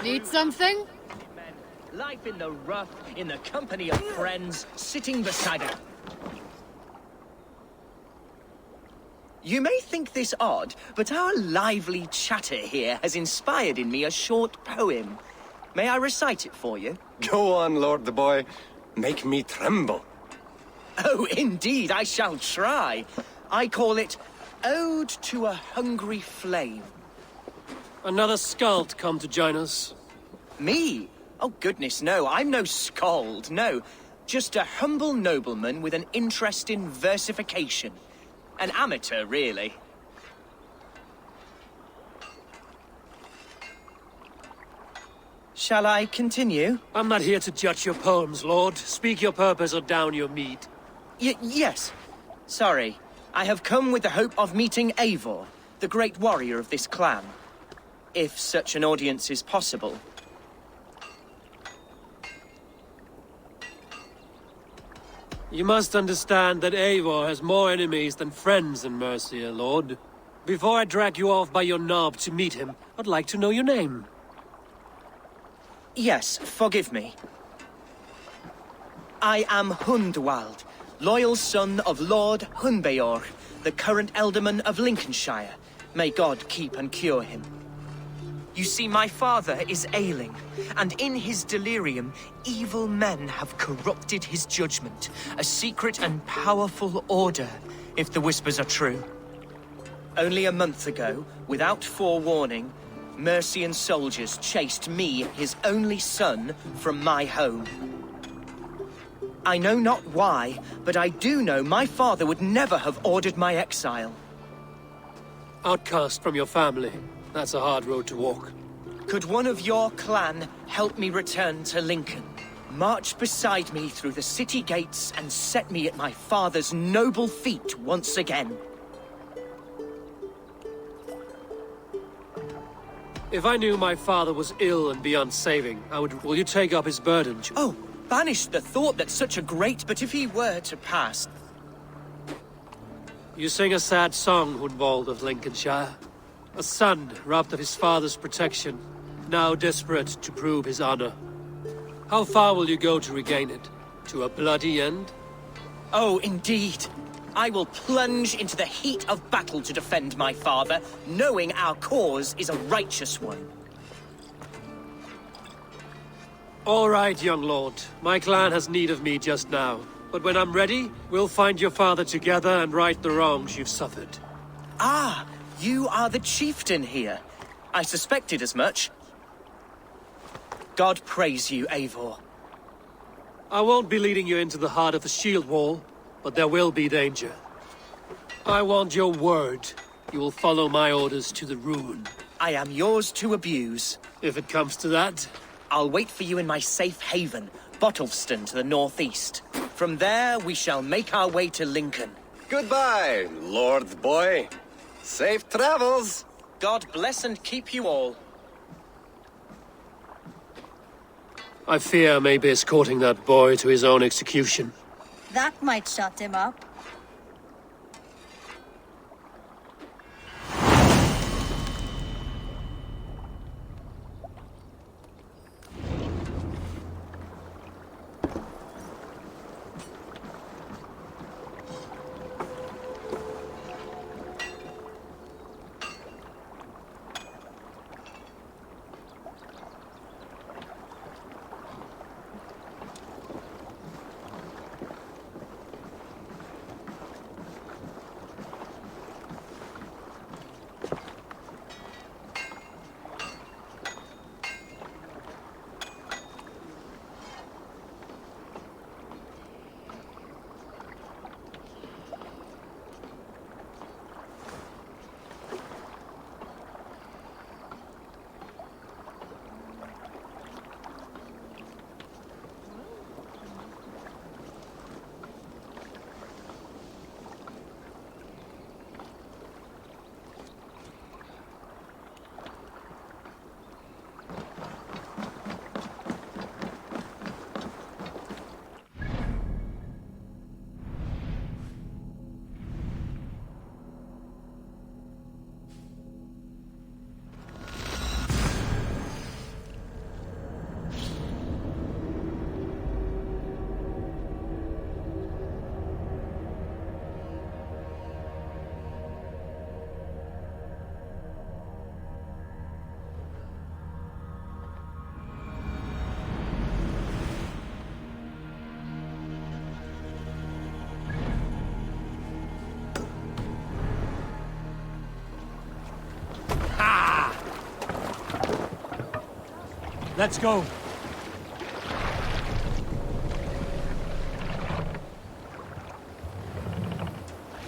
Need something? Life in the rough, in the company of friends, sitting beside a... You may think this odd, but our lively chatter here has inspired in me a short poem. May I recite it for you? Go on, Lord the Boy. Make me tremble. Oh, indeed, I shall try. I call it Ode to a Hungry Flame. Another skald come to join us. Me? Oh, goodness, no. I'm no skald, no. Just a humble nobleman with an interest in versification. An amateur, really. Shall I continue? I'm not here to judge your poems, Lord. Speak your purpose or down your mead. Yes. Sorry. I have come with the hope of meeting Eivor, the great warrior of this clan. If such an audience is possible. You must understand that Eivor has more enemies than friends in Mercia, Lord. Before I drag you off by your knob to meet him, I'd like to know your name. Yes, forgive me. I am Hundwald, loyal son of Lord Hunbeorg, the current Alderman of Lincolnshire. May God keep and cure him. You see, my father is ailing, and in his delirium, evil men have corrupted his judgment. A secret and powerful order, if the whispers are true. Only a month ago, without forewarning, Mercian soldiers chased me, his only son, from my home. I know not why, but I do know my father would never have ordered my exile. Outcast from your family. That's a hard road to walk. Could one of your clan help me return to Lincoln? March beside me through the city gates and set me at my father's noble feet once again. If I knew my father was ill and beyond saving, I would... Will you take up his burden? Oh, banish the thought that such a great... But if he were to pass... You sing a sad song, Hundwald of Lincolnshire. A son robbed of his father's protection, now desperate to prove his honor. How far will you go to regain it? To a bloody end? Oh, indeed. I will plunge into the heat of battle to defend my father, knowing our cause is a righteous one. All right, young lord. My clan has need of me just now. But when I'm ready, we'll find your father together and right the wrongs you've suffered. Ah, you are the chieftain here. I suspected as much. God praise you, Eivor. I won't be leading you into the heart of the shield wall, but there will be danger. I want your word. You will follow my orders to the ruin. I am yours to abuse. If it comes to that. I'll wait for you in my safe haven, Bottleston to the northeast. From there, we shall make our way to Lincoln. Goodbye, Lord Boy. Safe travels. God bless and keep you all. I fear I may be escorting that boy to his own execution. That might shut him up. Let's go.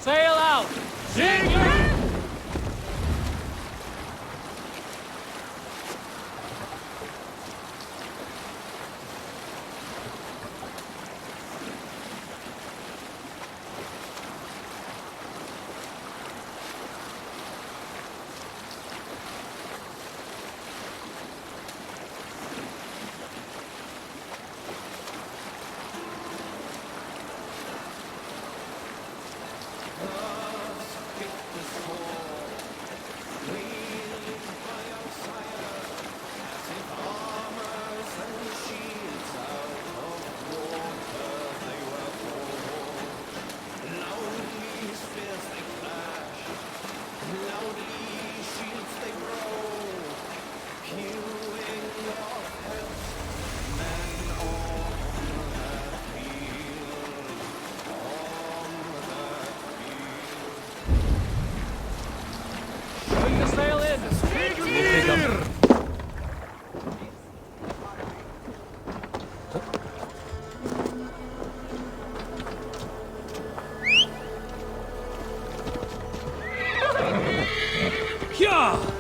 Sail out! Sail in! Pick up. Yeah!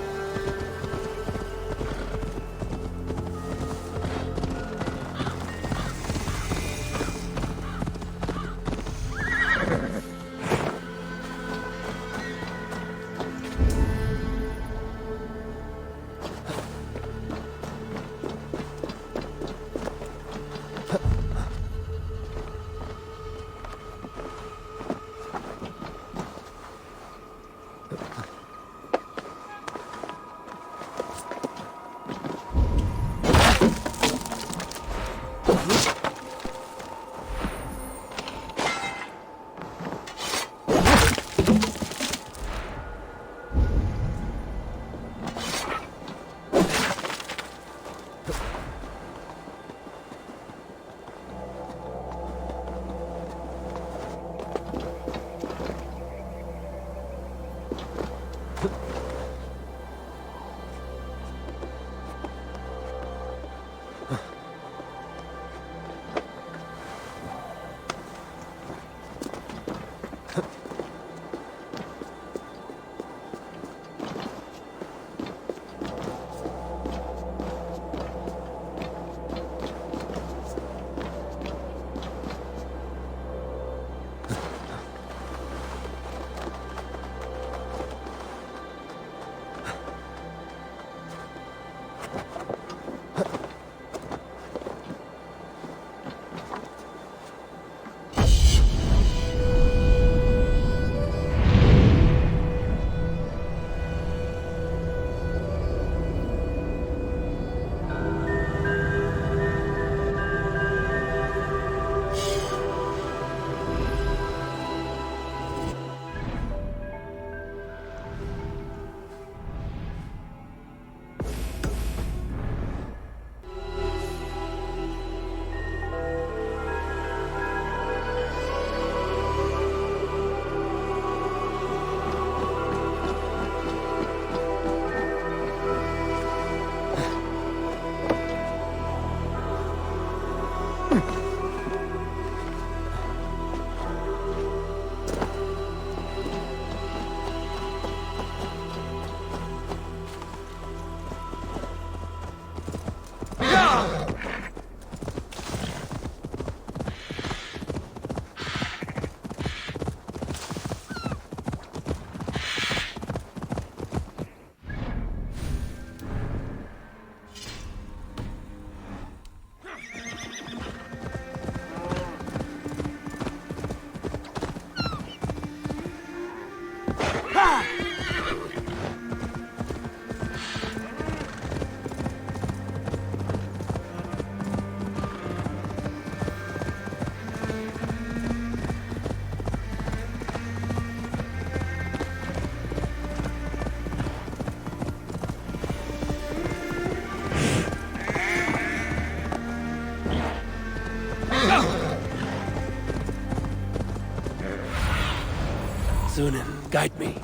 Zunin, guide me.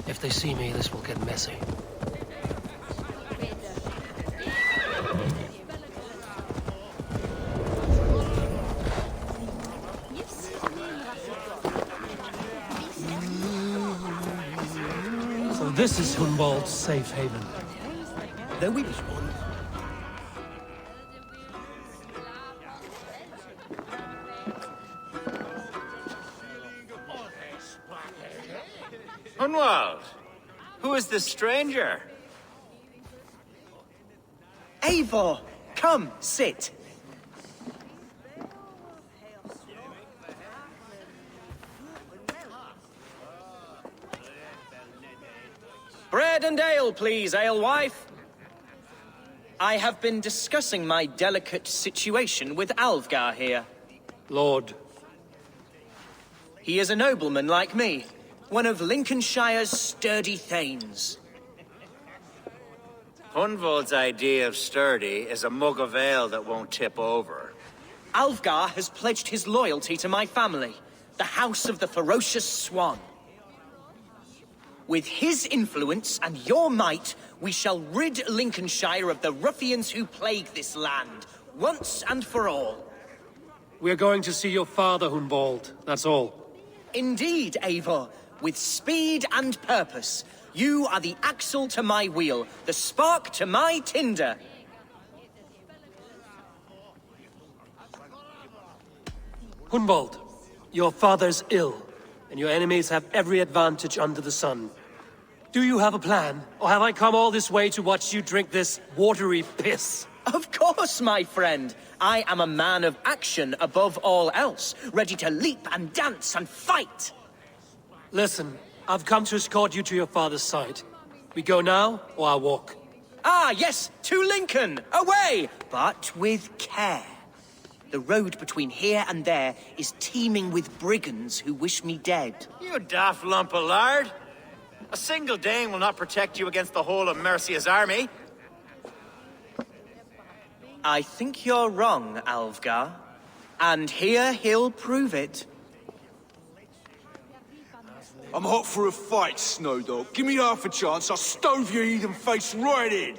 If they see me, this will get messy. This is Hunwald's safe haven. Though we... Hunwald, who is this stranger? Eivor, come, sit. Bread and ale, please, alewife. I have been discussing my delicate situation with Alvgar here. Lord, He is a nobleman like me, one of Lincolnshire's sturdy thanes. Hunwald's idea of sturdy is a mug of ale that won't tip over. Alvgar has pledged his loyalty to my family, the House of the Ferocious Swan. With his influence and your might, we shall rid Lincolnshire of the ruffians who plague this land, once and for all. we're going to see your father, Hunwald. That's all. Indeed, Eivor, with speed and purpose. You are the axle to my wheel, the spark to my tinder. Hunwald, your father's ill, and your enemies have every advantage under the sun. Do you have a plan, or have I come all this way to watch you drink this watery piss? Of course, my friend. I am a man of action above all else, ready to leap and dance and fight. Listen, I've come to escort you to your father's side. We go now, or I walk? Ah, yes, to Lincoln, away, but with care. The road between here and there is teeming with brigands who wish me dead. You daft lump of lard! A single Dane will not protect you against the whole of Mercia's army. I think you're wrong, Alvgar. And here he'll prove it. I'm hot for a fight, Snowdog. Give me half a chance, I'll stove your heathen face right in.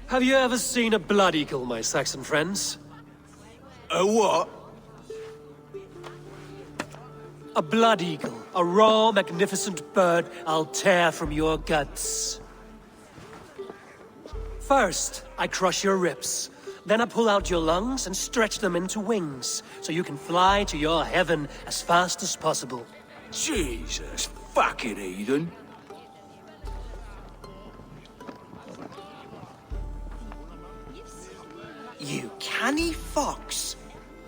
Have you ever seen a blood eagle, my Saxon friends? A what? A blood eagle. A raw, magnificent bird I'll tear from your guts. First, I crush your ribs. Then I pull out your lungs and stretch them into wings, so you can fly to your heaven as fast as possible. Jesus fucking heathen. You canny fox.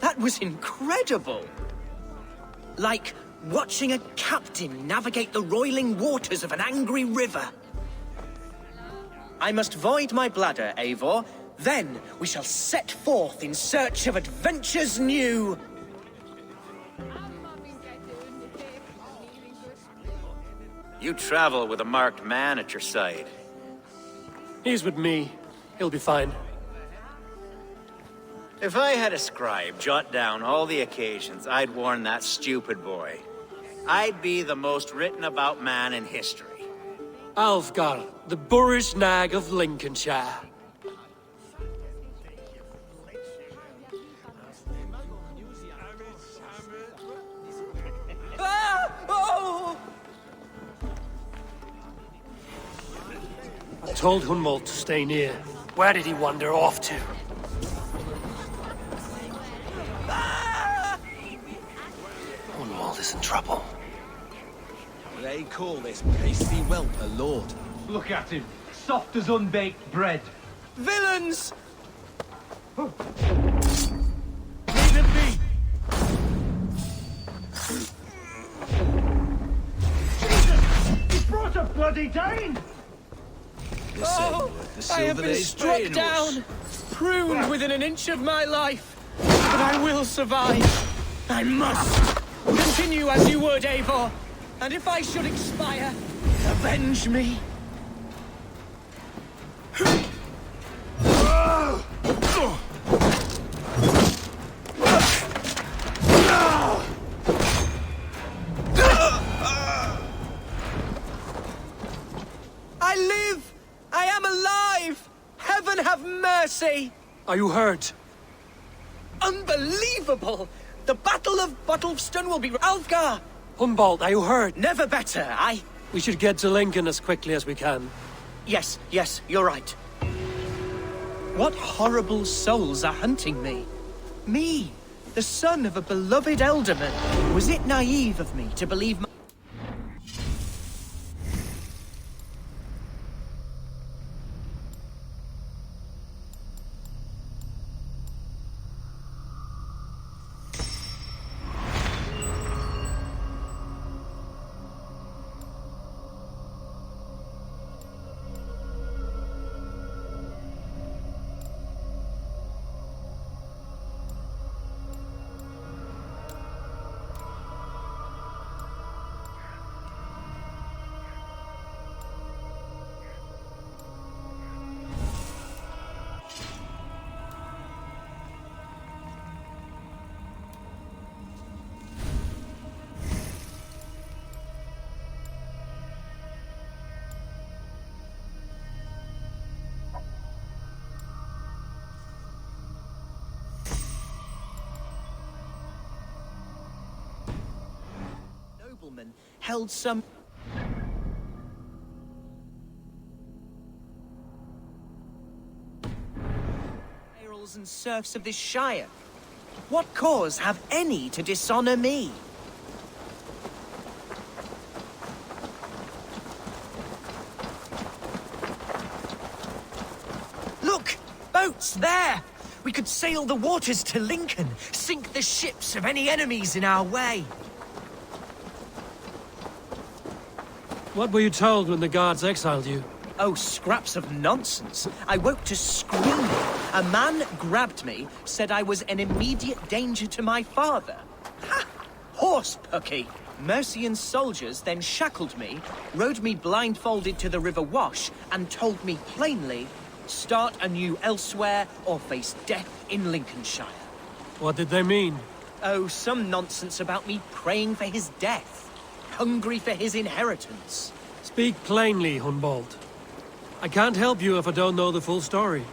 That was incredible. Like watching a captain navigate the roiling waters of an angry river. I must void my bladder, Eivor. Then we shall set forth in search of adventures new. You travel with a marked man at your side. He's with me. He'll be fine. If I had a scribe jot down all the occasions I'd warn that stupid boy, I'd be the most written about man in history. Alvgar, the boorish nag of Lincolnshire. Ah! Oh! I told Hunwald to stay near. Where did he wander off to? Ah! Hunwald is in trouble. They call this pasty whelp a lord. Look at him, soft as unbaked bread. Villains! Leave it be! Jesus! He brought a bloody Dane! Oh, I have been struck down, pruned within an inch of my life. But I will survive. I must. Continue as you would, Eivor. And if I should expire, avenge me. I live! I am alive! Heaven have mercy! Are you hurt? Unbelievable! The Battle of Bottleston will be Alfgar! Humboldt, are you hurt? Never better, aye? We should get to Lincoln as quickly as we can. Yes, you're right. What horrible souls are hunting me? Me, the son of a beloved elderman. Was it naive of me to believe my... nobleman held some... Earls and serfs of this shire. What cause have any to dishonor me? Look! Boats there! We could sail the waters to Lincoln, sink the ships of any enemies in our way. What were you told when the guards exiled you? Oh, scraps of nonsense. I woke to screaming. A man grabbed me, said I was an immediate danger to my father. Ha! Horse pucky. Mercian soldiers then shackled me, rode me blindfolded to the River Wash, and told me plainly, start anew elsewhere or face death in Lincolnshire. What did they mean? Oh, some nonsense about me praying for his death, hungry for his inheritance. Speak plainly, Humboldt. I can't help you if I don't know the full story.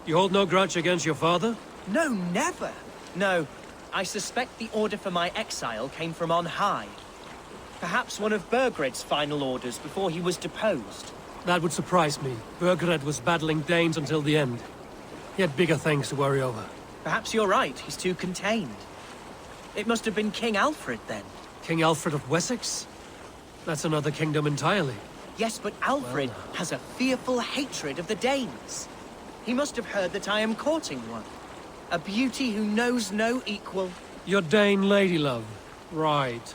You hold no grudge against your father? No, never. No, I suspect the order for my exile came from on high. Perhaps one of Burgred's final orders before he was deposed. That would surprise me. Burgred was battling Danes until the end. He had bigger things to worry over. Perhaps you're right, he's too contained. It must have been King Alfred then. King Alfred of Wessex? That's another kingdom entirely. Yes, but Alfred has a fearful hatred of the Danes. He must have heard that I am courting one. A beauty who knows no equal. Your Dane lady love. Right.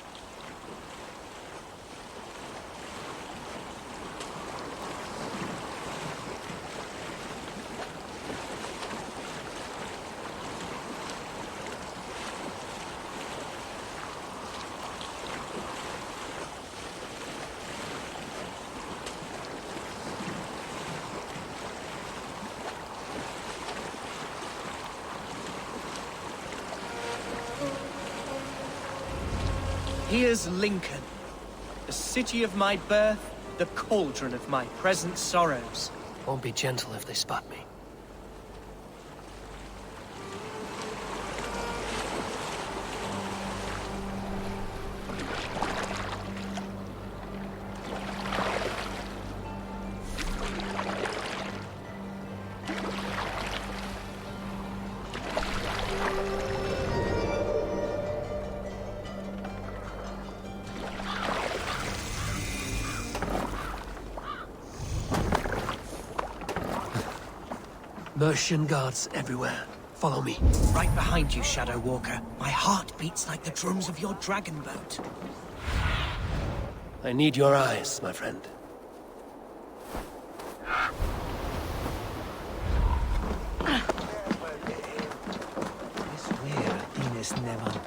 Here's Lincoln, the city of my birth, the cauldron of my present sorrows. Won't be gentle if they spot me. Mercian guards everywhere. Follow me. Right behind you, Shadow Walker. My heart beats like the drums of your dragon boat. I need your eyes, my friend. Swear, Ines Nevan.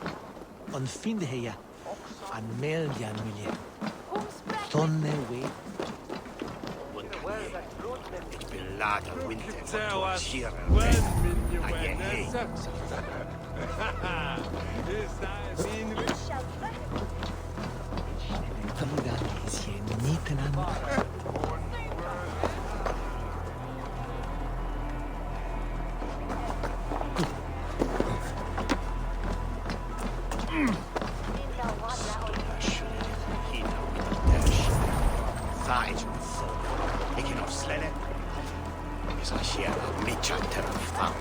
On fin de heia. An Meljan Milje. Tonne we. Toisa siellä mitjanter found.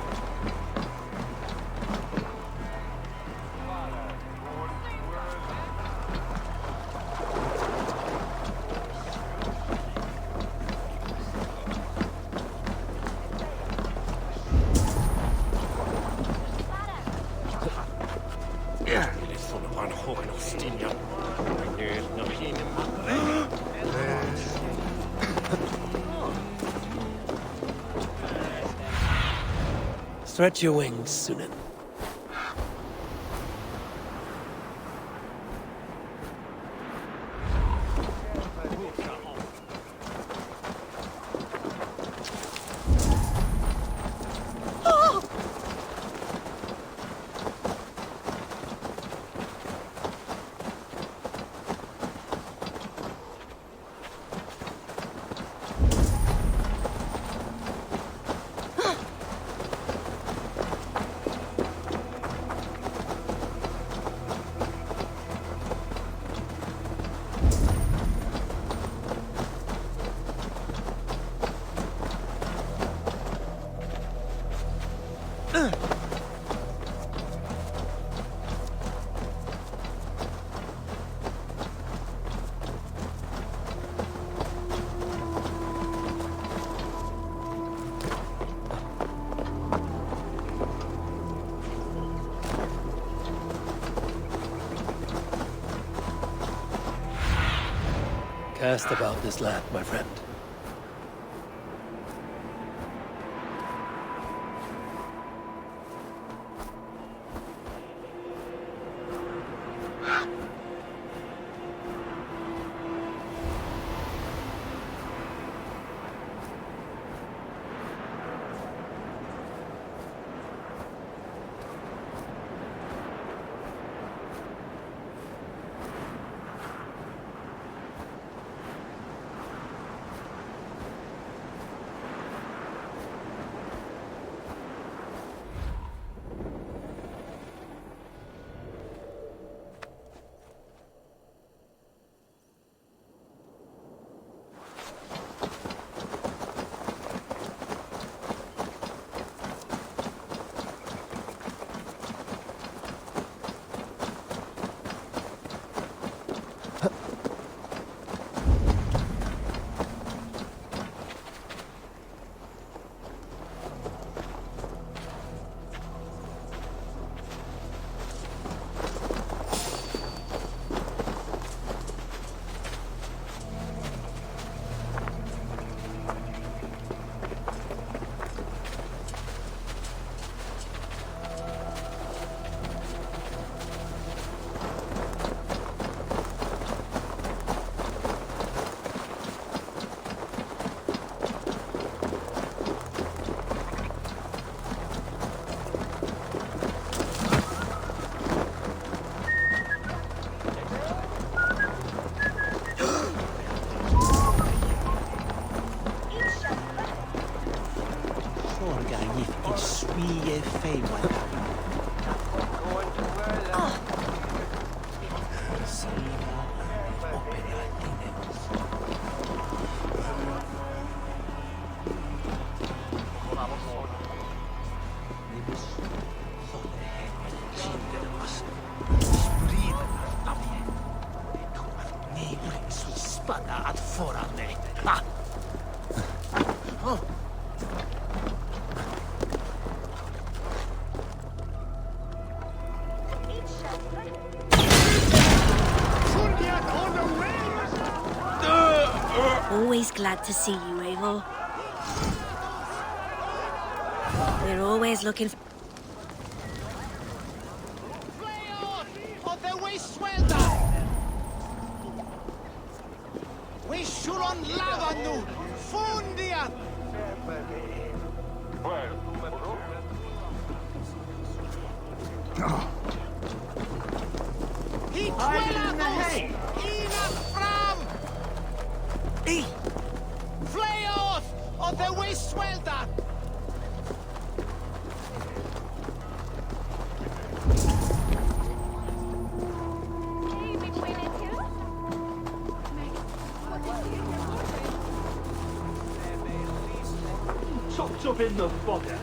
Eli sun vaan hoinostin ja nyt no Stretch your wings, Sunan. Cast about this land, my friend. Always glad to see you, Eivor. We're always looking for... What's up in the fodder?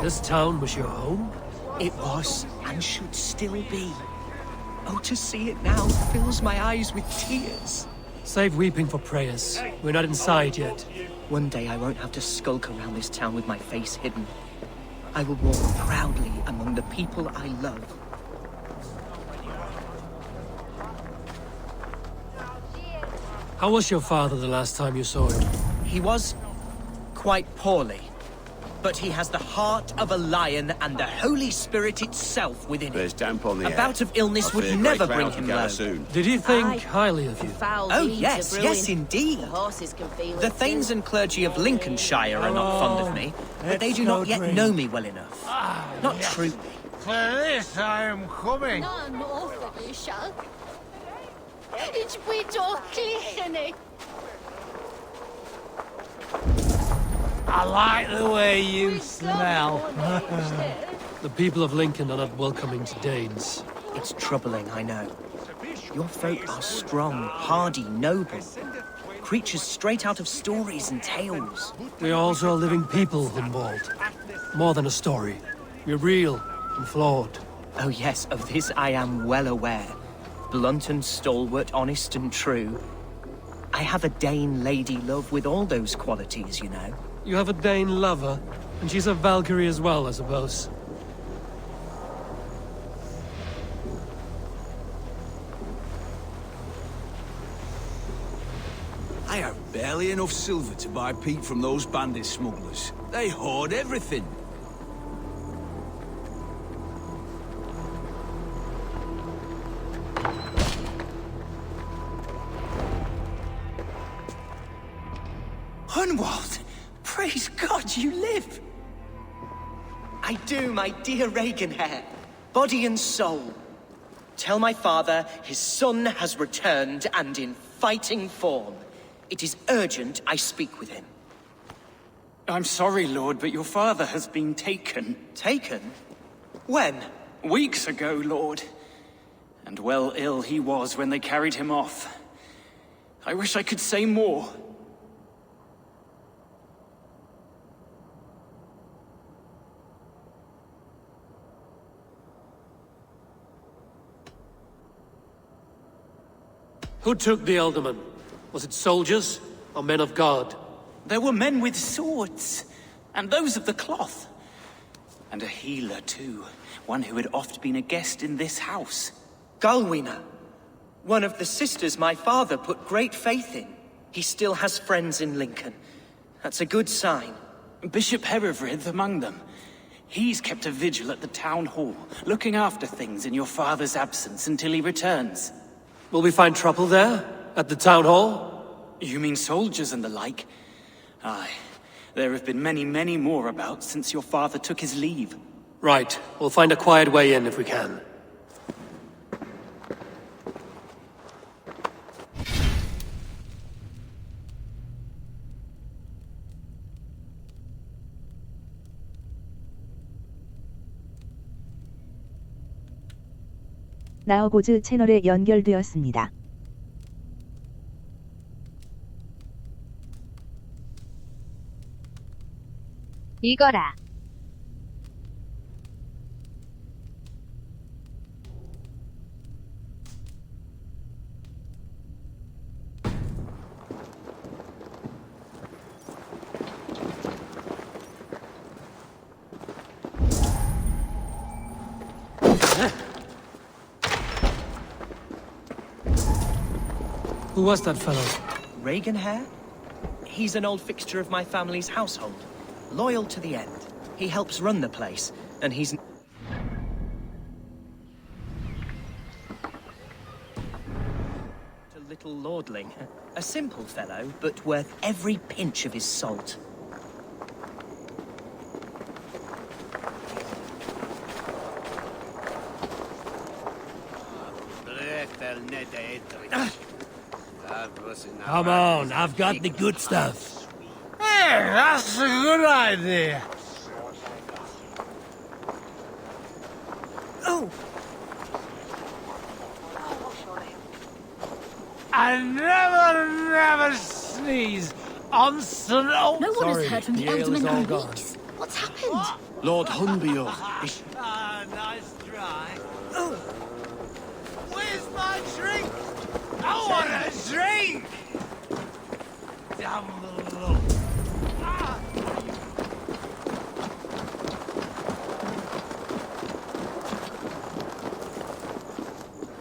This town was your home? It was, and should still be. Oh, to see it now fills my eyes with tears. Save weeping for prayers. We're not inside yet. One day I won't have to skulk around this town with my face hidden. I will walk proudly among the people I love. How was your father the last time you saw him? He was quite poorly, but he has the heart of a lion and the Holy Spirit itself within him. There's damp on the A air. bout of illness I would fear never great bring clouds him will gather low. soon. Did he think highly of you? Oh yes, yes indeed. The Thanes and clergy of Lincolnshire are not fond of me, but they do not yet know me well enough. Not truly. For this I am coming. None of you shall. It's we don't clean. I like the way you smell. The people of Lincoln are not welcoming to Danes. It's troubling, I know. Your folk are strong, hardy, noble. Creatures straight out of stories and tales. We are also living people, Hunwald. More than a story. We're real and flawed. Oh yes, of this I am well aware. Blunt and stalwart, honest and true. I have a Dane lady love with all those qualities, you know. You have a Dane lover, and she's a Valkyrie as well, I suppose. I have barely enough silver to buy peat from those bandit smugglers. They hoard everything. Hunwald! Praise God you live! I do, my dear Reaganhair. Body and soul. Tell my father his son has returned and in fighting form. It is urgent I speak with him. I'm sorry, Lord, but your father has been taken. Taken? When? Weeks ago, Lord. And well ill he was when they carried him off. I wish I could say more. Who took the Elderman? Was it soldiers or men of God? There were men with swords, and those of the cloth. And a healer, too. One who had oft been a guest in this house. Galwina. One of the sisters my father put great faith in. He still has friends in Lincoln. That's a good sign. Bishop Herefrith among them. He's kept a vigil at the town hall, looking after things in your father's absence until he returns. Will we find trouble there? At the town hall? You mean soldiers and the like? Aye. There have been many, many more about since your father took his leave. Right. We'll find a quiet way in if we can. 나우보즈 채널에 연결되었습니다. 읽어라. Who was that fellow? Reaganhair? He's an old fixture of my family's household. Loyal to the end. He helps run the place, and he's... A little lordling. A simple fellow, but worth every pinch of his salt. Come on, I've got the good stuff. Hey, that's a good idea. Oh! I never sneeze on St. No one has Sorry, heard from the ale is Elderman all in gone. weeks. What's happened? Lord Hunbeor. Nice try. Where's my drink? I want a drink! Down below.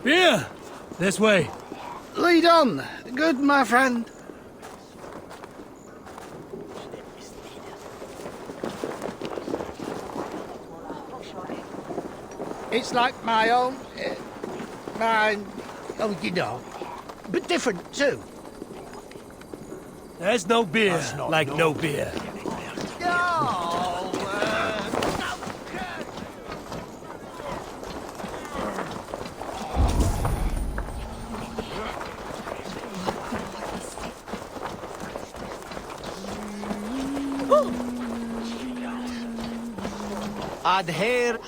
Beer! This way. Lead on. Good, my friend. It's like my own... mine... Oh, you know. But different, too. There's no beer like no beer. Adhere...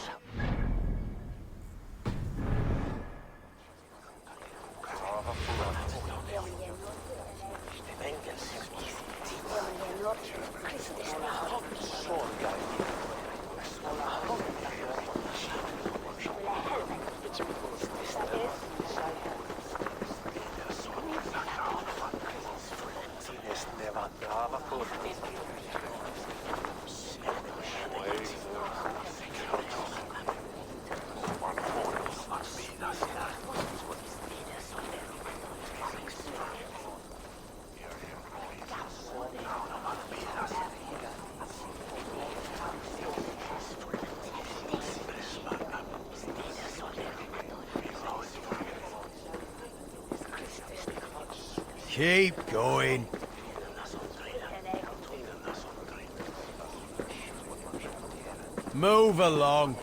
Keep going. Move along.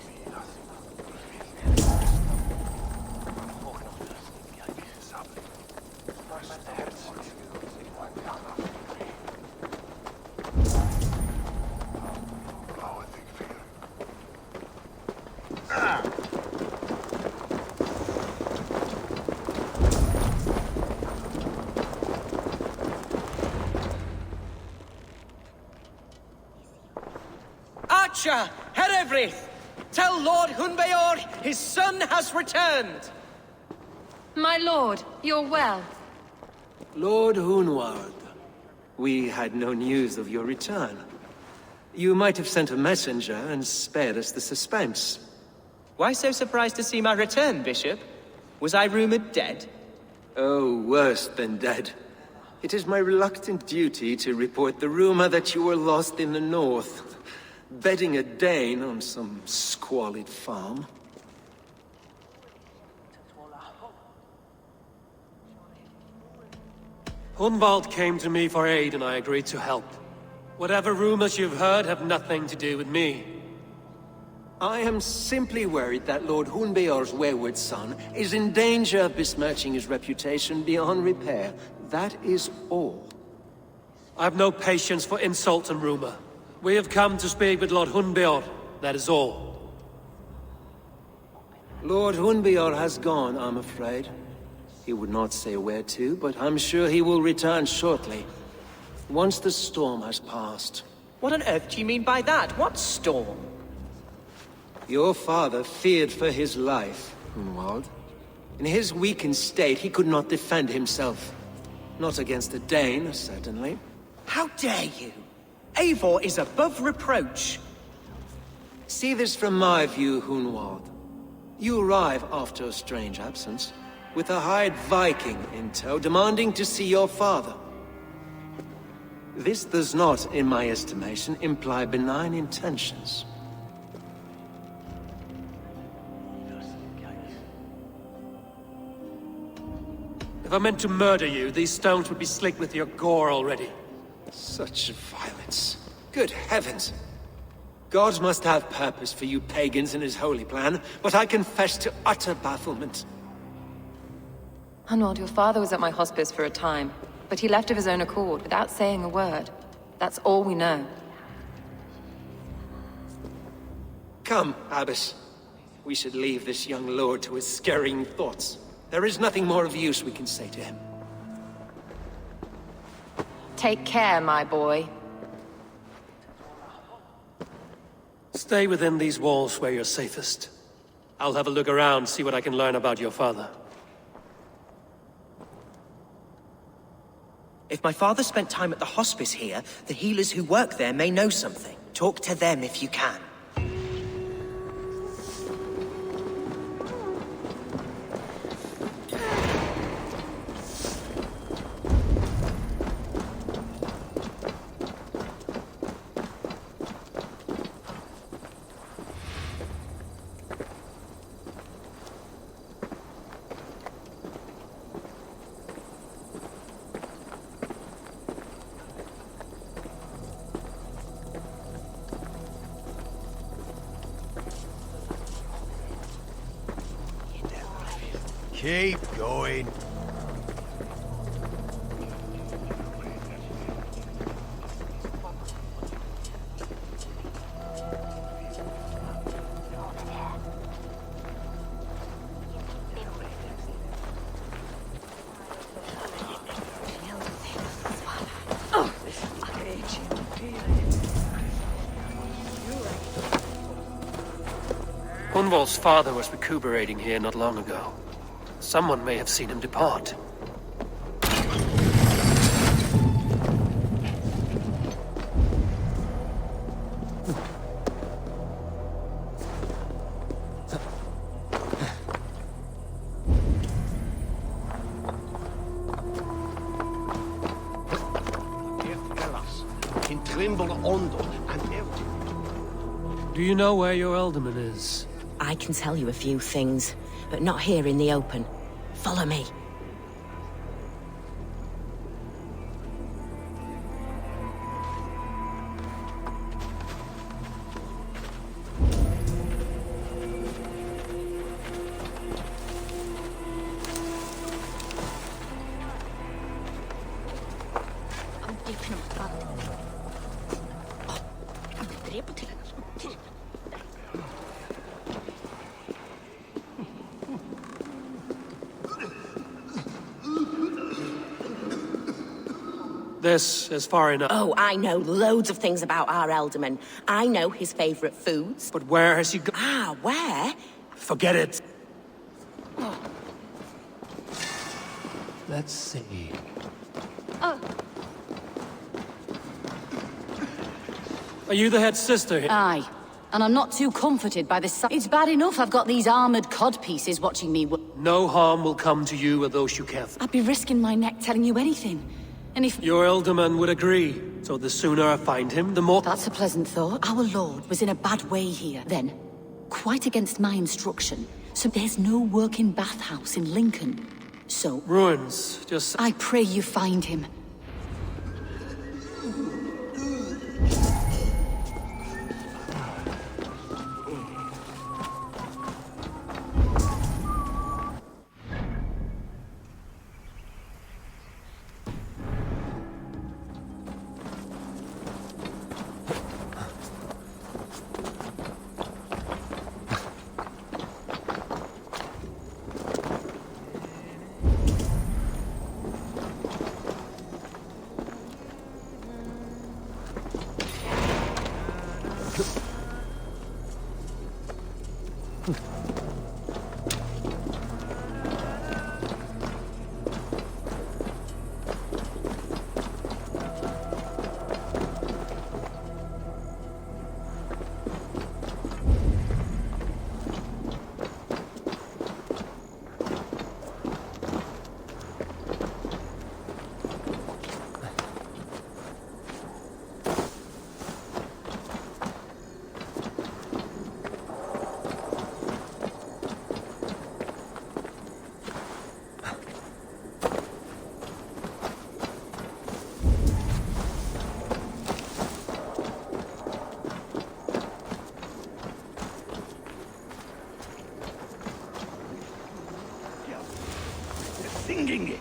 Archer, Herevri, tell Lord Hunbeor his son has returned. My lord, you're well. Lord Hunward, we had no news of your return. You might have sent a messenger and spared us the suspense. Why so surprised to see my return, Bishop? Was I rumored dead? Oh, worse than dead. It is my reluctant duty to report the rumor that you were lost in the north, bedding a Dane on some squalid farm. Hunwald came to me for aid and I agreed to help. Whatever rumors you've heard have nothing to do with me. I am simply worried that Lord Hunbeor's wayward son is in danger of besmirching his reputation beyond repair. That is all. I have no patience for insult and rumor. We have come to speak with Lord Hunbeor, that is all. Lord Hunbeor has gone, I'm afraid. He would not say where to, but I'm sure he will return shortly. Once the storm has passed. What on earth do you mean by that? What storm? Your father feared for his life, Hunwald. In his weakened state, he could not defend himself. Not against a Dane, certainly. How dare you? Eivor is above reproach. See this from my view, Hunwald. You arrive after a strange absence, with a hired Viking in tow, demanding to see your father. This does not, in my estimation, imply benign intentions. If I meant to murder you, these stones would be slick with your gore already. Such violence. Good heavens! God must have purpose for you pagans in his holy plan, but I confess to utter bafflement. Hunwald, your father was at my hospice for a time, but he left of his own accord without saying a word. That's all we know. Come, Abbess. We should leave this young lord to his scurrying thoughts. There is nothing more of use we can say to him. Take care, my boy. Stay within these walls where you're safest. I'll have a look around, see what I can learn about your father. If my father spent time at the hospice here, the healers who work there may know something. Talk to them if you can. Keep going. Hunwald's father was recuperating here not long ago. Someone may have seen him depart. Do you know where your alderman is? I can tell you a few things, but not here in the open. Follow me. This is far enough. Oh, I know loads of things about our alderman. I know his favorite foods. But where has he gone? Ah, where? Forget it. Let's see. Are you the head sister here? Aye. And I'm not too comforted by this. It's bad enough I've got these armored cod pieces watching me. No harm will come to you or those you care for. I'd be risking my neck telling you anything. And if... Your alderman would agree. So the sooner I find him, the more... That's a pleasant thought. Our lord was in a bad way here, then. Quite against my instruction. So there's no working bathhouse in Lincoln. So... Ruins, just... I pray you find him. Singing it.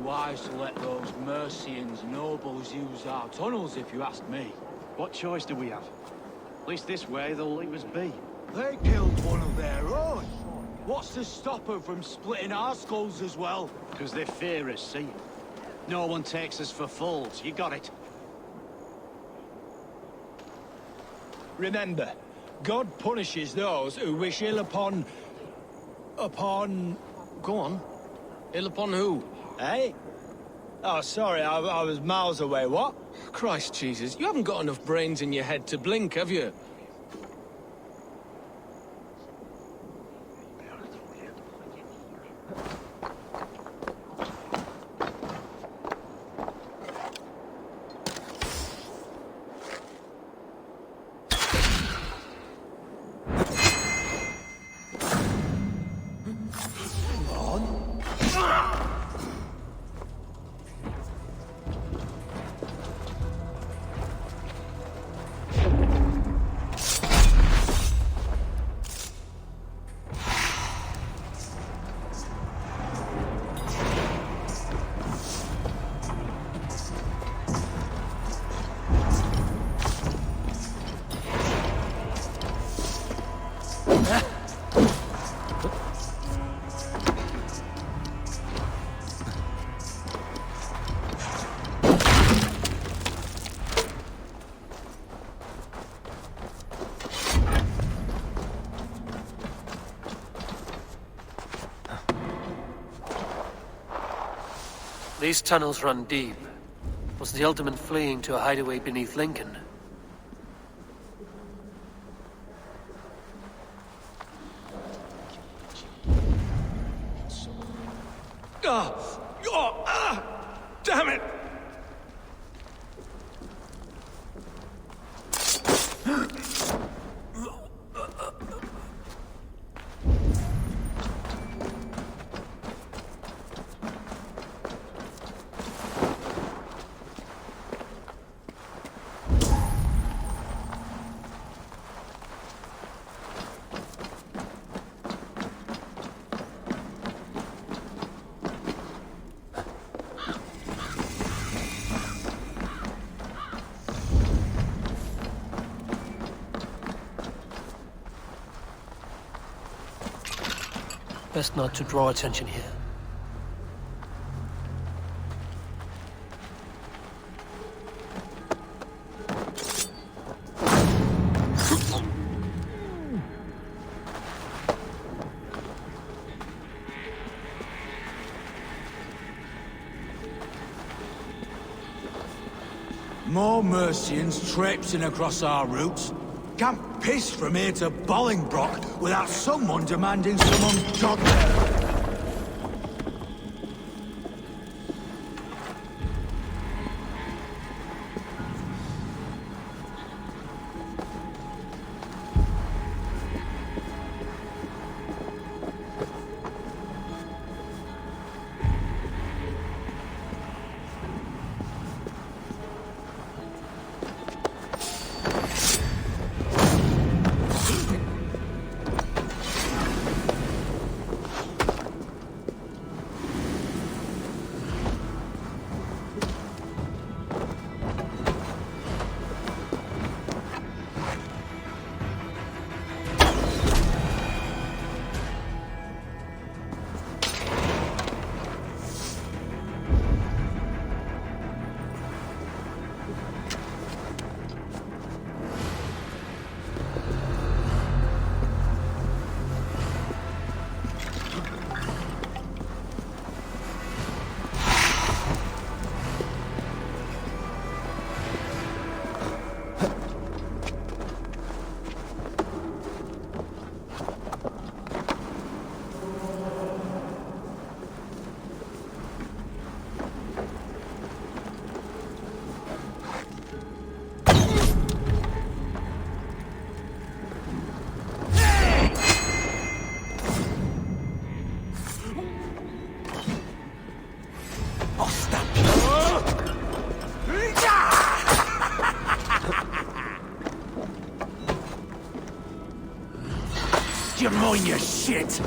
wise to let those Mercians nobles use our tunnels, if you ask me. What choice do we have? At least this way they'll leave us be. They killed one of their own. What's to stop them from splitting our skulls as well? Because they fear us, see? No one takes us for fools. You got it. Remember, God punishes those who wish ill upon... Go on. Ill upon who? Eh? Oh, sorry, I was miles away. What? Christ Jesus, you haven't got enough brains in your head to blink, have you? These tunnels run deep. Was the Ultimate fleeing to a hideaway beneath Lincoln? Damn it! Best not to draw attention here. More Mercians traipsing across our routes. Can't piss from here to Bolingbroke without someone demanding some ungodly... You mind your shit!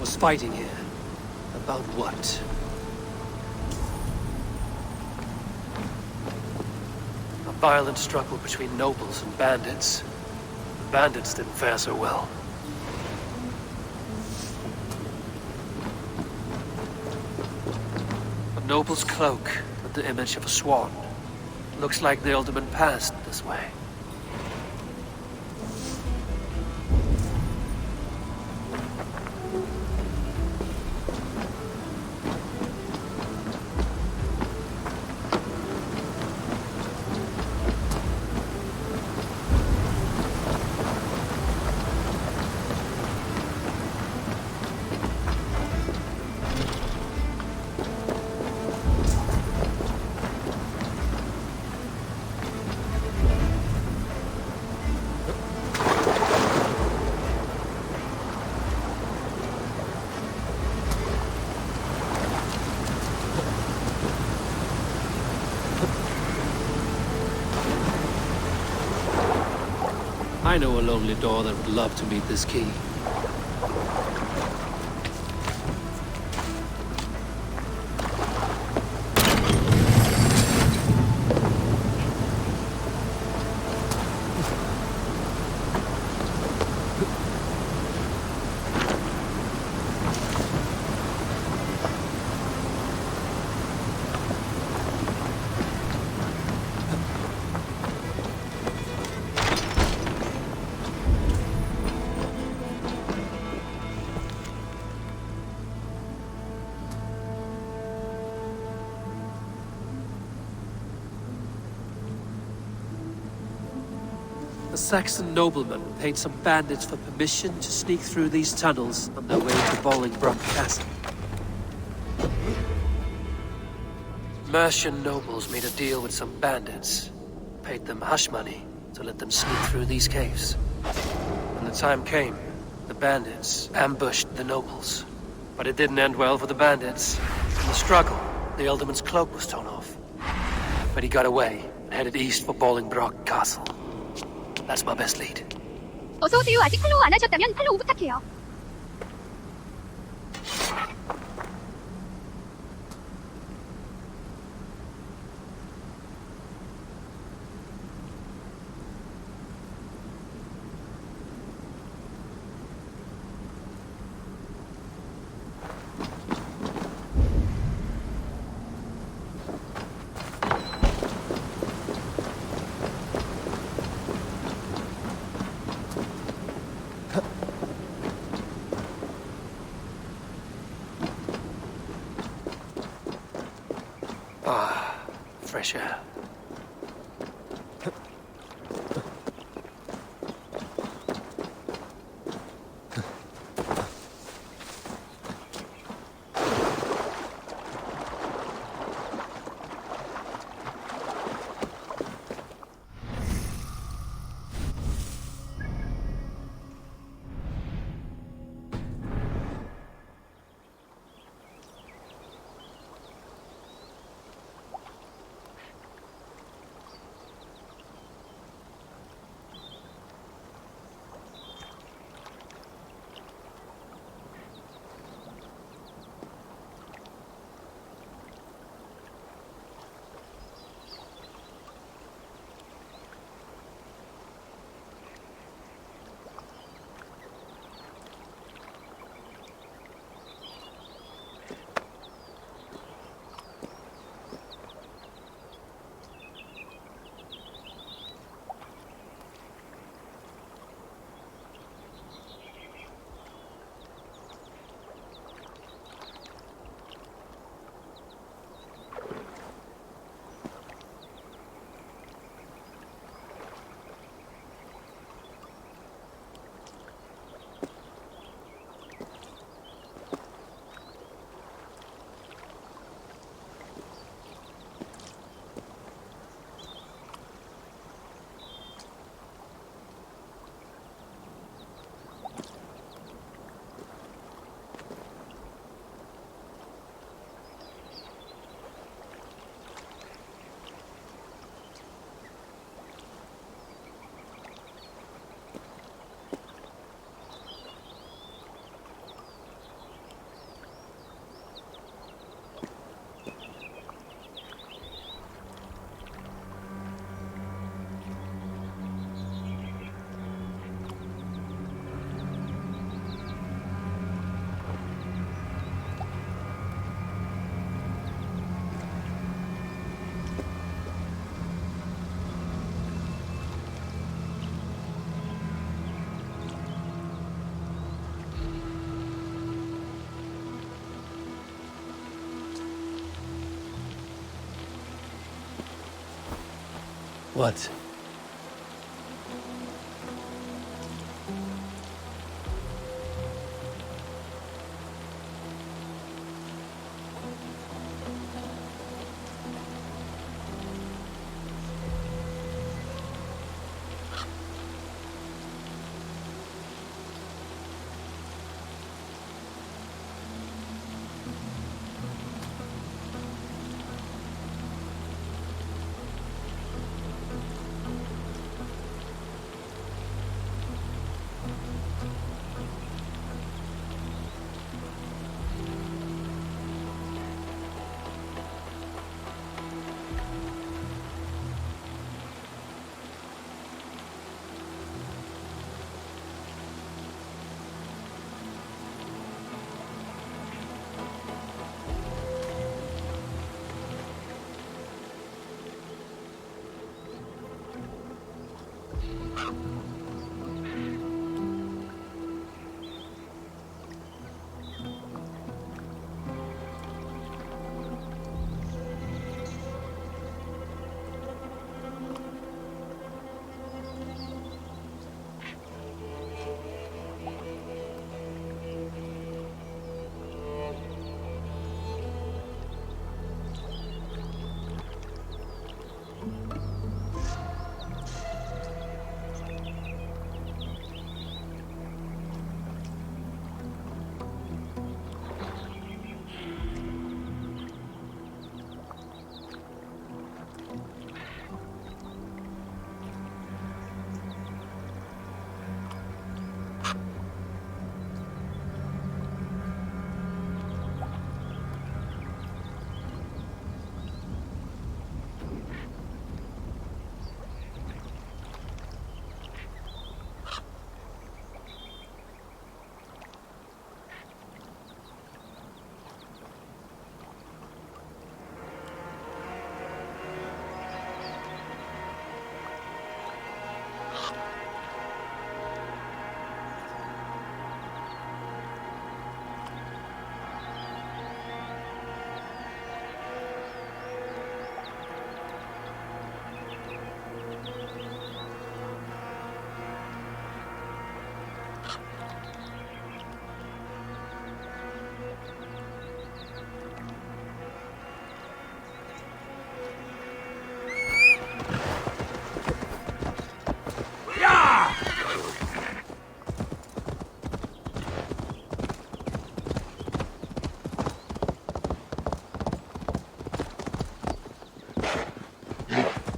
was fighting here. About what? A violent struggle between nobles and bandits. The bandits didn't fare so well. A noble's cloak with the image of a swan. Looks like the alderman passed this way. I know a lonely door that would love to meet this key. A Saxon nobleman paid some bandits for permission to sneak through these tunnels on their way to Bolingbroke Castle. Mercian nobles made a deal with some bandits, paid them hush money to let them sneak through these caves. When the time came, the bandits ambushed the nobles. But it didn't end well for the bandits. In the struggle, the alderman's cloak was torn off. But he got away and headed east for Bolingbroke Castle. That's my best lead. 어서 오세요. 아직 팔로우 안 하셨다면 팔로우 부탁해요. Fresh air. What?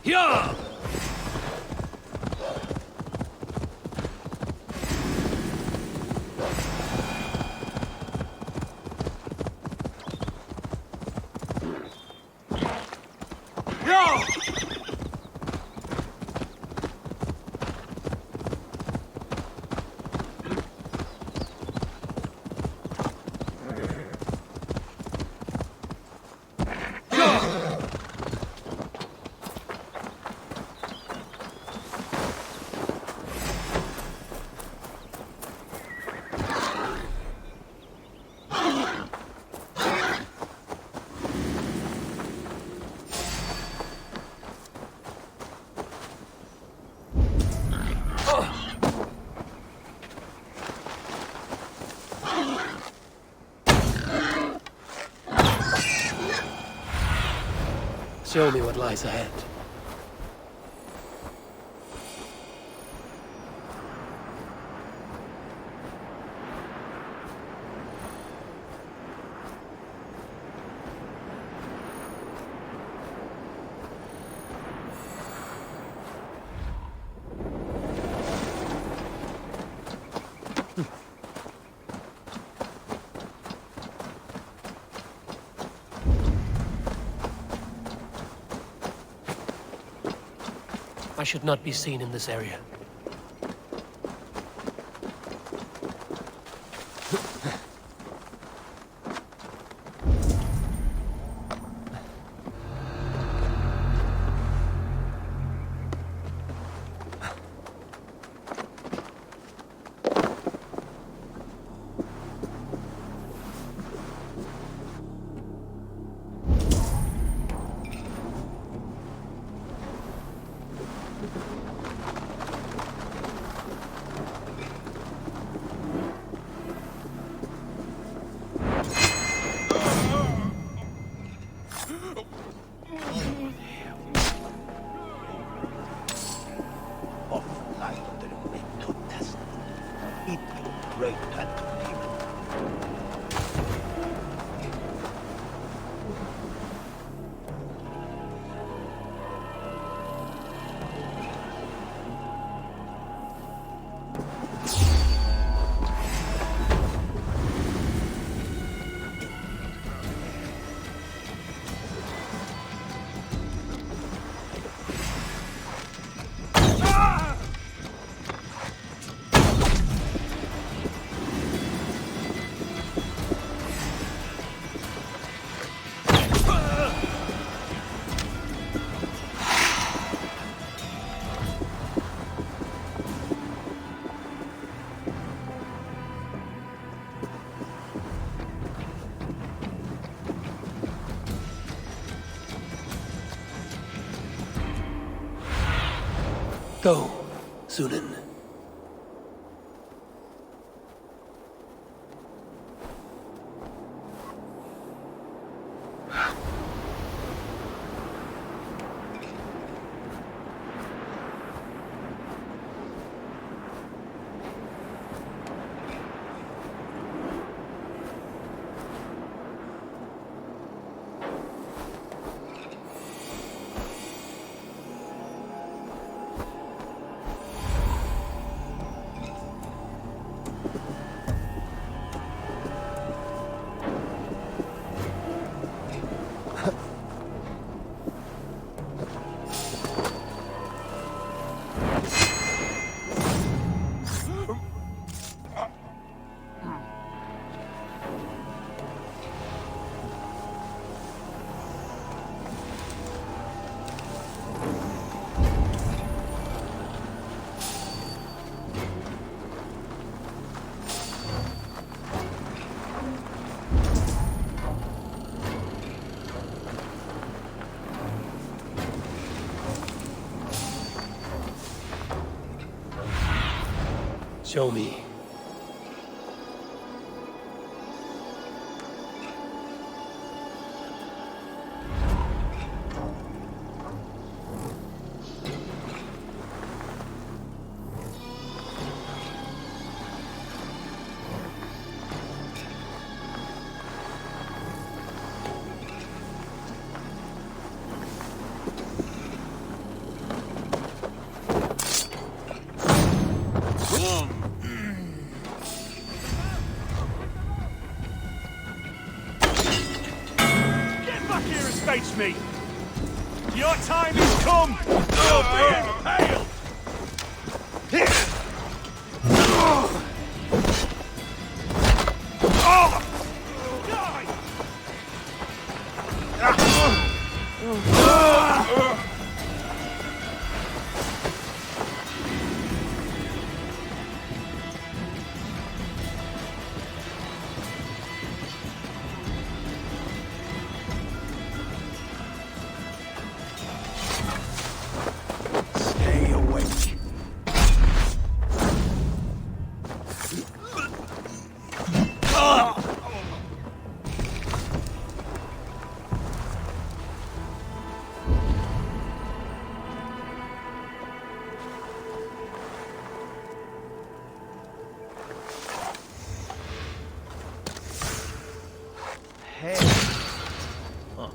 Yeah! Show me what lies ahead. I should not be seen in this area. Go, Sunan. Show me. Face me! Your time has come! You'll be impaled! Stay awake. Hey. Huh.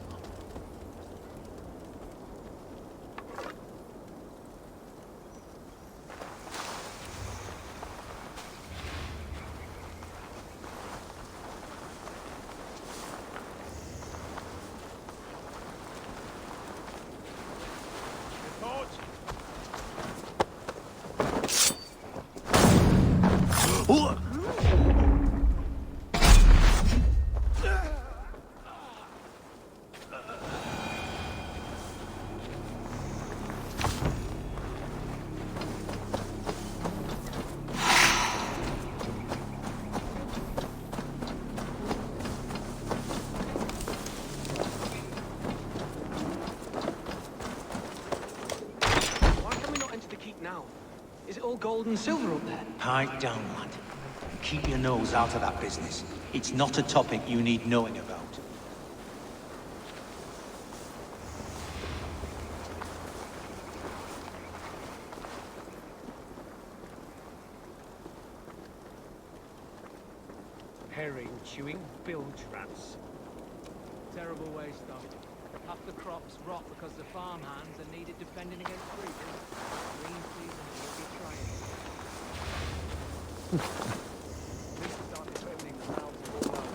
Is it all gold and silver up there? Pipe down, lad. Keep your nose out of that business. It's not a topic you need knowing about. Herring chewing bilge rats. Terrible waste though. Half the crops rot because the farmhands are needed defending against freezing. Green season will be trying. We started opening the mouths of the world.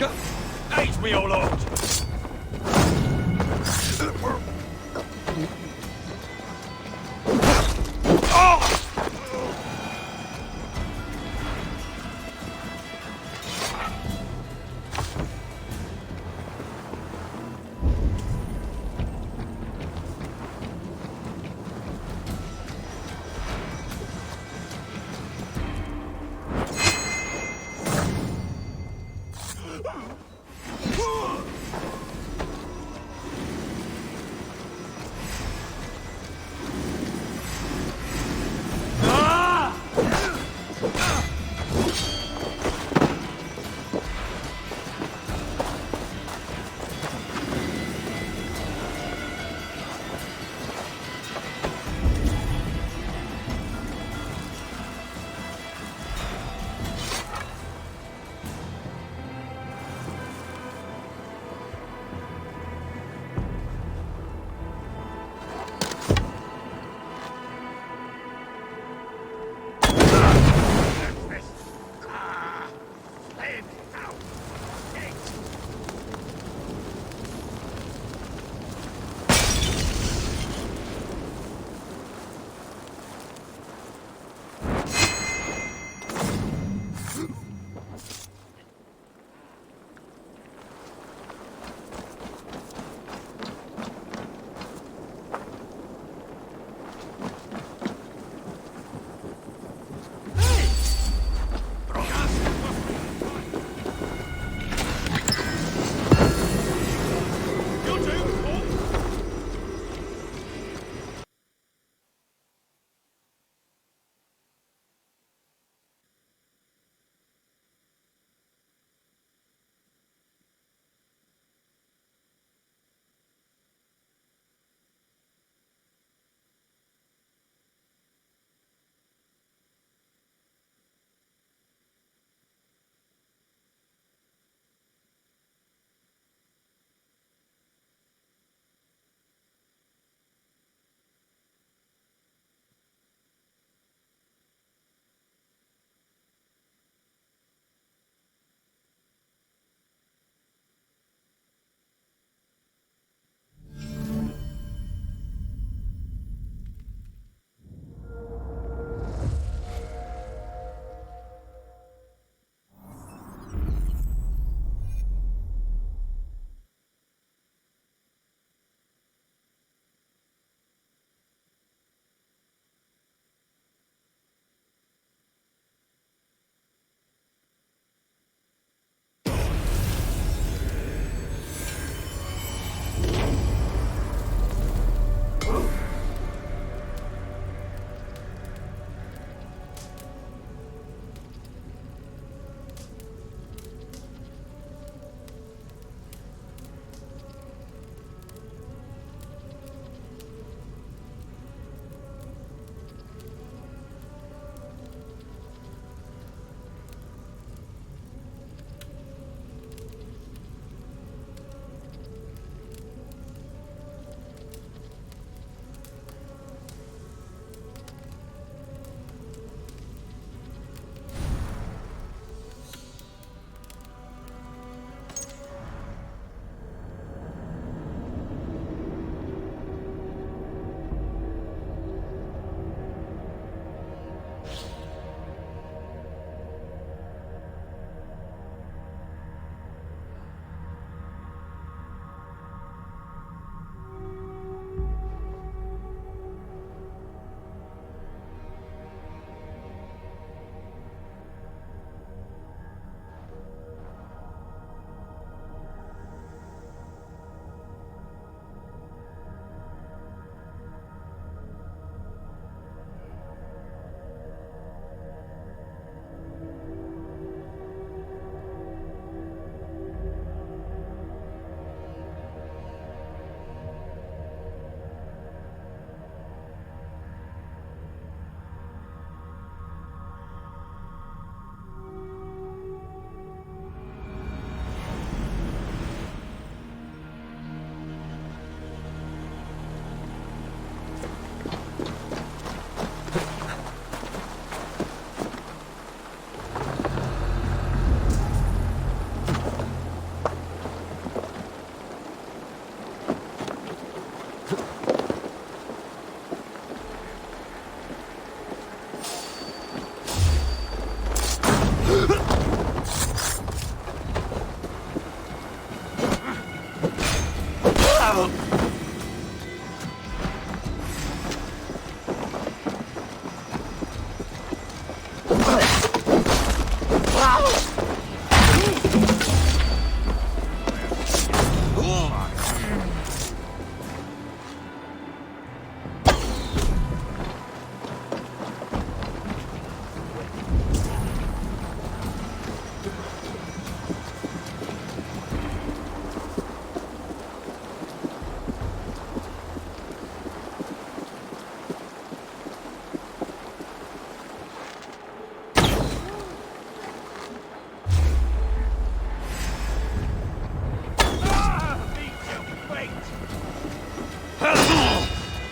Aid me, O Lord!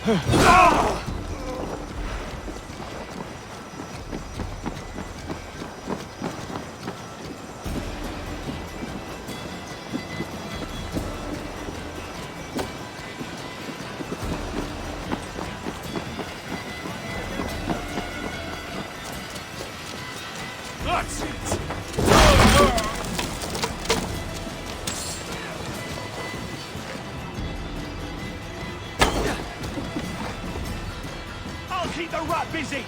That's it! I'll keep the rat busy!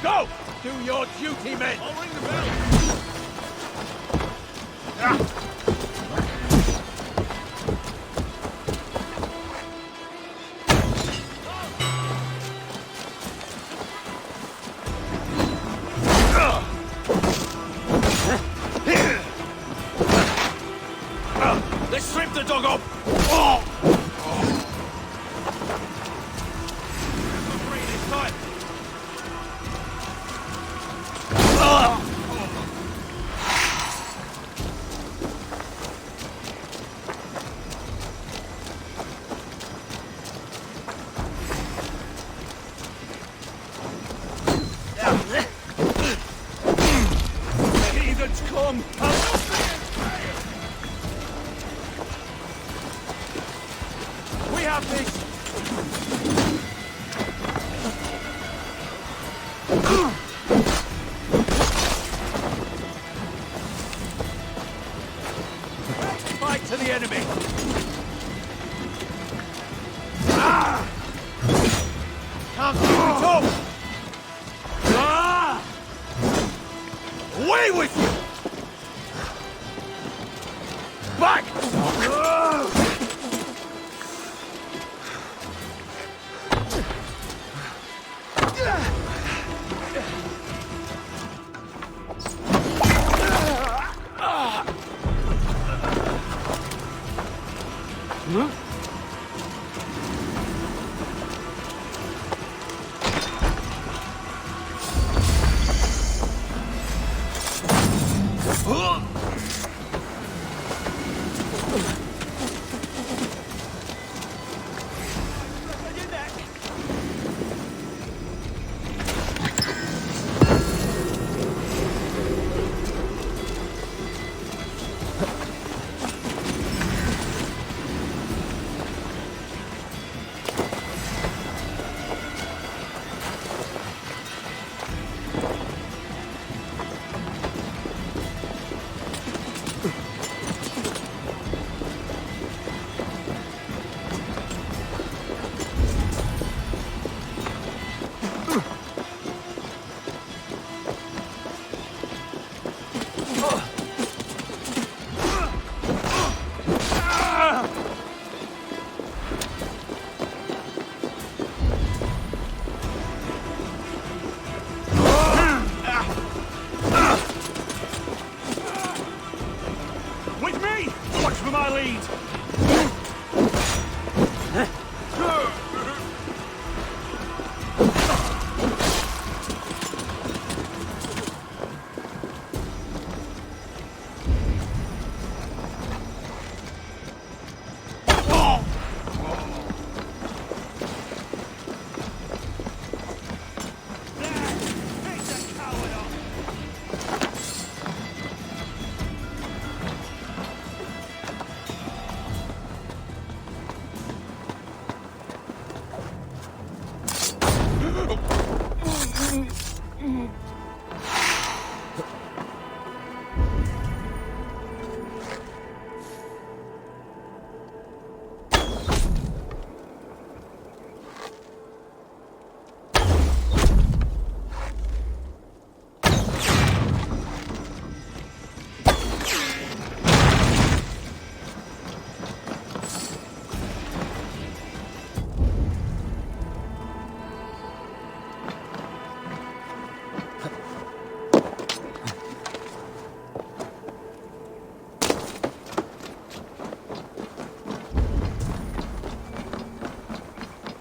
Go! Do your duty, men! I'll ring the bell! Let's strip the dog off! Oh! Free this time! Heathens come! We have this! Fight to the enemy! Ah! Can't keep it up! Ah! Away with you! Back! Huh? With me! Watch for my lead!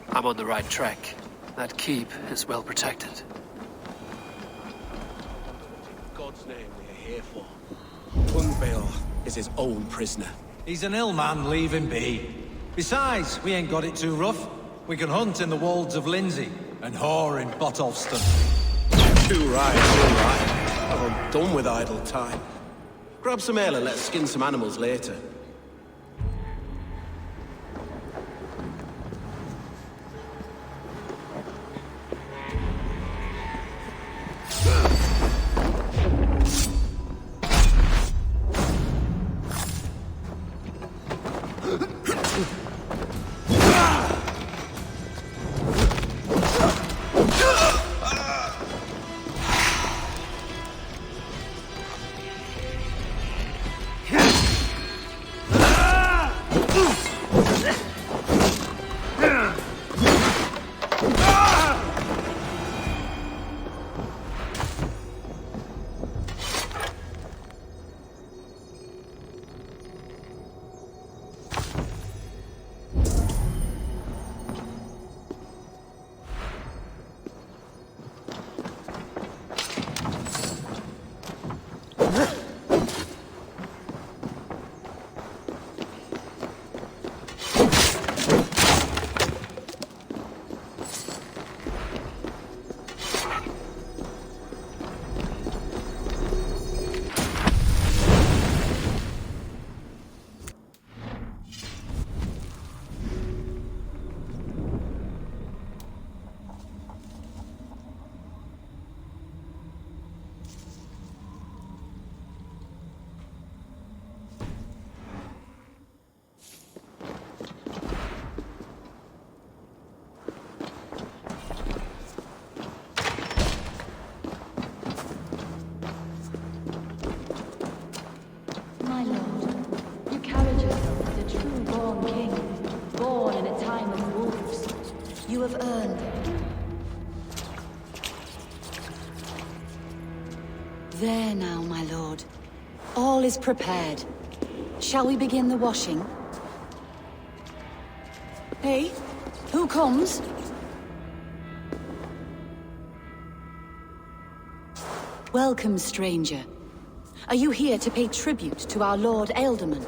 I'm on the right track. That keep is well protected. God's name we're here for. Hunbeor is his own prisoner. He's an ill man, leave him be. Besides, we ain't got it too rough. We can hunt in the wolds of Lindsey and whore in Botolston. Too right, too right. Oh, I'm done with idle time. Grab some ale and let's skin some animals later. My lord, you carried yourself as a true-born king, born in a time of wolves. You have earned it. There now, my lord. All is prepared. Shall we begin the washing? Hey, who comes? Welcome, stranger. Are you here to pay tribute to our Lord Ealdorman?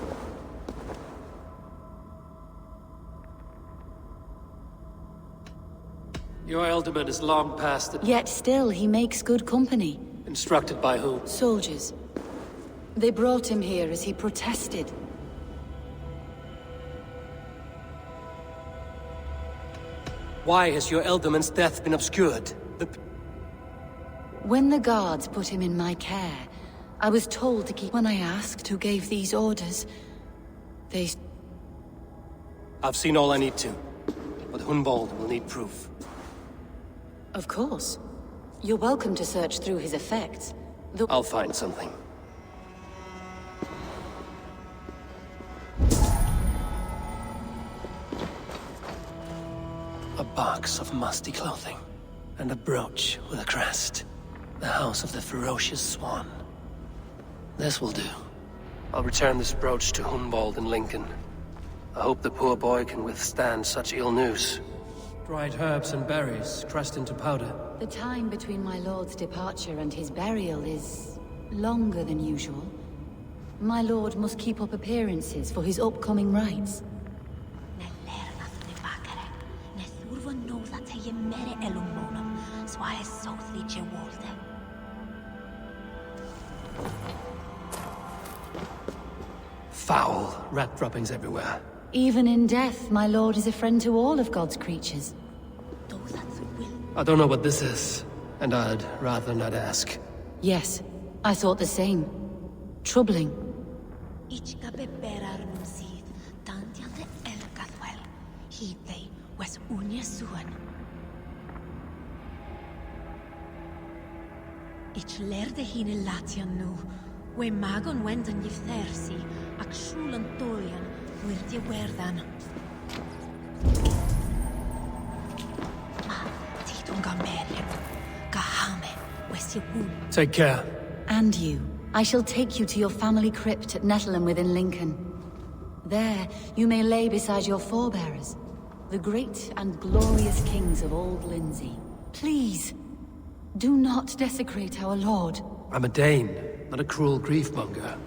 Your Ealdorman is long past the... Yet still he makes good company. Instructed by whom? Soldiers. They brought him here as he protested. Why has your Ealdorman's death been obscured? When the guards put him in my care, I was told to keep... When I asked who gave these orders, they... I've seen all I need to, but Hunwald will need proof. Of course. You're welcome to search through his effects. I'll find something. A box of musty clothing, and a brooch with a crest. The House of the Ferocious Swan. This will do. I'll return this brooch to Hunwald in Lincoln. I hope the poor boy can withstand such ill news. Dried herbs and berries, pressed into powder. The time between my lord's departure and his burial is... longer than usual. My lord must keep up appearances for his upcoming rites. Foul rat droppings everywhere. Even in death, my lord is a friend to all of God's creatures. I don't know what this is, and I'd rather not ask. Yes, I thought the same. Troubling. Ich lerde hine latian nu, we magon wendan yfthersi, ac shulan tolian, wirdi werdan. Ma, titun gamele, gahame, wesi wun. Take care. And you. I shall take you to your family crypt at Nettleton within Lincoln. There, you may lay beside your forebearers, the great and glorious kings of Old Lindsey. Please, do not desecrate our lord. I'm a Dane, not a cruel grief-monger.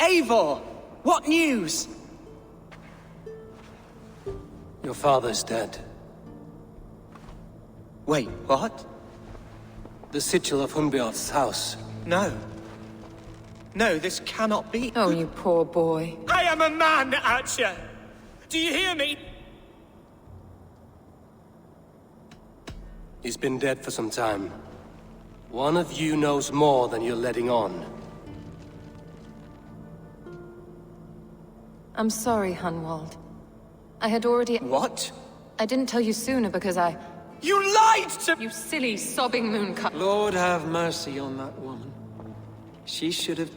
Eivor! What news? father is dead. Wait, what? The sigil of Hunbeorth's house. No. No, this cannot be. Oh, you poor boy. I am a man, Archer! Do you hear me? He's been dead for some time. One of you knows more than you're letting on. I'm sorry, Hunwald. I had already... What? I didn't tell you sooner because I... You lied to... You silly, sobbing mooncut. Lord have mercy on that woman. She should have...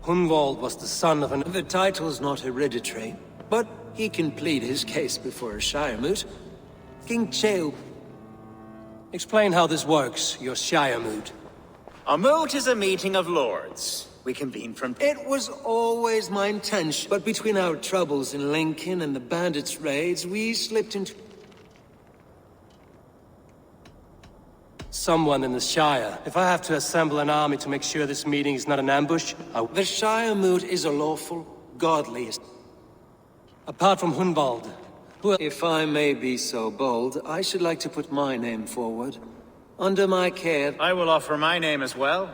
Hunwald was the son of an... The title's not hereditary, but he can plead his case before a Shire Moot. King Cheoh. Explain how this works, your Shire Moot. A moot is a meeting of lords. We convene from... It was always my intention, but between our troubles in Lincoln and the bandits' raids, we slipped into... Someone in the Shire. If I have to assemble an army to make sure this meeting is not an ambush, The Shire Moot is a lawful, godly... Apart from Hunwald, who... If I may be so bold, I should like to put my name forward. Under my care... I will offer my name as well.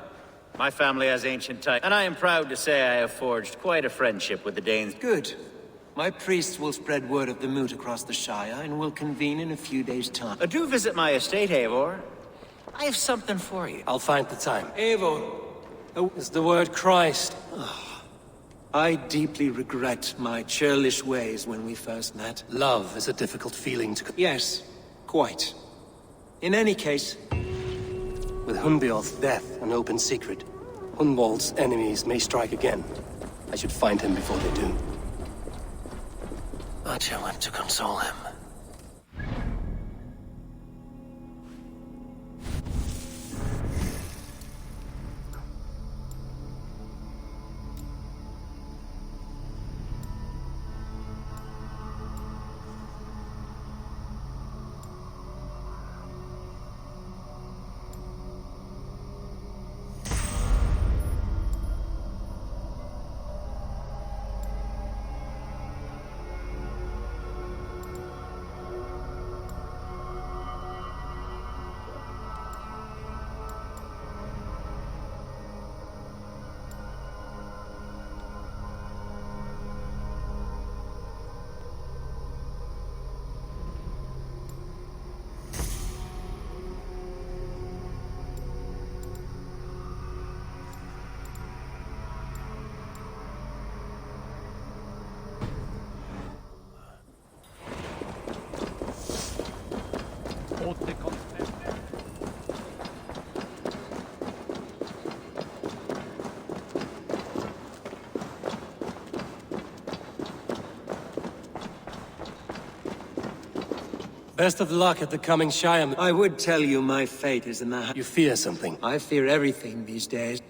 My family has ancient ties, and I am proud to say I have forged quite a friendship with the Danes. Good. My priests will spread word of the moot across the Shire, and will convene in a few days' time. Do visit my estate, Eivor. I have something for you. I'll find the time. Eivor! Is the word Christ. I deeply regret my churlish ways when we first met. Love is a difficult feeling to... Yes, quite. In any case... With Hunbeorth's death an open secret, Hunwald's enemies may strike again. I should find him before they do. Archer went to console him. Best of luck at the coming Shire Moot. I would tell you my fate is in the hands. You fear something? I fear everything these days.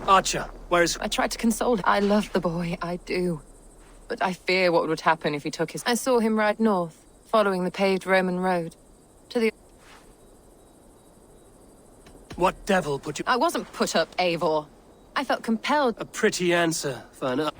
Archer, where is... I tried to console him. I love the boy, I do. But I fear what would happen if he took his... I saw him ride north, following the paved Roman road. To the... What devil put you... I wasn't put up, Eivor. I felt compelled... A pretty answer for an...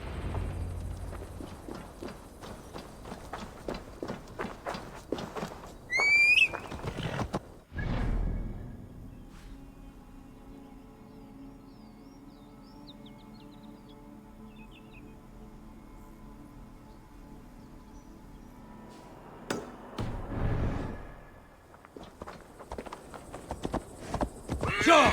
Sure!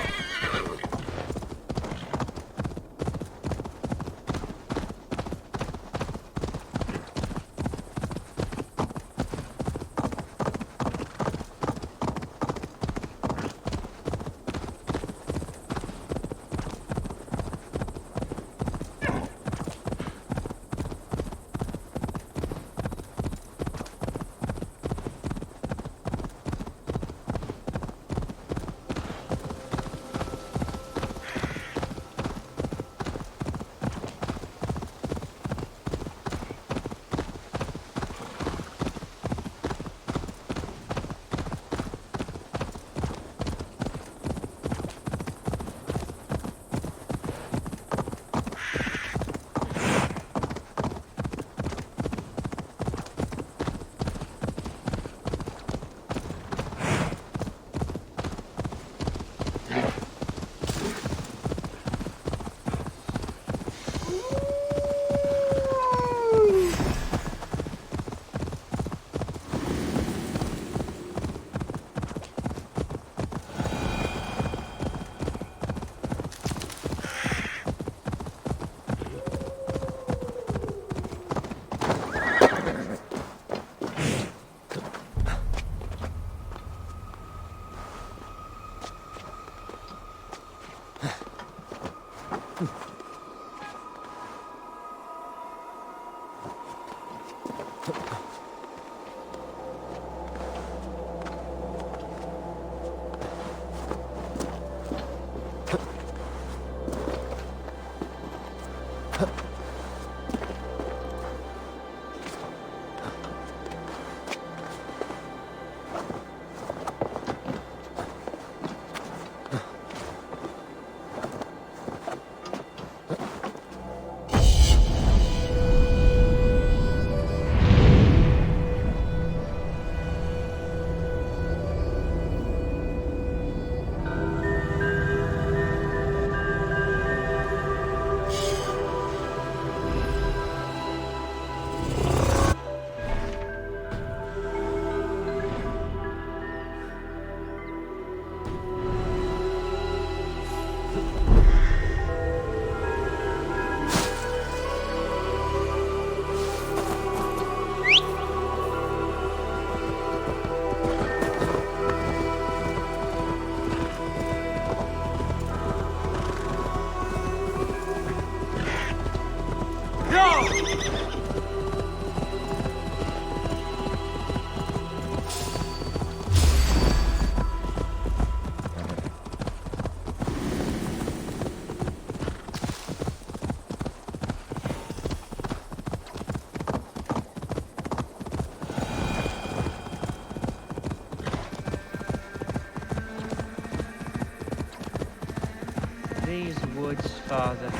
these woods, Father.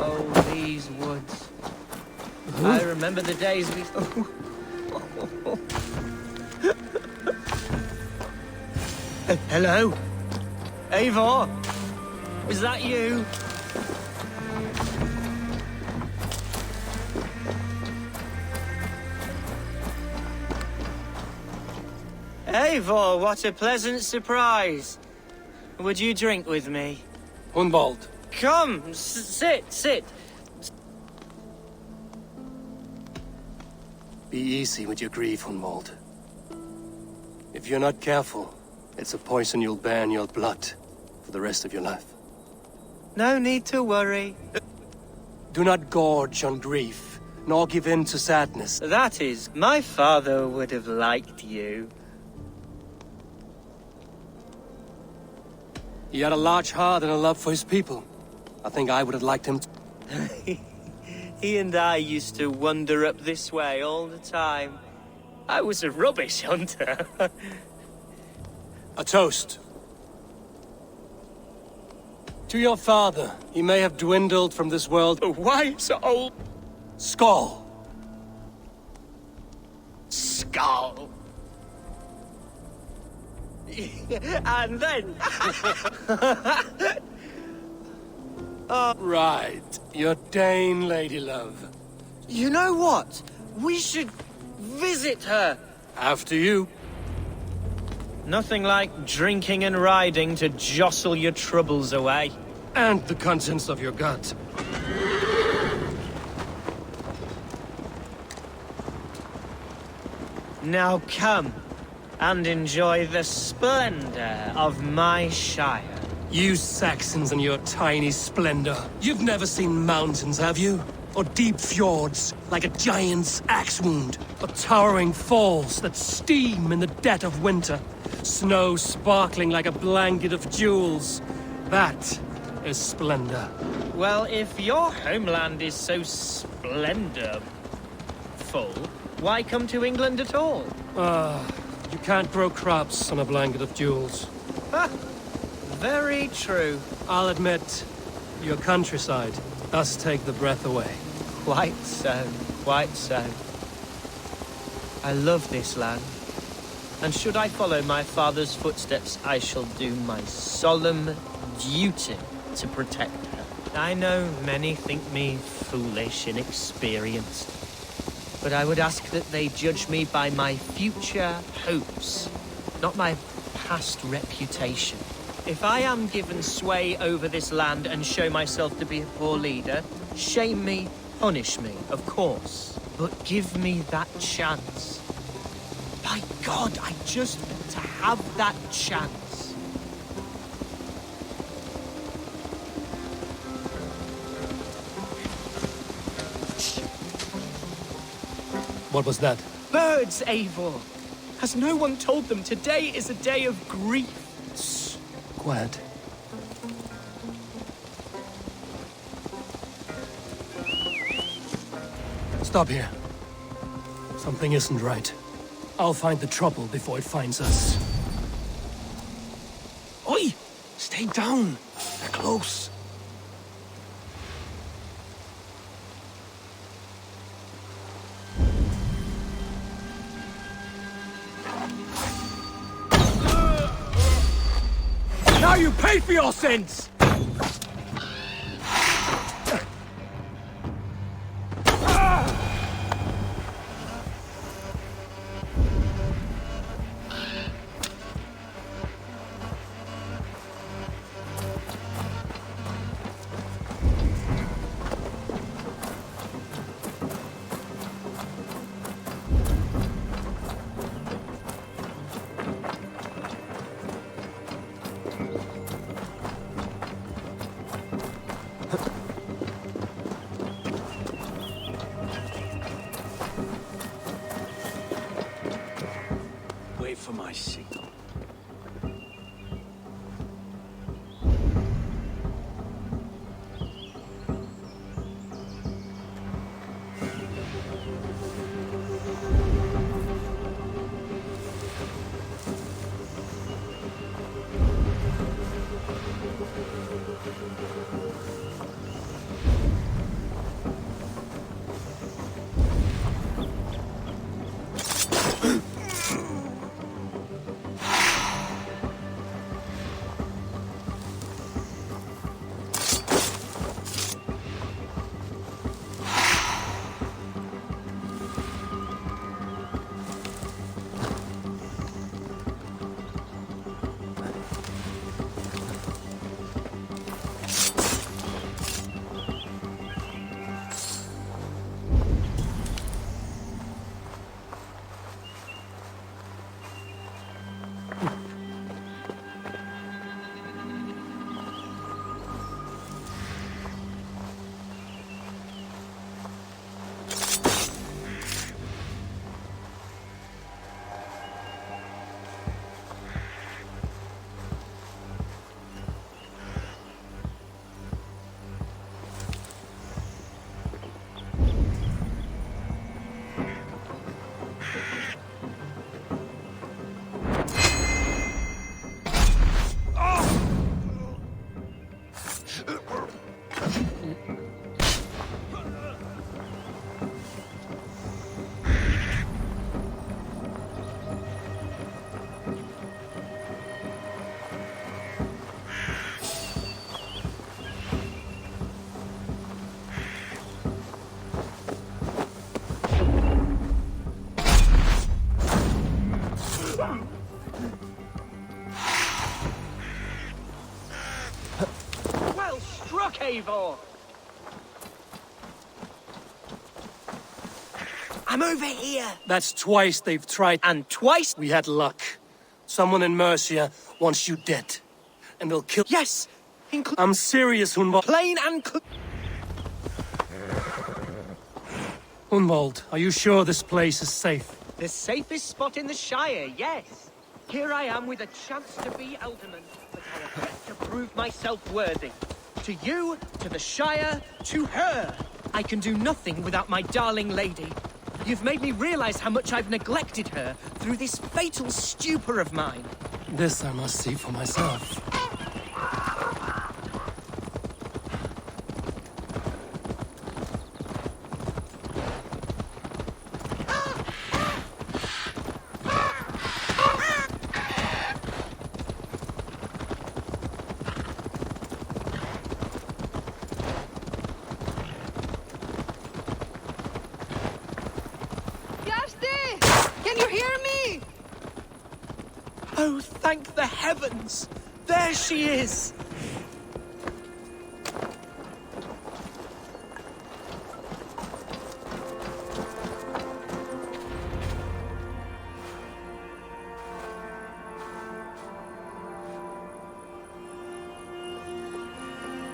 Oh, these woods. I remember the days we... Hello? Eivor? Is that you? Eivor, what a pleasant surprise. Would you drink with me? Hunwald. Come, sit. Be easy with your grief, Hunwald. If you're not careful, it's a poison you'll bear in your blood for the rest of your life. No need to worry. Do not gorge on grief, nor give in to sadness. That is, my father would have liked you. He had a large heart and a love for his people. I think I would have liked him. He and I used to wander up this way all the time. I was a rubbish hunter. A toast. To your father, he may have dwindled from this world. Why so old? Skull. Skull. And then... Right. Your Dane lady love. You know what? We should visit her. After you. Nothing like drinking and riding to jostle your troubles away. And the contents of your gut. Now come and enjoy the splendor of my shire. You Saxons and your tiny splendor. You've never seen mountains, have you? Or deep fjords, like a giant's axe wound. Or towering falls that steam in the dead of winter. Snow sparkling like a blanket of jewels. That is splendor. Well, if your homeland is so splendorful, why come to England at all? You can't grow crops on a blanket of jewels. Very true. I'll admit, your countryside does take the breath away. Quite so, quite so. I love this land. And should I follow my father's footsteps, I shall do my solemn duty to protect her. I know many think me foolish, inexperienced. But I would ask that they judge me by my future hopes, not my past reputation. If I am given sway over this land and show myself to be a poor leader, shame me, punish me, of course. But give me that chance. By God, I just want to have that chance. What was that? Birds, Eivor! Has no one told them today is a day of grief? Quiet. Stop here. Something isn't right. I'll find the trouble before it finds us. Oi! Stay down. They're close. Now you pay for your sins! Eivor? I'm over here. That's twice they've tried. And twice we had luck. Someone in Mercia wants you dead. And they'll kill— Yes! I'm serious, Hunwald. Plain and Hunwald, are you sure this place is safe? The safest spot in the Shire, yes. Here I am with a chance to be Alderman, but I have yet to prove myself worthy. To you, to the Shire, to her. I can do nothing without my darling lady. You've made me realize how much I've neglected her through this fatal stupor of mine. This I must see for myself. Can you hear me? Oh, thank the heavens! There she is!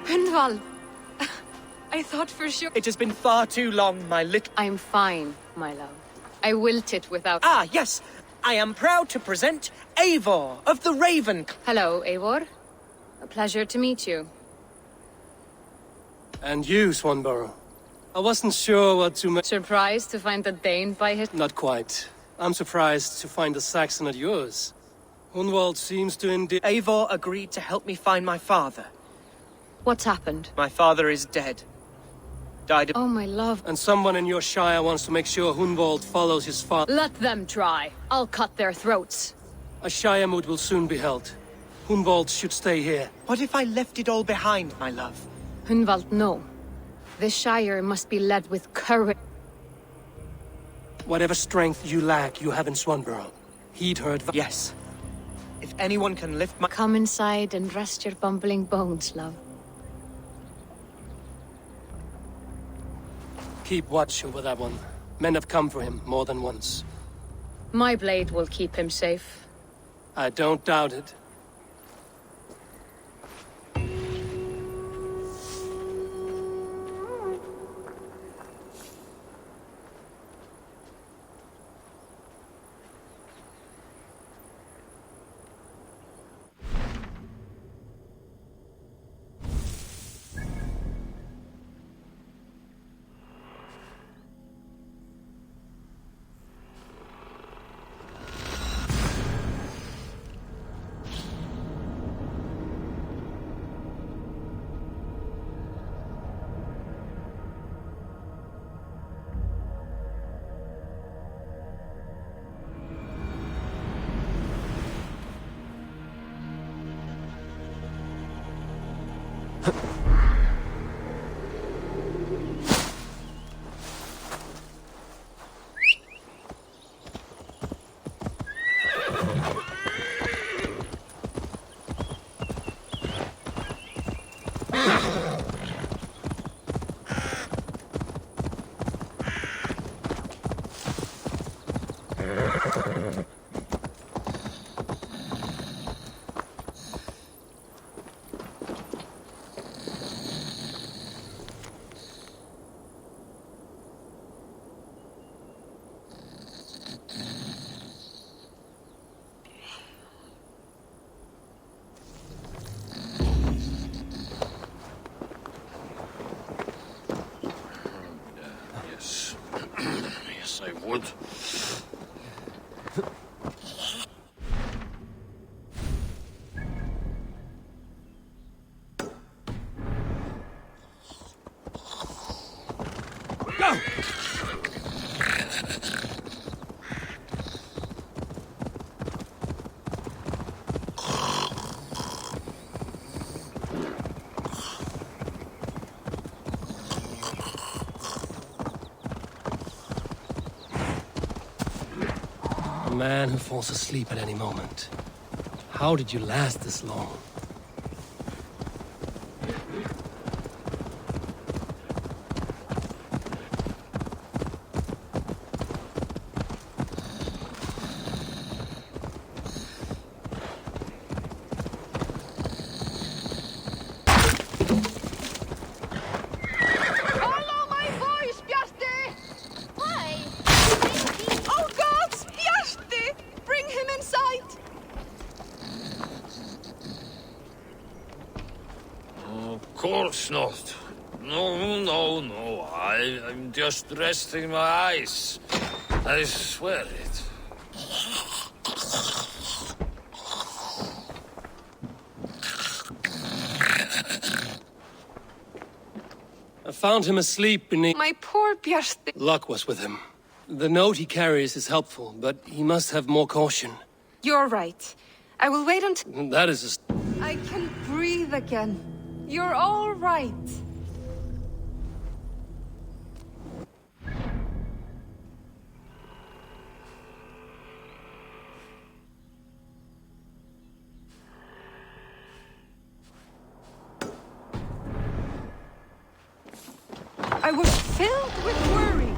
Hunwald! I thought for sure— It has been far too long, my little— I'm fine, my love. I wilted without— Ah, yes! I am proud to present Eivor of the Raven. Hello, Eivor. A pleasure to meet you. And you, Swanborough. I wasn't sure what to make— Surprised to find the Dane by his— Not quite. I'm surprised to find a Saxon at yours. Hunwald seems to indeed— Eivor agreed to help me find my father. What's happened? My father is dead. Died of— Oh, my love. And someone in your shire wants to make sure Hunwald follows his father. Let them try. I'll cut their throats. A shire moot will soon be held. Hunwald should stay here. What if I left it all behind, my love? Hunwald, no. This shire must be led with courage. Whatever strength you lack, you have in Swanborough. Heed her advice. Yes. If anyone can lift my— Come inside and rest your bumbling bones, love. Keep watch over that one. Men have come for him more than once. My blade will keep him safe. I don't doubt it. Yes, I would. Go! A man who falls asleep at any moment. How did you last this long? course not. No. I'm just resting my eyes. I swear it. I found him asleep beneath... My poor Bjarti. Luck was with him. The note he carries is helpful, but he must have more caution. You're right. I will wait until... That is a... I can breathe again. You're all right. I was filled with worry.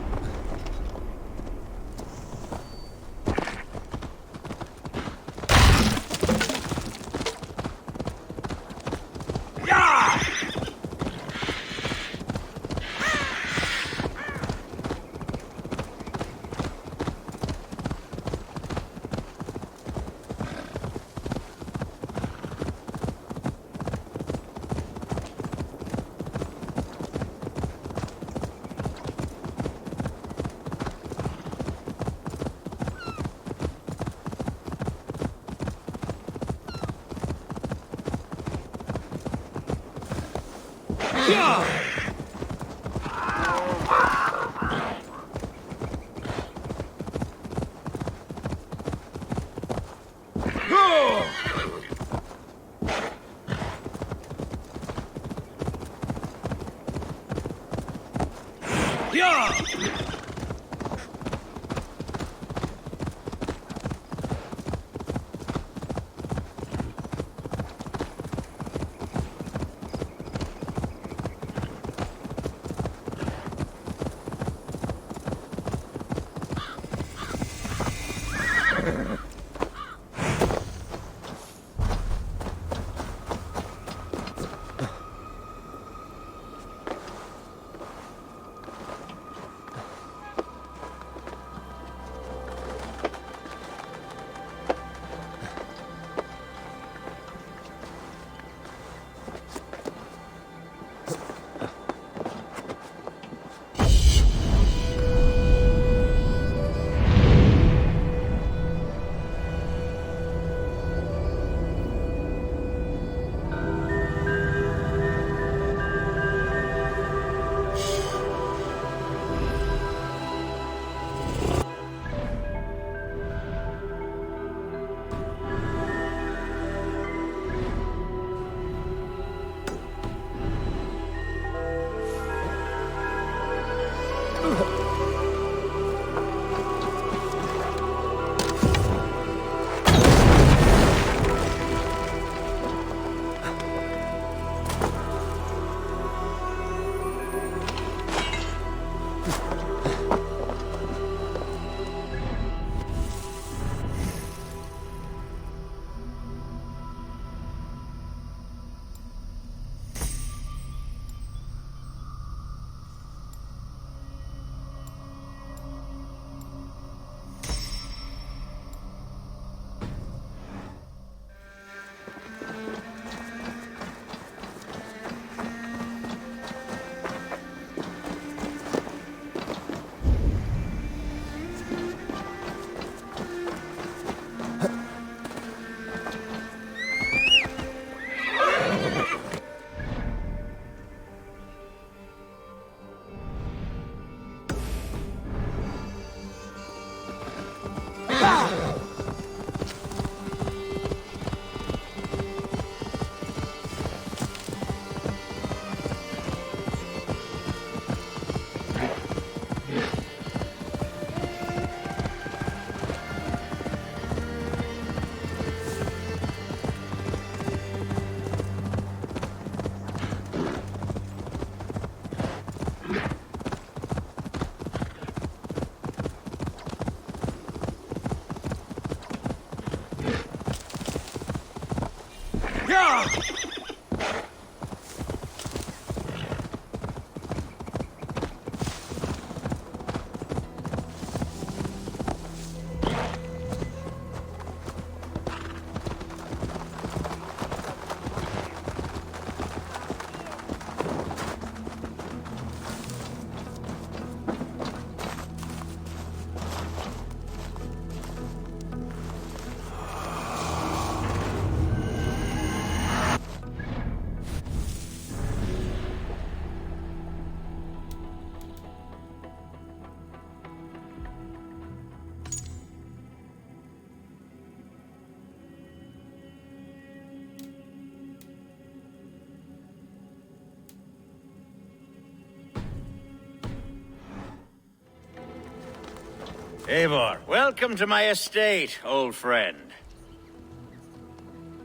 Eivor, welcome to my estate, old friend.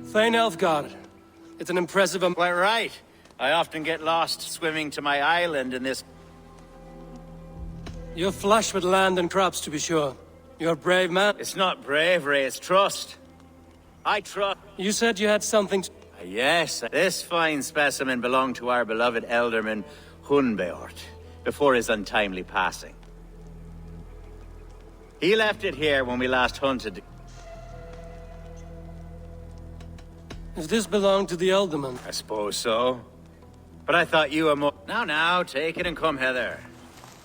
Thane Elfgar. It's an impressive... Quite right. I often get lost swimming to my island in this... You're flush with land and crops, to be sure. You're a brave man. It's not bravery, it's trust. I trust... You said you had something... Yes, this fine specimen belonged to our beloved elderman, Hunbeort, before his untimely passing. He left it here when we last hunted. If this belonged to the Elderman... I suppose so. But I thought you were more... Now, take it and come hither.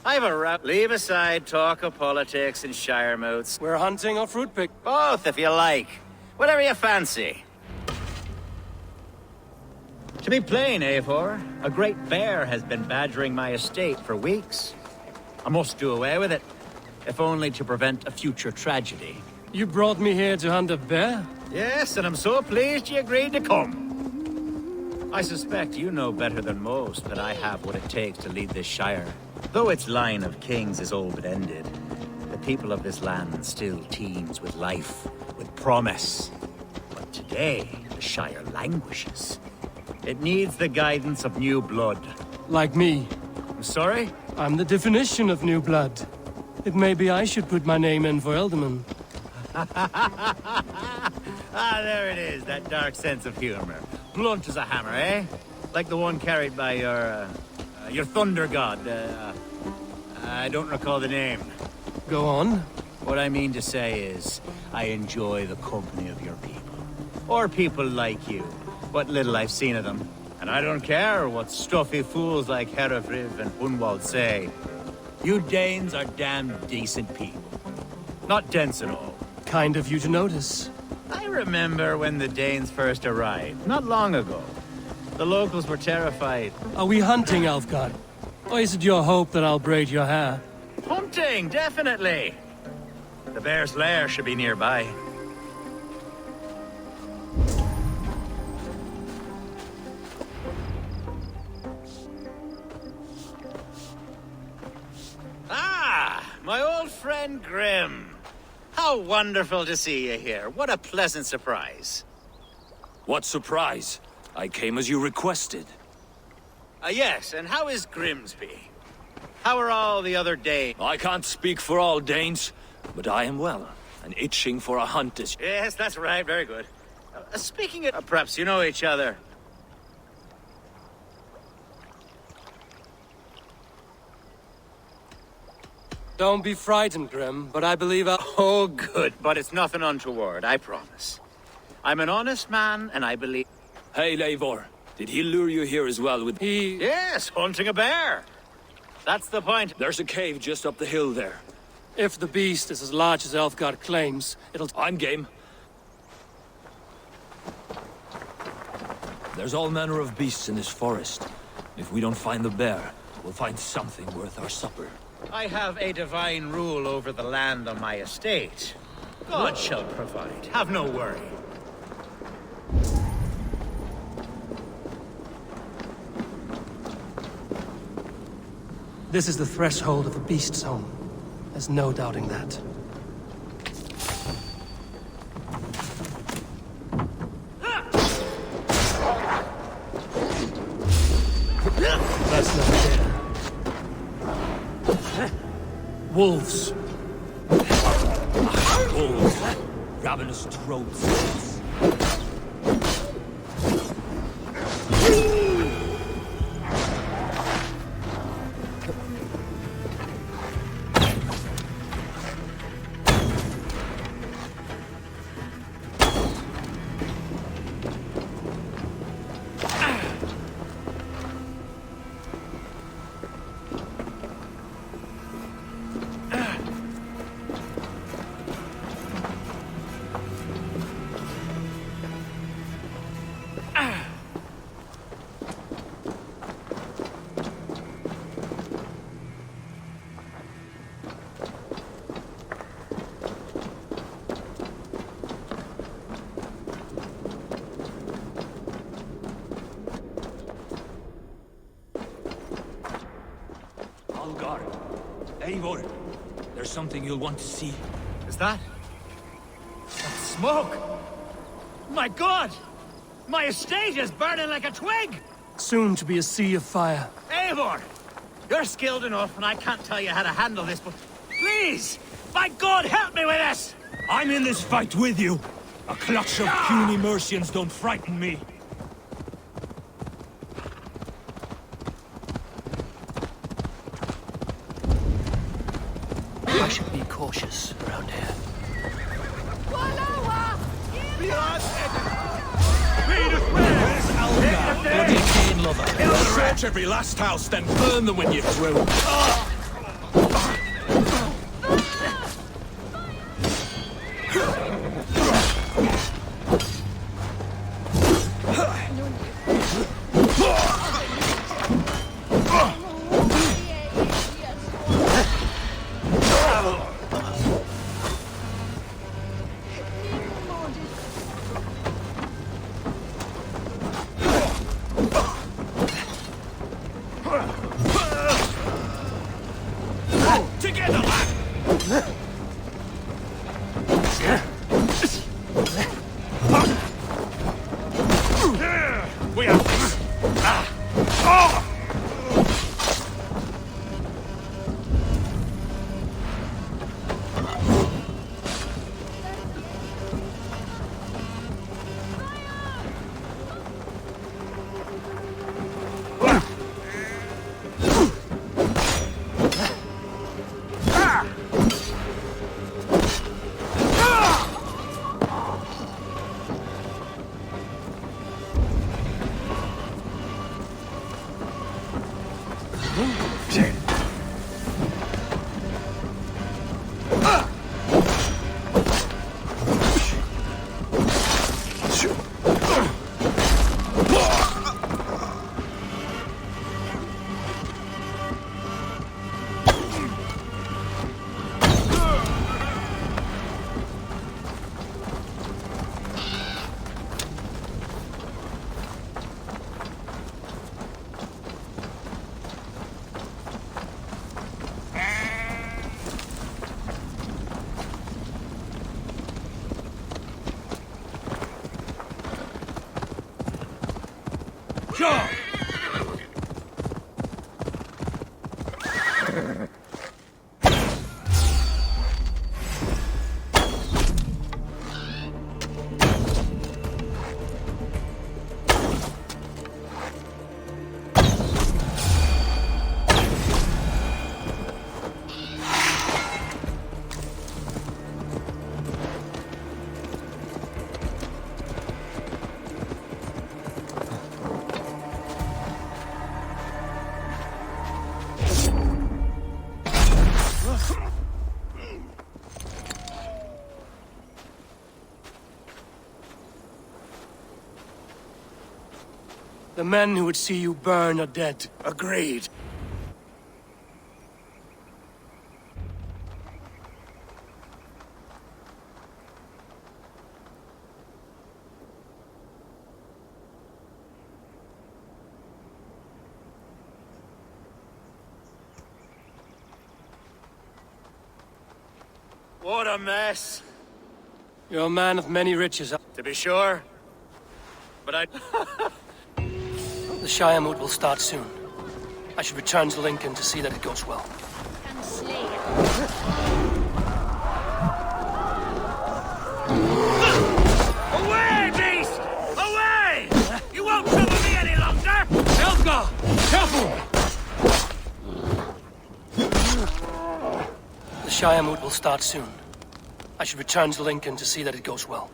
I've a route. Leave aside talk of politics and shire moots. We're hunting or fruit pick. Both, if you like. Whatever you fancy. To be plain, Eivor, a great bear has been badgering my estate for weeks. I must do away with it, if only to prevent a future tragedy. You brought me here to hunt a bear? Yes, and I'm so pleased you agreed to come. I suspect you know better than most that I have what it takes to lead this shire. Though its line of kings is old but ended, the people of this land still teems with life, with promise. But today, the shire languishes. It needs the guidance of new blood. Like me. I'm sorry? I'm the definition of new blood. It may be I should put my name in for Elderman. There it is, that dark sense of humor. Blunt as a hammer, eh? Like the one carried by your thunder god. I don't recall the name. Go on. What I mean to say is, I enjoy the company of your people. Or people like you. What little I've seen of them. And I don't care what stuffy fools like Herefriv and Hunwald say. You Danes are damn decent people. Not dense at all. Kind of you to notice. I remember when the Danes first arrived, not long ago. The locals were terrified. Are we hunting, Elfgar? Or is it your hope that I'll braid your hair? Hunting, definitely! The bear's lair should be nearby. My old friend Grim. How wonderful to see you here. What a pleasant surprise. What surprise? I came as you requested. Yes, and how is Grimsby? How are all the other Danes? I can't speak for all Danes, but I am well, and itching for a hunt as... Yes, that's right. Very good. Speaking of... perhaps you know each other. Don't be frightened, Grim, but I believe I'll... Oh, good, but it's nothing untoward, I promise. I'm an honest man, and I believe... Hey, Eivor, did he lure you here as well with... Yes, hunting a bear. That's the point. There's a cave just up the hill there. If the beast is as large as Elfgar claims, it'll... I'm game. There's all manner of beasts in this forest. If we don't find the bear, we'll find something worth our supper. I have a divine rule over the land on my estate. God shall provide. Have no worry. This is the threshold of the beast zone. There's no doubting that. That's not fair. Wolves. Wolves. Ravenous throats. Eivor, There's something you'll want to see. Is that smoke? My God! My estate is burning like a twig! Soon to be a sea of fire. Eivor! You're skilled enough, and I can't tell you how to handle this, but please! By God, help me with this! I'm in this fight with you! A clutch of puny Mercians don't frighten me. I should be cautious around here. Where's Alga? Bloody Cain lover. Search every last house, then burn them when you're through. Together, lad! We have this. Sure! The men who would see you burn are dead. Agreed. What a mess. You're a man of many riches. To be sure. But I... The Shire moot will start soon. I should return to Lincoln to see that it goes well. Away, beast! Away! You won't trouble me any longer! Helga! Careful! The Shire moot will start soon. I should return to Lincoln to see that it goes well.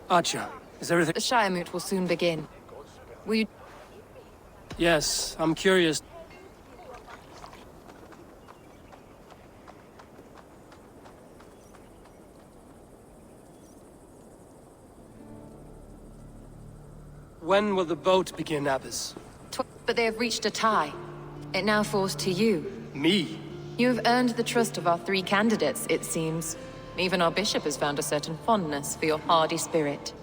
Archer, is everything... The Shire Moot will soon begin. Will you... Yes, I'm curious. When will the boat begin, Abbess? But they have reached a tie. It now falls to you. Me? You have earned the trust of our 3 candidates, it seems. Even our bishop has found a certain fondness for your hardy spirit.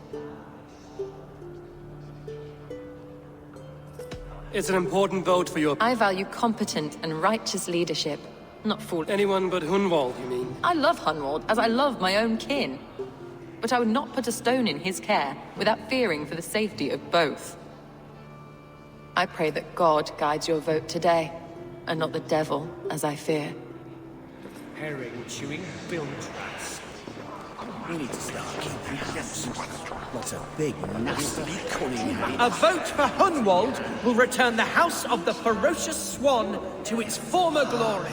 It's an important vote for your... I value competent and righteous leadership, not fool... Anyone but Hunwald, you mean? I love Hunwald, as I love my own kin. But I would not put a stone in his care without fearing for the safety of both. I pray that God guides your vote today, and not the devil, as I fear. Herring chewing film tracks. We need to start keeping house. What a big, nasty, cunning... A vote for Hunwald will return the House of the Ferocious Swan to its former glory.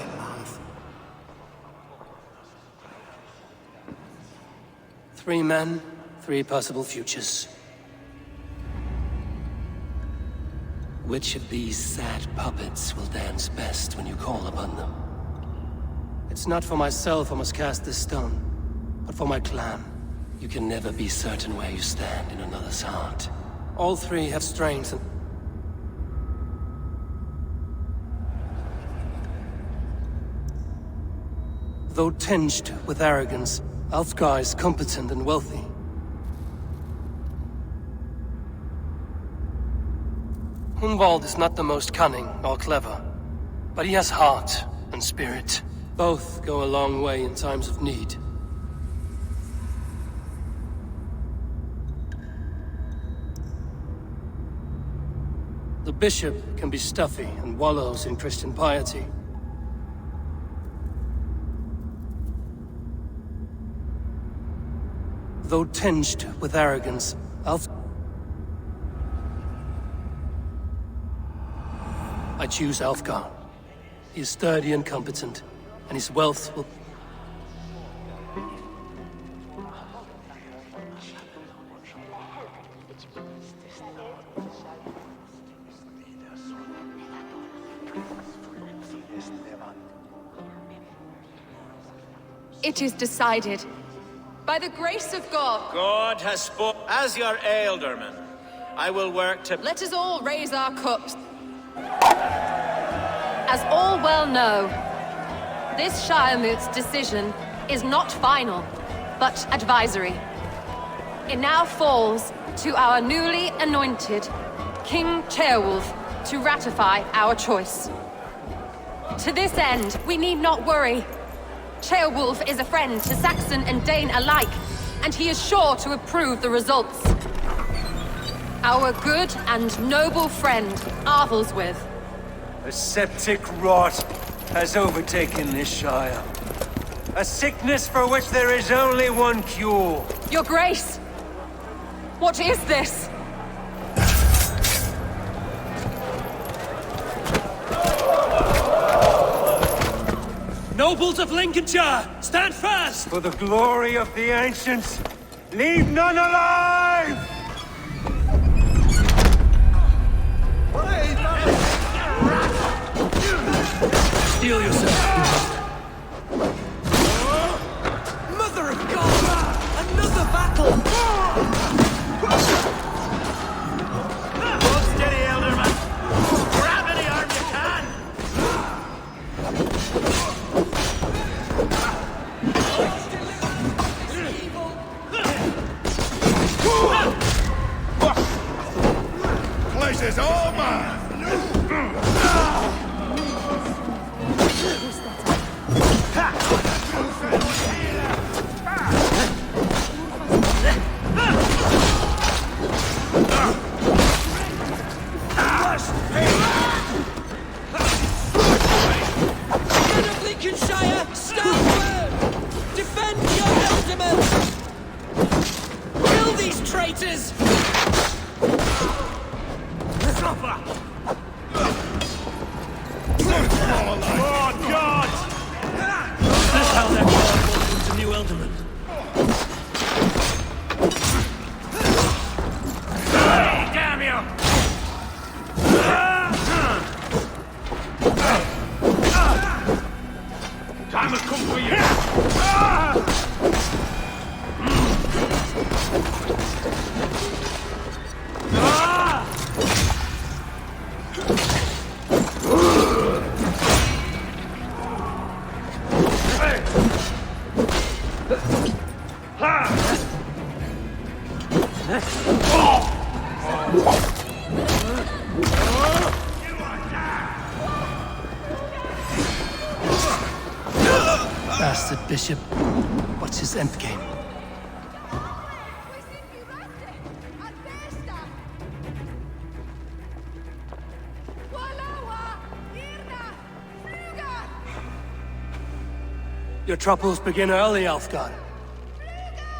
3 men, 3 possible futures. Which of these sad puppets will dance best when you call upon them? It's not for myself I must cast this stone, but for my clan. You can never be certain where you stand in another's heart. All 3 have strengths and... Though tinged with arrogance, Alfgar is competent and wealthy. Hunwald is not the most cunning or clever, but he has heart and spirit. Both go a long way in times of need. The bishop can be stuffy and wallows in Christian piety. Though tinged with arrogance, I choose Alfgar. He is sturdy and competent, and his wealth will... It is decided. By the grace of God. God has spoken. As your ealdorman, I will work to... Let us all raise our cups. As all well know, this Shire Moot's decision is not final, but advisory. It now falls to our newly anointed King Ceolwulf to ratify our choice. To this end, we need not worry. Ceolwulf is a friend to Saxon and Dane alike, and he is sure to approve the results. Our good and noble friend, Arthelswith. A septic rot has overtaken this Shire. A sickness for which there is only one cure. Your Grace! What is this? Nobles of Lincolnshire, stand fast! For the glory of the ancients, leave none alive! Steel yourself. Mother of God! Another battle! Hold steady, Elderman! Grab any arm you can! Place is all mine! Armor! Kill these traitors! Oh, God! This is how their god walked into New Elderman. Hey, damn you! Time has come for you! Bastard bishop. What's his endgame? Your troubles begin early, Alfgar.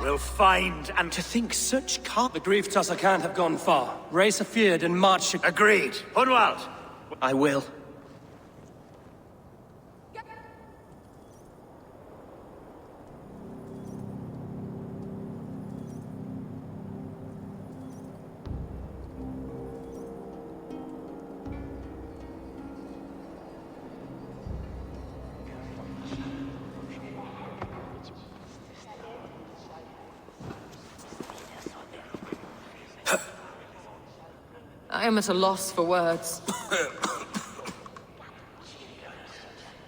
We'll find and... To think such The grief Tusser can't have gone far. Raise a feared and march... Agreed. Hunwald! I will. I am at a loss for words.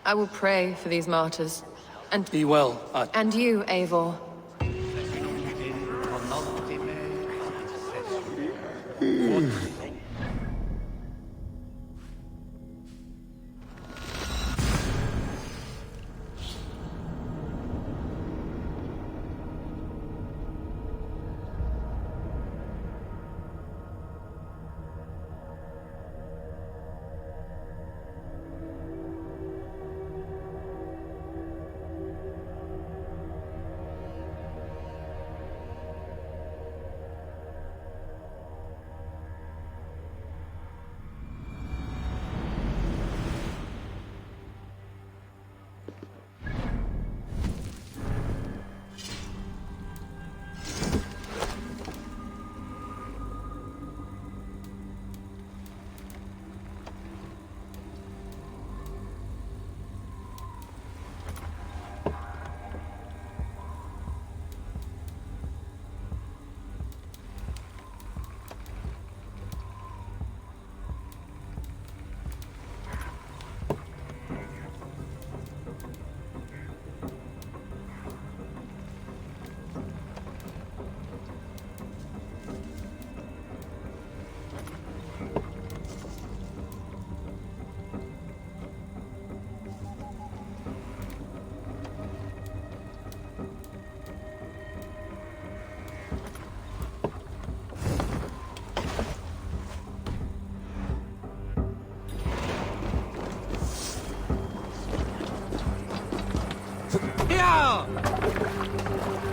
I will pray for these martyrs. And be well, and you, Eivor.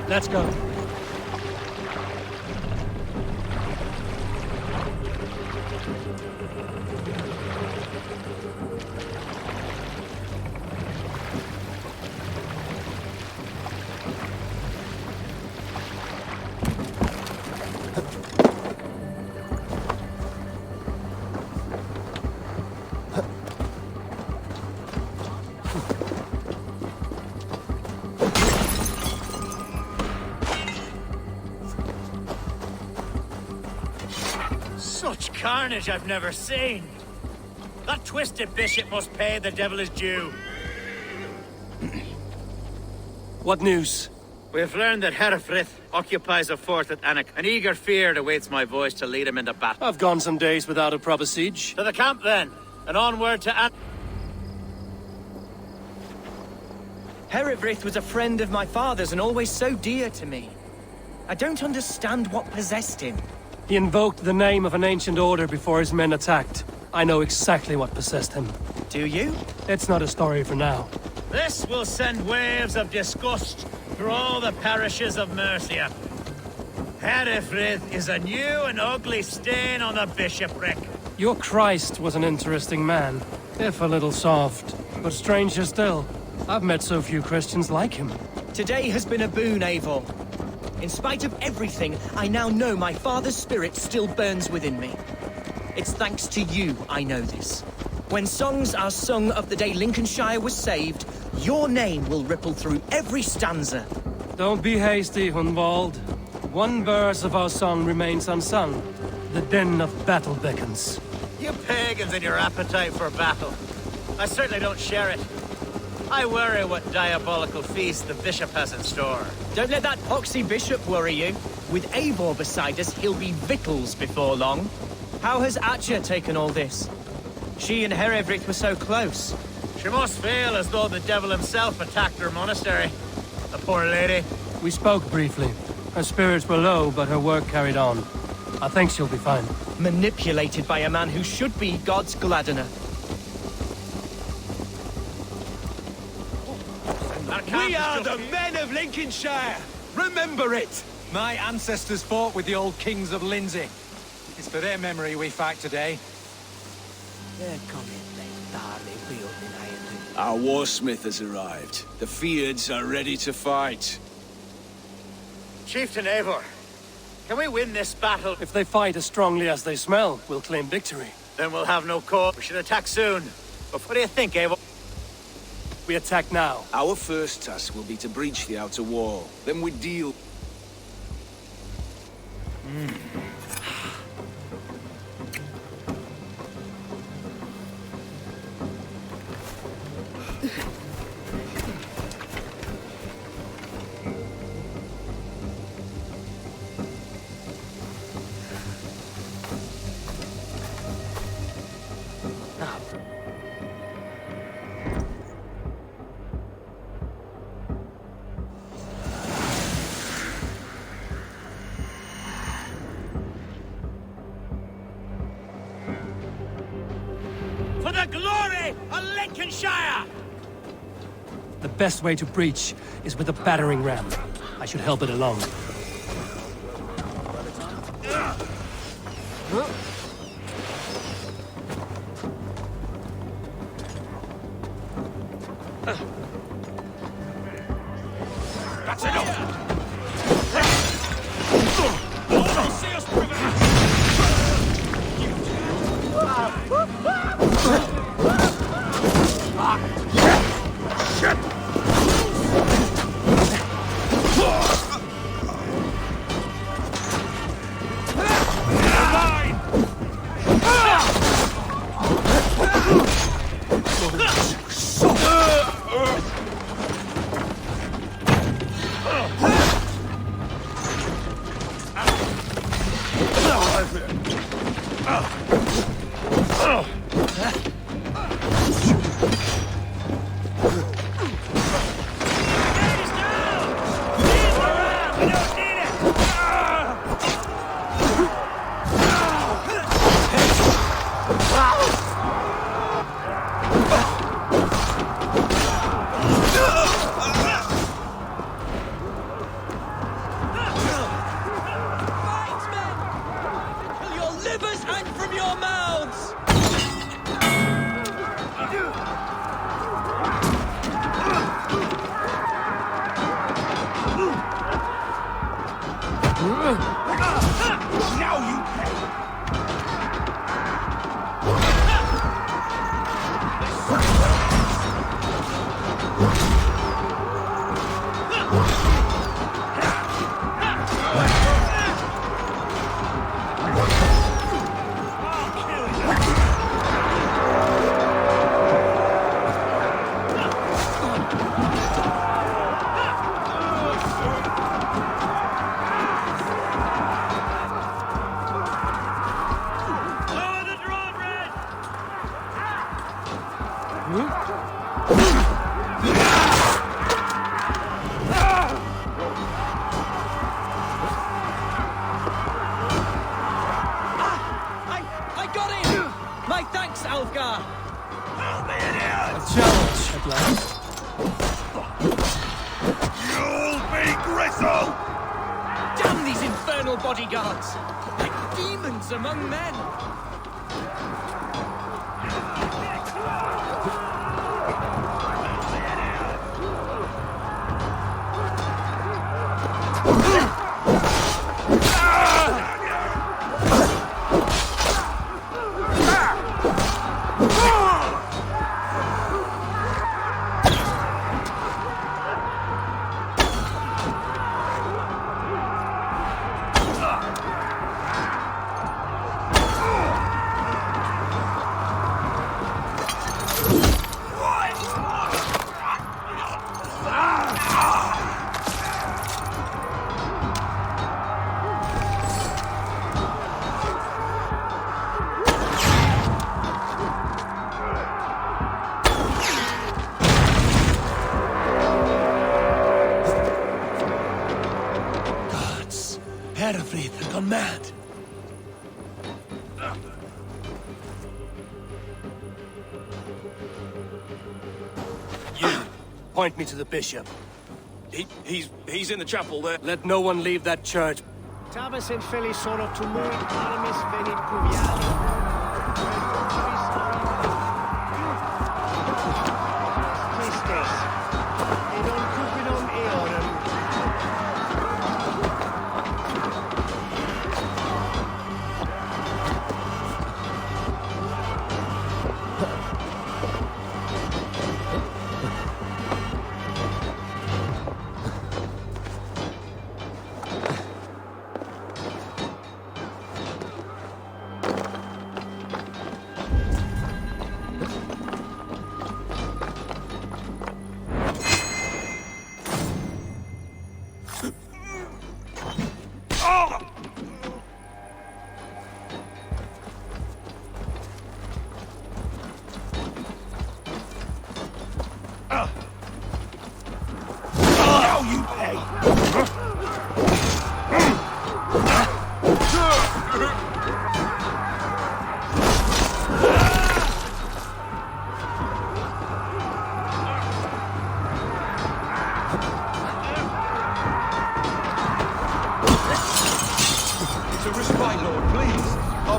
Let's go. Such carnage I've never seen. That twisted bishop must pay the devil his due. What news? We have learned that Herefrith occupies a fort at Anak. An eager fear awaits my voice to lead him into battle. I've gone some days without a proper siege. To the camp then, and onward to Anak. Herefrith was a friend of my father's and always so dear to me. I don't understand what possessed him. He invoked the name of an ancient order before his men attacked. I know exactly what possessed him. Do you? It's not a story for now. This will send waves of disgust through all the parishes of Mercia. Herefrith is a new and ugly stain on the bishopric. Your Christ was an interesting man, if a little soft. But stranger still, I've met so few Christians like him. Today has been a boon, Eivor. In spite of everything, I now know my father's spirit still burns within me. It's thanks to you I know this. When songs are sung of the day Lincolnshire was saved, your name will ripple through every stanza. Don't be hasty, Hunwald. One verse of our song remains unsung. The din of battle beckons. You pagans and your appetite for battle. I certainly don't share it. I worry what diabolical feast the bishop has in store. Don't let that poxy bishop worry you. With Eivor beside us, he'll be victuals before long. How has Atcha taken all this? She and Herefrith were so close. She must feel as though the devil himself attacked her monastery. The poor lady. We spoke briefly. Her spirits were low, but her work carried on. I think she'll be fine. Manipulated by a man who should be God's gladdener. We are the men of Lincolnshire! Remember it! My ancestors fought with the old kings of Lindsey. It's for their memory we fight today. Our warsmith has arrived. The Feards are ready to fight. Chieftain Eivor, can we win this battle? If they fight as strongly as they smell, we'll claim victory. Then we'll have no cause. We should attack soon. But what do you think, Eivor? We attack now. Our first task will be to breach the outer wall. Then we deal... For the glory of Lincolnshire! The best way to breach is with a battering ram. I should help it along. That's enough! See us I got him! My thanks, Alfgar! A challenge, at last. asshole! Damn these infernal bodyguards! Like demons among men! Herefrith had gone mad. You, point me to the bishop. He's in the chapel there. Let no one leave that church. Tabas in feli solo tumult armis venit pluviali. Christus, et non cupidum eorum.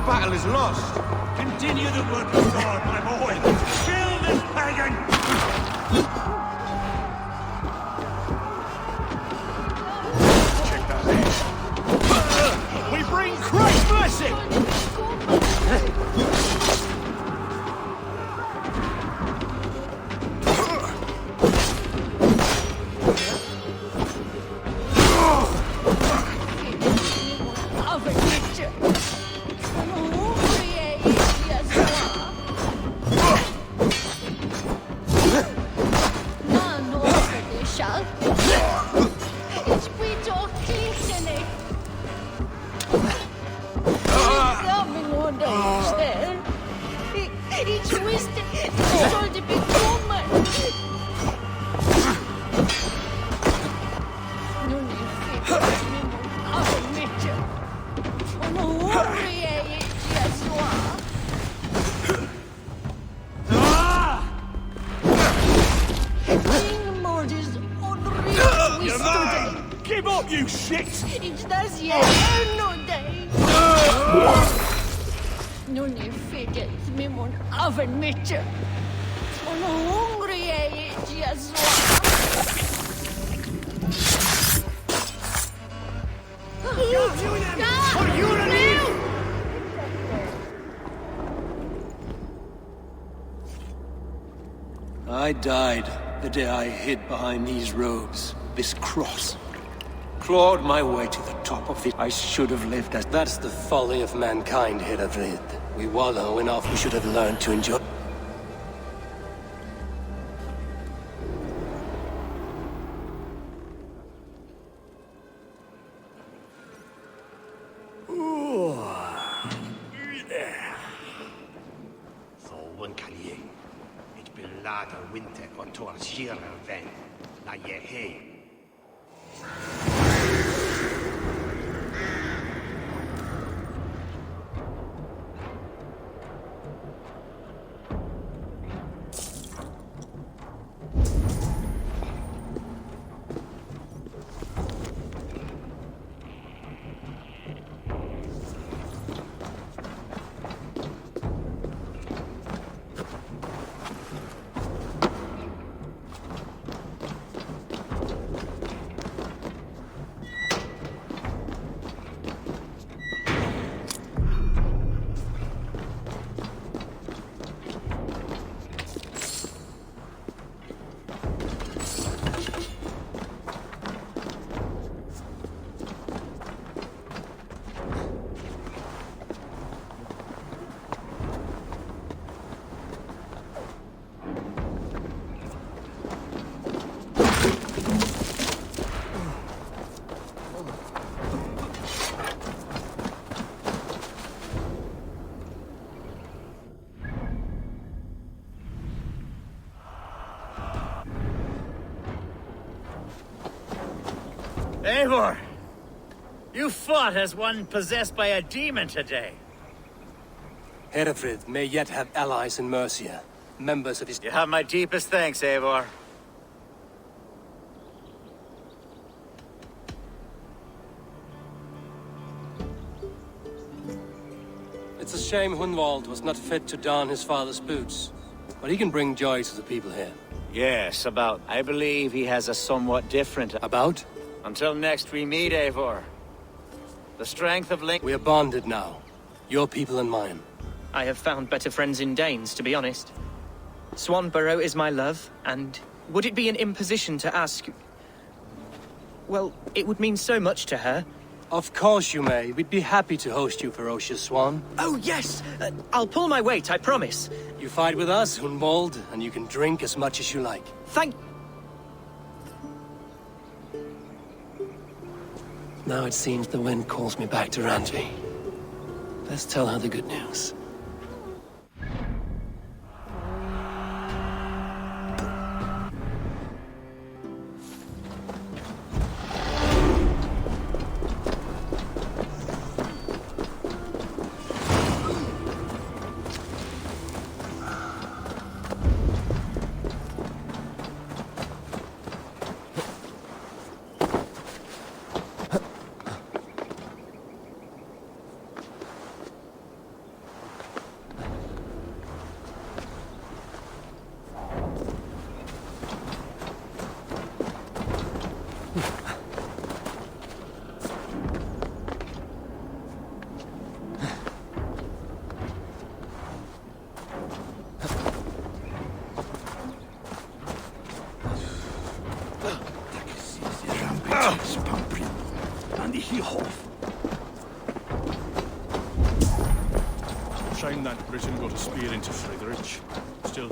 Battle is lost. Continue the work of God, my boy. Kill this pagan! Check that head. We bring Christ's mercy! Give up, you shit! Non är fidget med mon oven mitcher. Och nu hungrig är jag så. I died the day I hid behind these robes, this cross. Clawed my way to the top of it. I should have lived as... That's the folly of mankind, Herefrith. We wallow in off we should have learned to enjoy. One Kalier. It's been later winter on Tor Shira Ven. Na ye hey. Eivor! You fought as one possessed by a demon today. Herefrid may yet have allies in Mercia, members of his... You have my deepest thanks, Eivor. It's a shame Hunwald was not fit to don his father's boots, but he can bring joy to the people here. Yes, about. I believe he has a somewhat different... About? Until next we meet, Eivor. The strength of Link... We are bonded now. Your people and mine. I have found better friends in Danes, to be honest. Swanborough is my love, and would it be an imposition to ask... Well, it would mean so much to her. Of course you may. We'd be happy to host you, ferocious swan. Oh, yes! I'll pull my weight, I promise. You fight with us, Hunwald, and you can drink as much as you like. Thank... Now it seems the wind calls me back to Randvi. Let's tell her the good news. Shame that Britain got a spear into Friedrich. Still,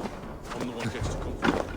I'm the one gets to come forward.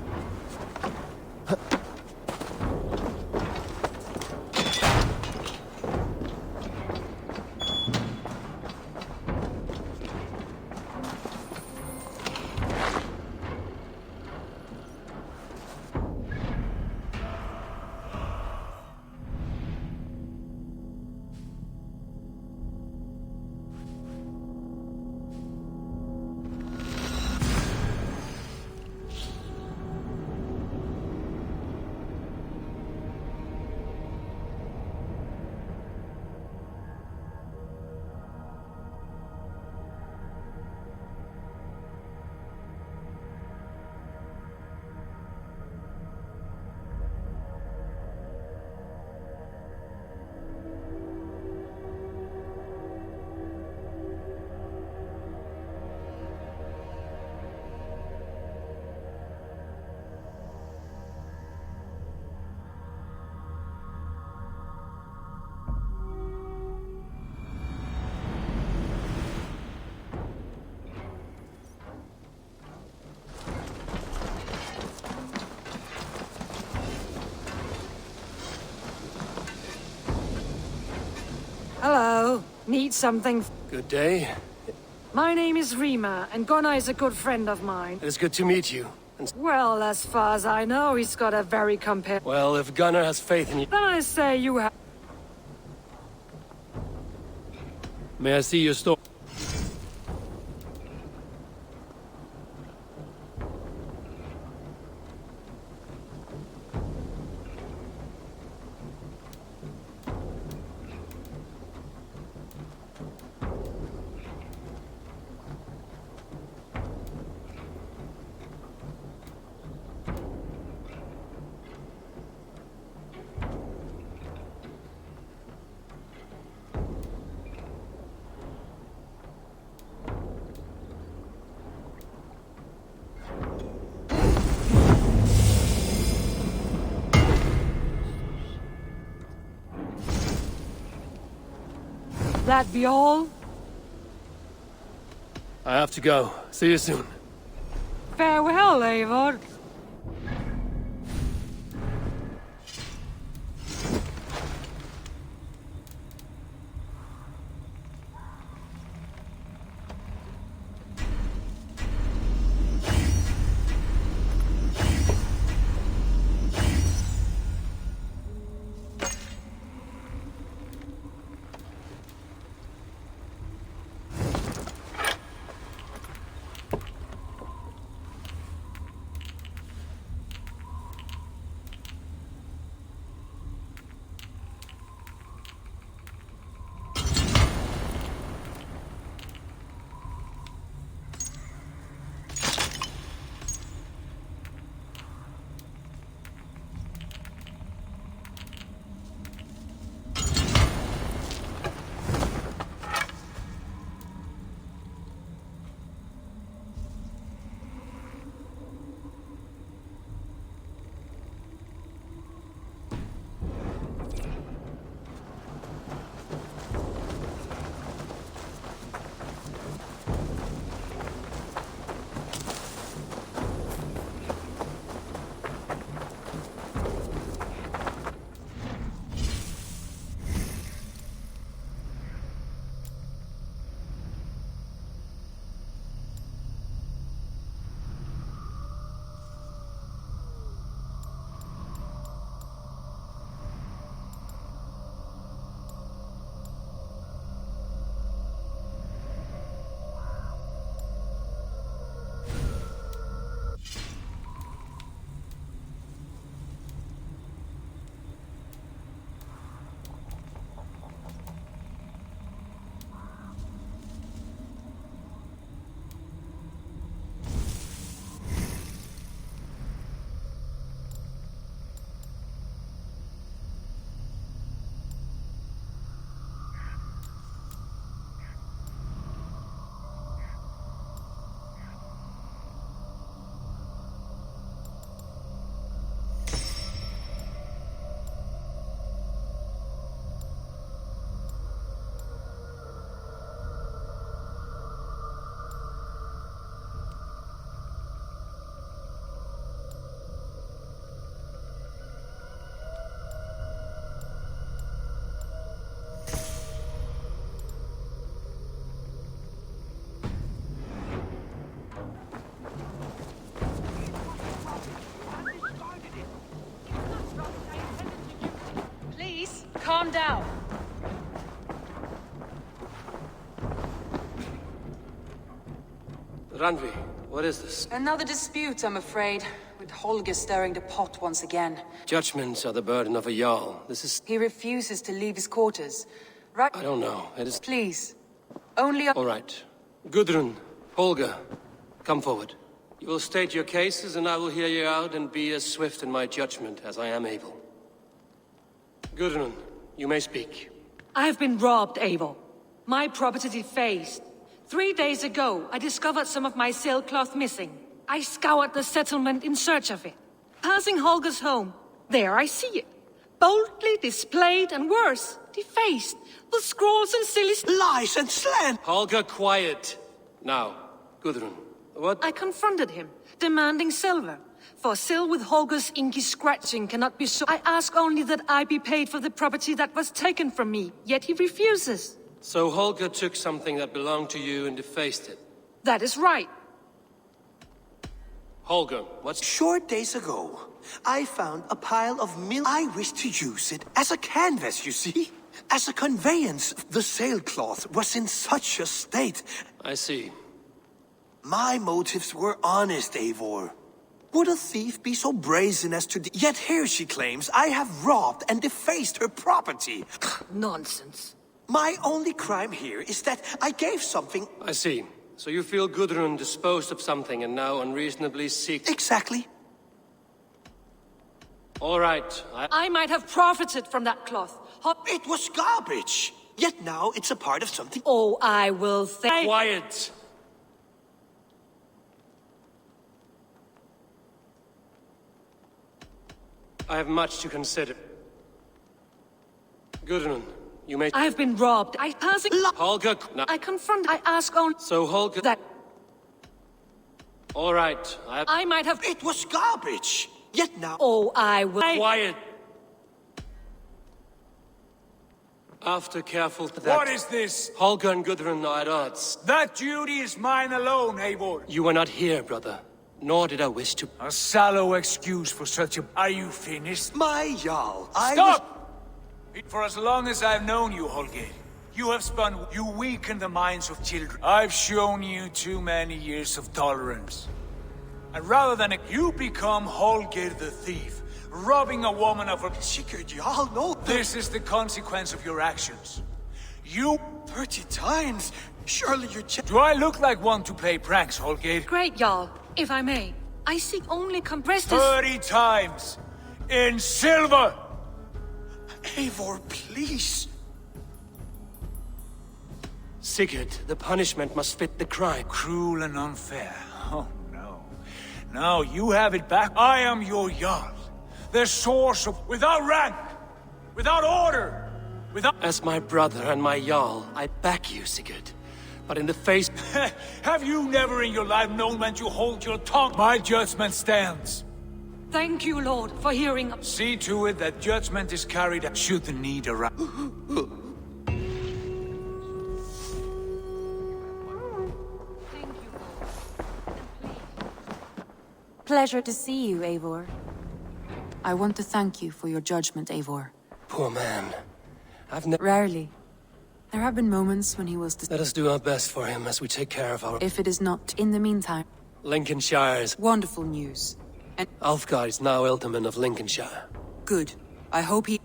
Hello. Need something? Good day. My name is Rima, and Gunnar is a good friend of mine. It is good to meet you. Well, as far as I know, he's got a very Well, if Gunnar has faith in you... Then I say you have... May I see your store? That be all? I have to go. See you soon. Farewell, Eivor. Calm down. Randvi, what is this? Another dispute, I'm afraid, with Holger stirring the pot once again. Judgments are the burden of a Jarl. This is... He refuses to leave his quarters. Right? I don't know. It is... Please. Only... All right. Gudrun, Holger, come forward. You will state your cases, and I will hear you out and be as swift in my judgment as I am able. Gudrun, you may speak. I have been robbed, Eivor. My property defaced. 3 days ago, I discovered some of my sailcloth missing. I scoured the settlement in search of it. Passing Holger's home, there I see it. Boldly displayed and worse, defaced, with scrawls and silly lies and slant. Holger, quiet. Now, Gudrun, what? I confronted him, demanding silver. For Sil with Holger's inky scratching cannot be so. I ask only that I be paid for the property that was taken from me, yet he refuses. So Holger took something that belonged to you and defaced it? That is right. Holger, what's... Short days ago, I found a pile of milk. I wish to use it as a canvas, you see? As a conveyance. The sailcloth was in such a state. I see. My motives were honest, Eivor. Would a thief be so brazen as to... Yet here she claims I have robbed and defaced her property. Nonsense. My only crime here is that I gave something... I see. So you feel Gudrun disposed of something and now unreasonably seek... Exactly. All right, I might have profited from that cloth. It was garbage. Yet now it's a part of something... Oh, I will think... Quiet! I have much to consider. Gudrun, you may... I have been robbed. I passing... Holger... No. I confront... I ask only... So Holger... That... All right, I might have... It was garbage. Yet now... Oh, I will... Quiet! After careful... What is this? Holger and Gudrun are at odds. That duty is mine alone, Eivor. You were not here, brother. Nor did I wish to... A sallow excuse for such a... Are you finished? My Jarl, Stop! For as long as I've known you, Holger, you have spun... You weaken the minds of children. I've shown you too many years of tolerance. And rather than... You become Holger the thief, robbing a woman of her... Sigurd, Jarl, no... This is the consequence of your actions. You... 30 times? Surely you're... Do I look like one to play pranks, Holger? Great, Jarl. If I may, I seek only compressed... 30 times! In silver! Eivor, please! Sigurd, the punishment must fit the crime. Cruel and unfair. Oh, no. Now you have it back. I am your Jarl. The source of... Without rank! Without order! Without... As my brother and my Jarl, I back you, Sigurd. But in the face... Have you never in your life known when to hold your tongue? My judgment stands. Thank you, Lord, for hearing... See to it that judgment is carried out should the need arise. Pleasure to see you, Eivor. I want to thank you for your judgment, Eivor. Poor man. I've never... Rarely. There have been moments when he was... Let us do our best for him as we take care of our... If it is not, in the meantime... Lincolnshire's... Wonderful news. And... Alfgar is now Ealdorman of Lincolnshire. Good. I hope he...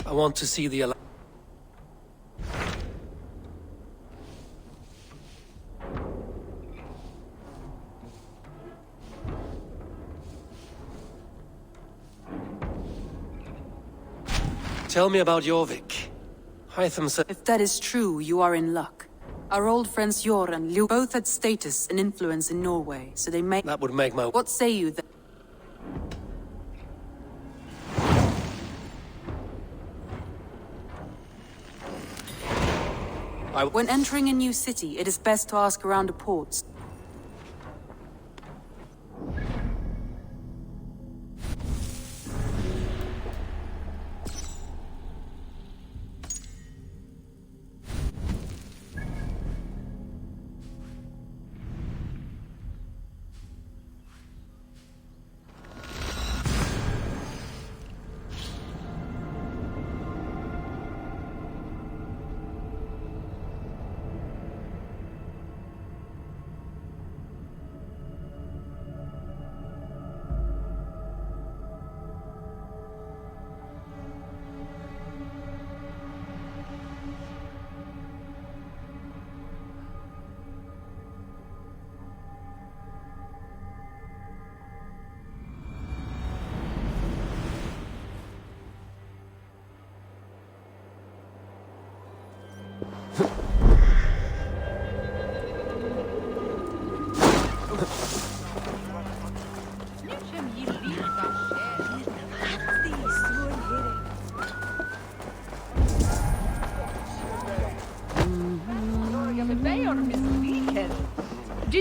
I want to see the... Tell me about Jorvik. Hytham said... If that is true, you are in luck. Our old friends Jor and Liu both had status and influence in Norway, so they may... That would make my... What say you then? When entering a new city, it is best to ask around the ports.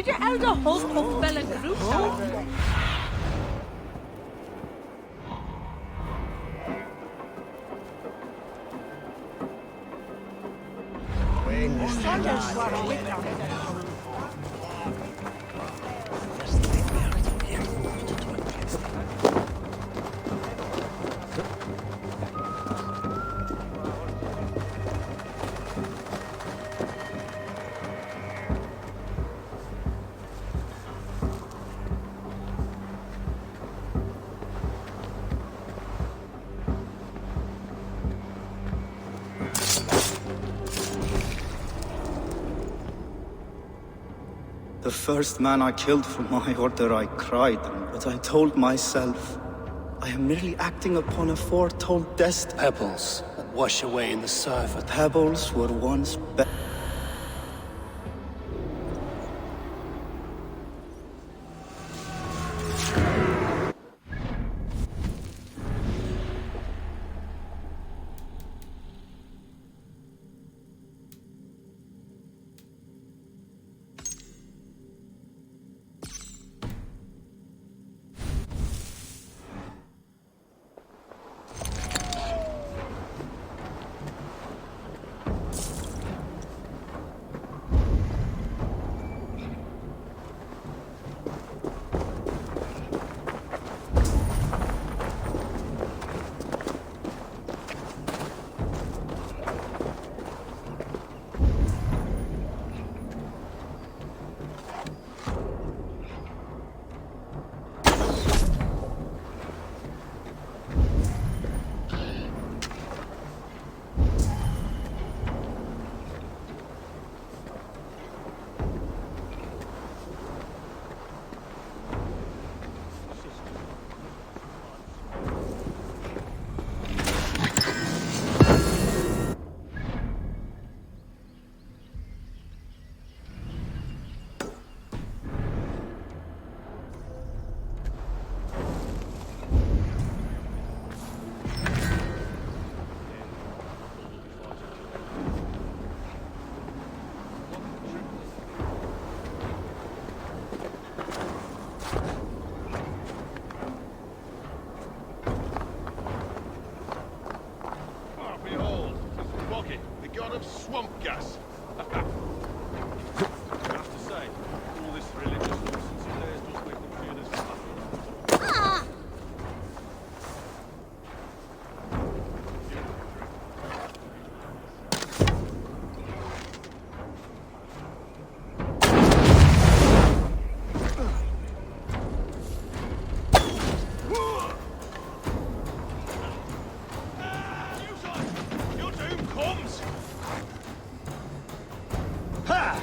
Did your elder host of Bella Group? The first man I killed for my order, I cried, but I told myself, I am merely acting upon a foretold destiny. Pebbles that wash away in the surf. Pebbles were once swamp gas. I have to say, all this religious nonsense of theirs does make them feel as fluffy. Your doom comes! Ha!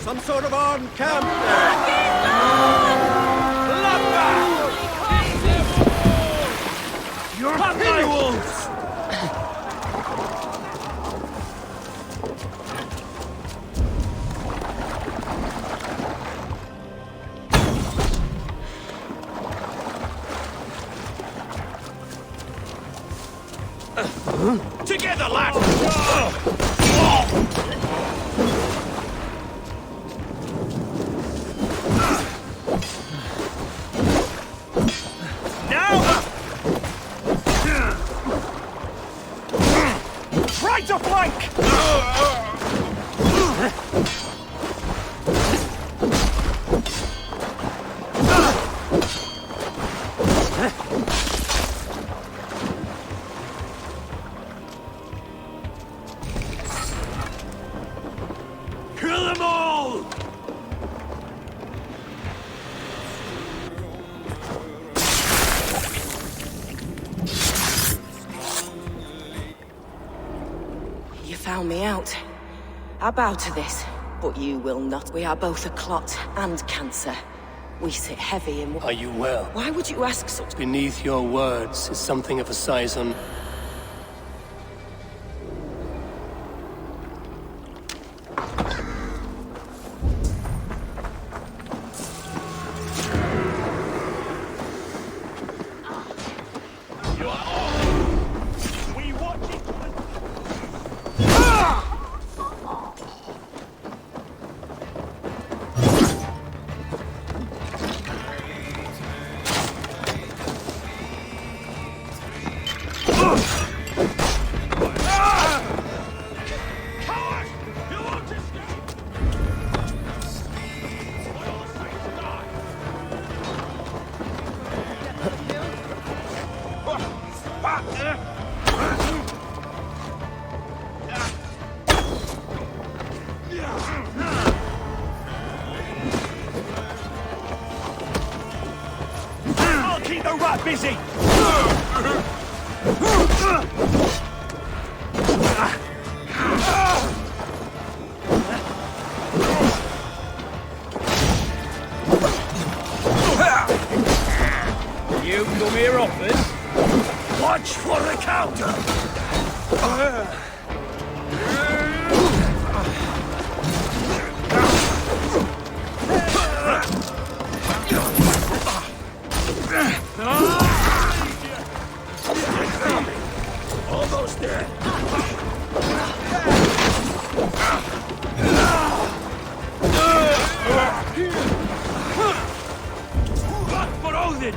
some sort of armed camp there. You're puppy wolves! Together, lad! Now! Try to flank! Kill them all! You found me out. I bow to this, but you will not. We are both a clot and cancer. We sit heavy in... Are you well? Why would you ask such... Beneath your words is something of a size on... I'll keep the rat busy! You come here often? Watch for the counter! Almost there. Back for Odin!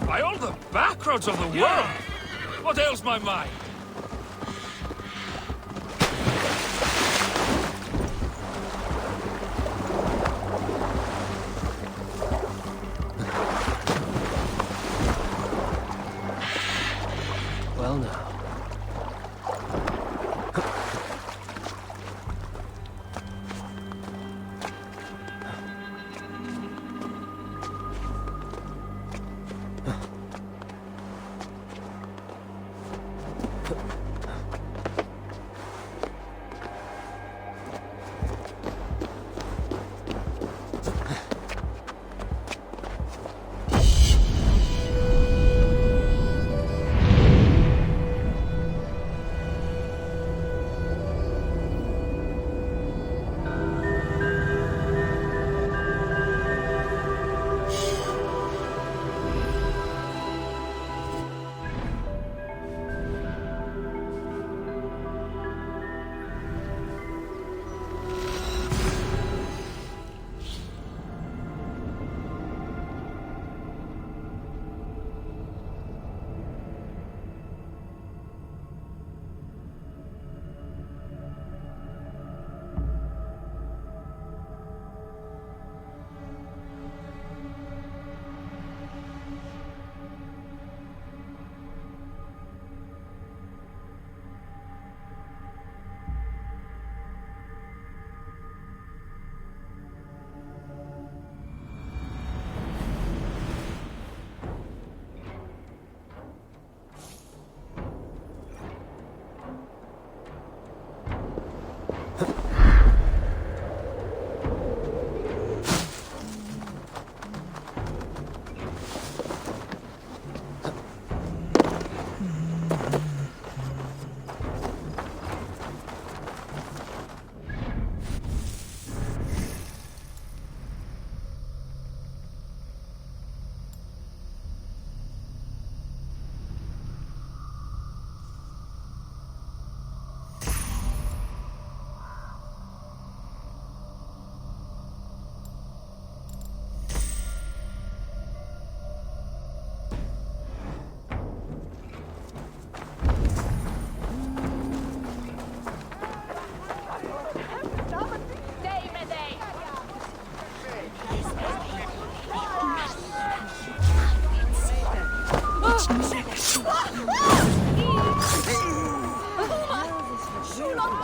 By all the backroads of the world! What ails my mind? Well now.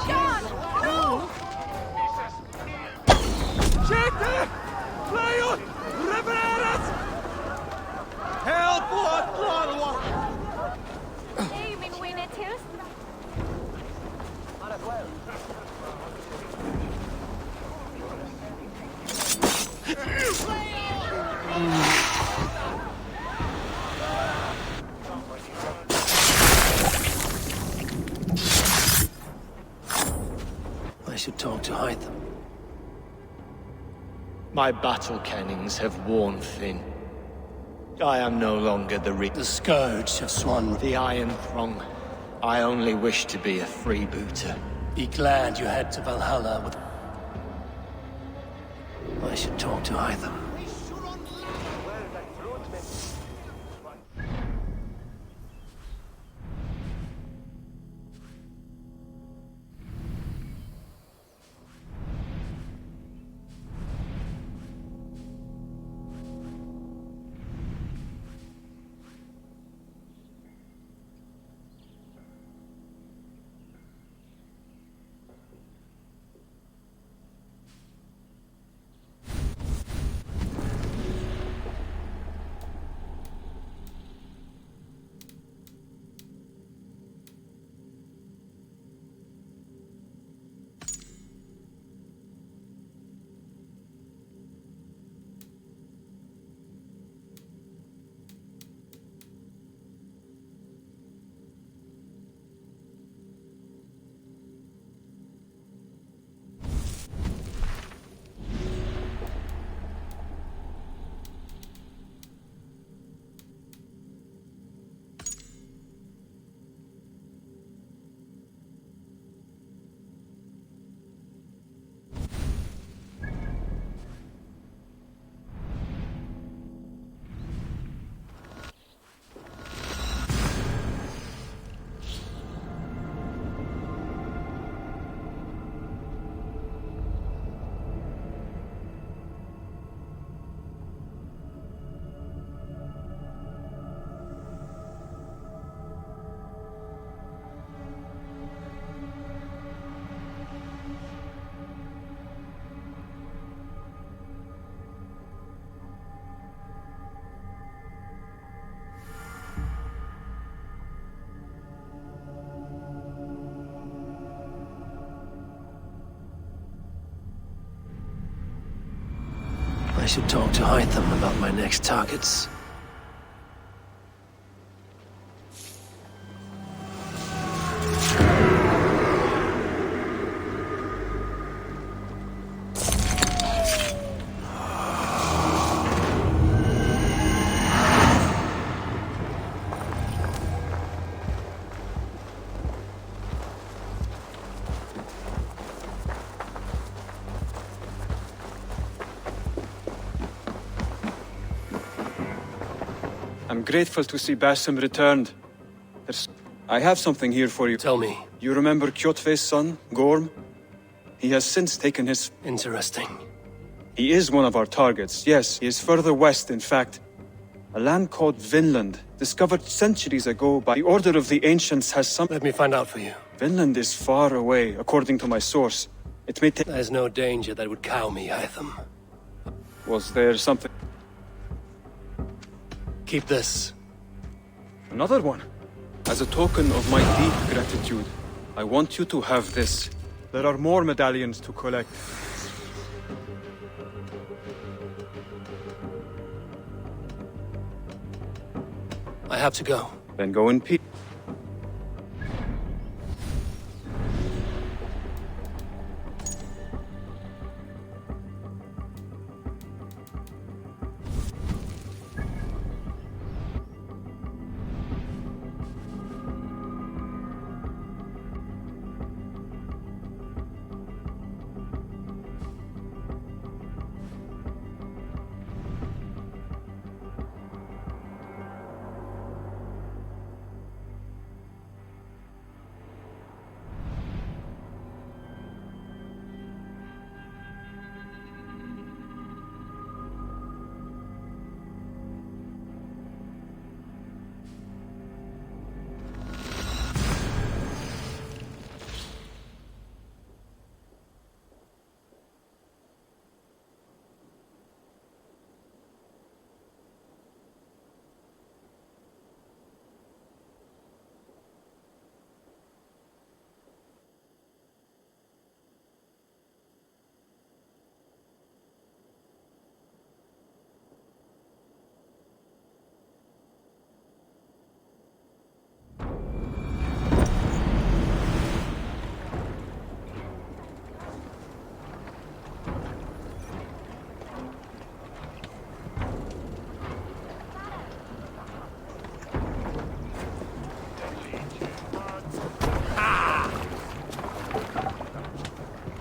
John! No! Siete! Leon! Revereras! Help! What? Hey, min winner till. I should talk to Hytham. My battle kennings have worn thin. I am no longer the scourge of Swan. The Iron Throng. I only wish to be a freebooter. Be glad you head to Valhalla with... I should talk to Hytham. I should talk to Hytham about my next targets. I'm grateful to see Basim returned. I have something here for you. Tell me. You remember Kjotve's son, Gorm? He has since taken his... Interesting. He is one of our targets, yes. He is further west, in fact. A land called Vinland, discovered centuries ago by the Order of the Ancients has some... Let me find out for you. Vinland is far away, according to my source. It may take... There's no danger that would cow me, Hytham. Was there something... Keep this. Another one. As a token of my deep gratitude, I want you to have this. There are more medallions to collect. I have to go. Then go in peace.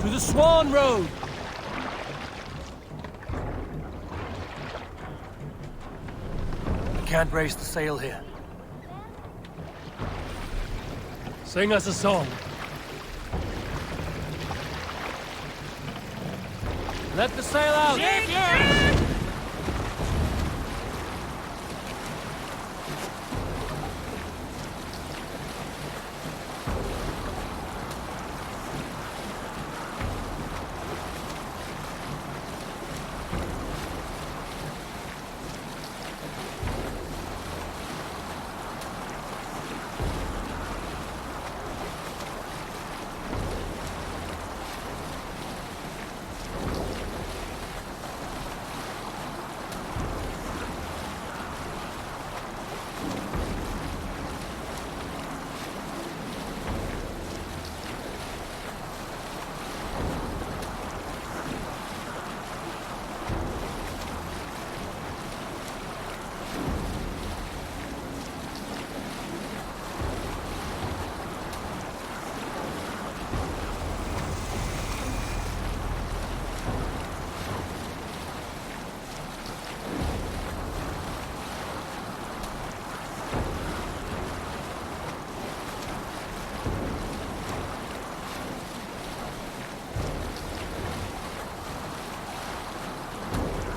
To the Swan Road! We can't raise the sail here. Sing us a song. Let the sail out!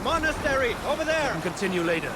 Monastery, over there! And continue later.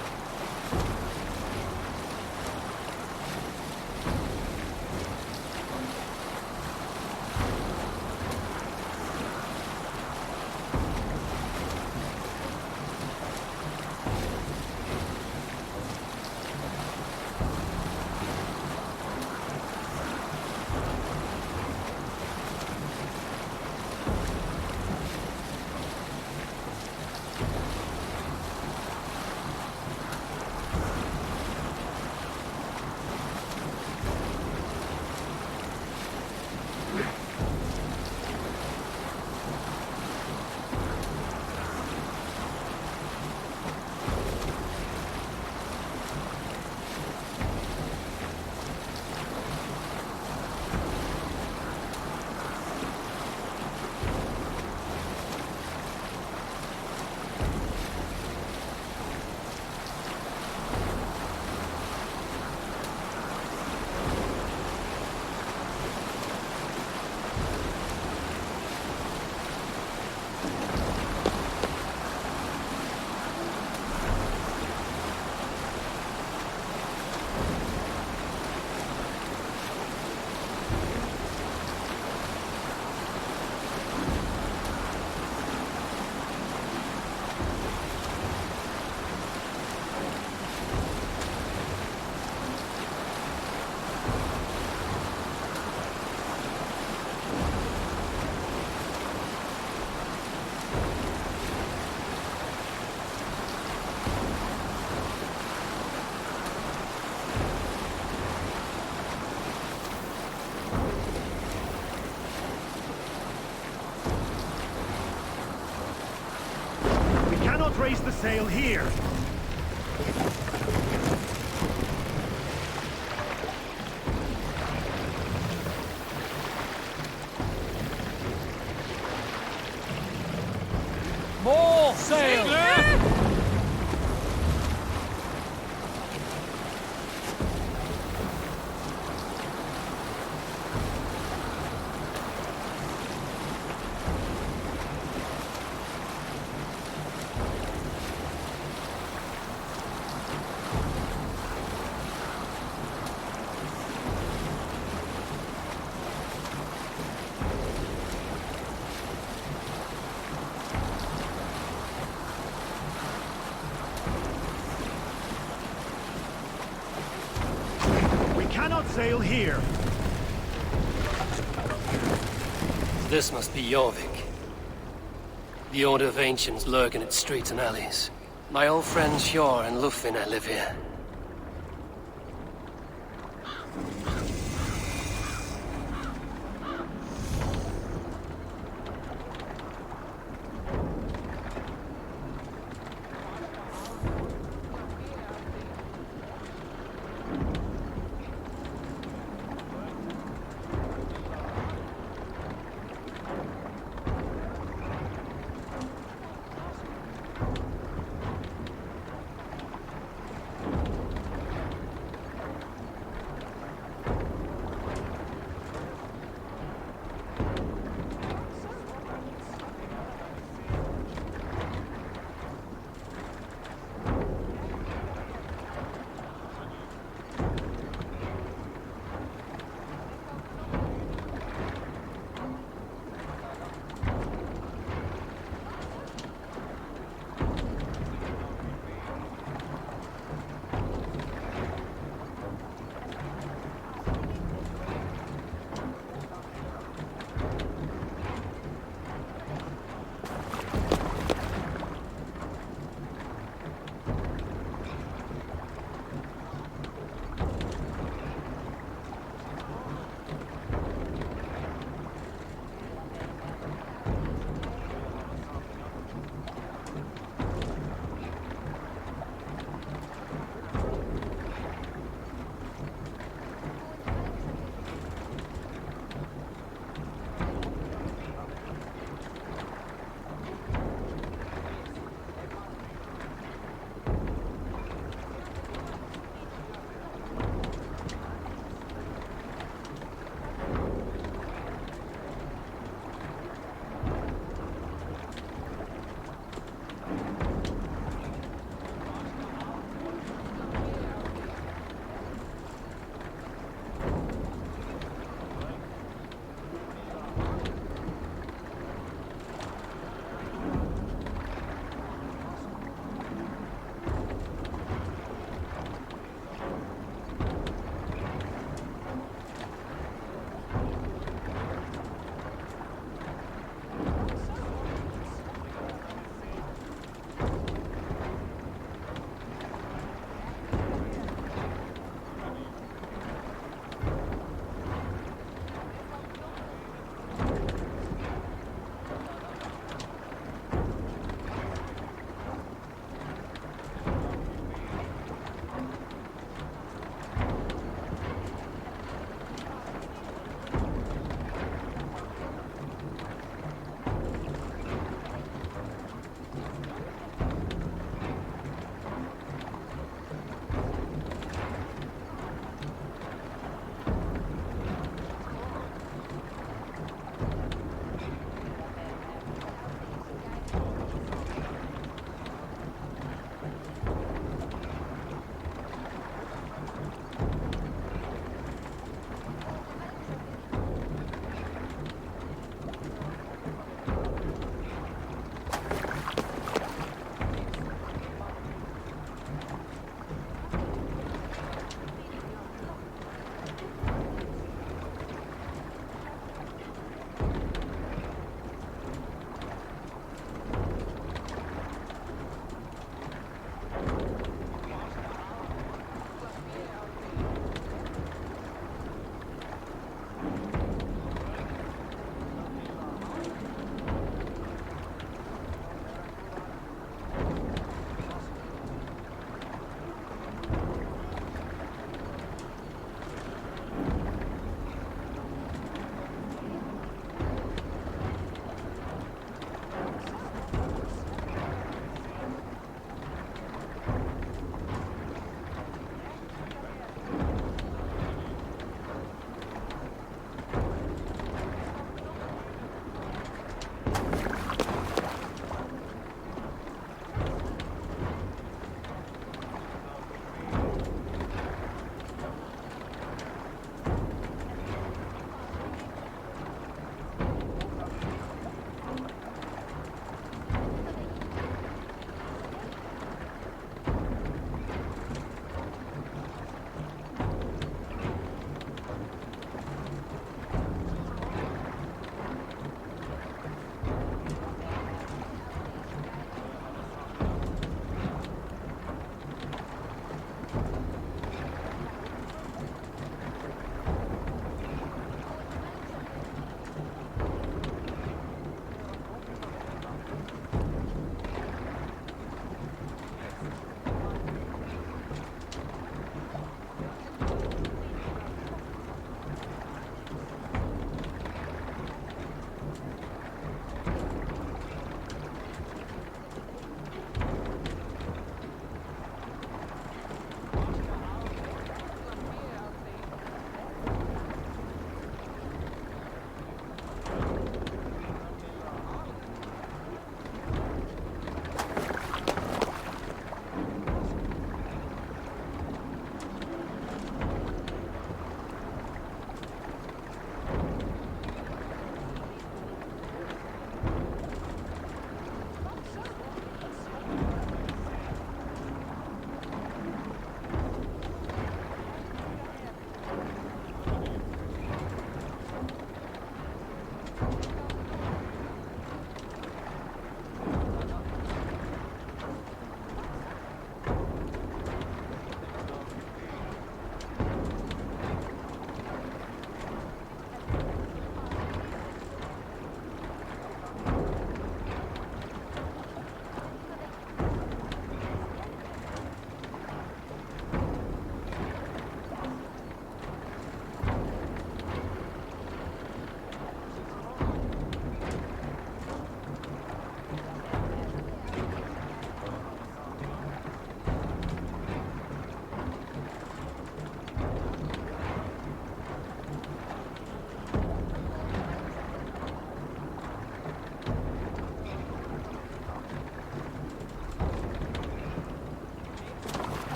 Raise the sail here. More sail! Sail here. This must be Jorvik. The Order of Ancients lurk in its streets and alleys. My old friends Hjor and Lufvin live here.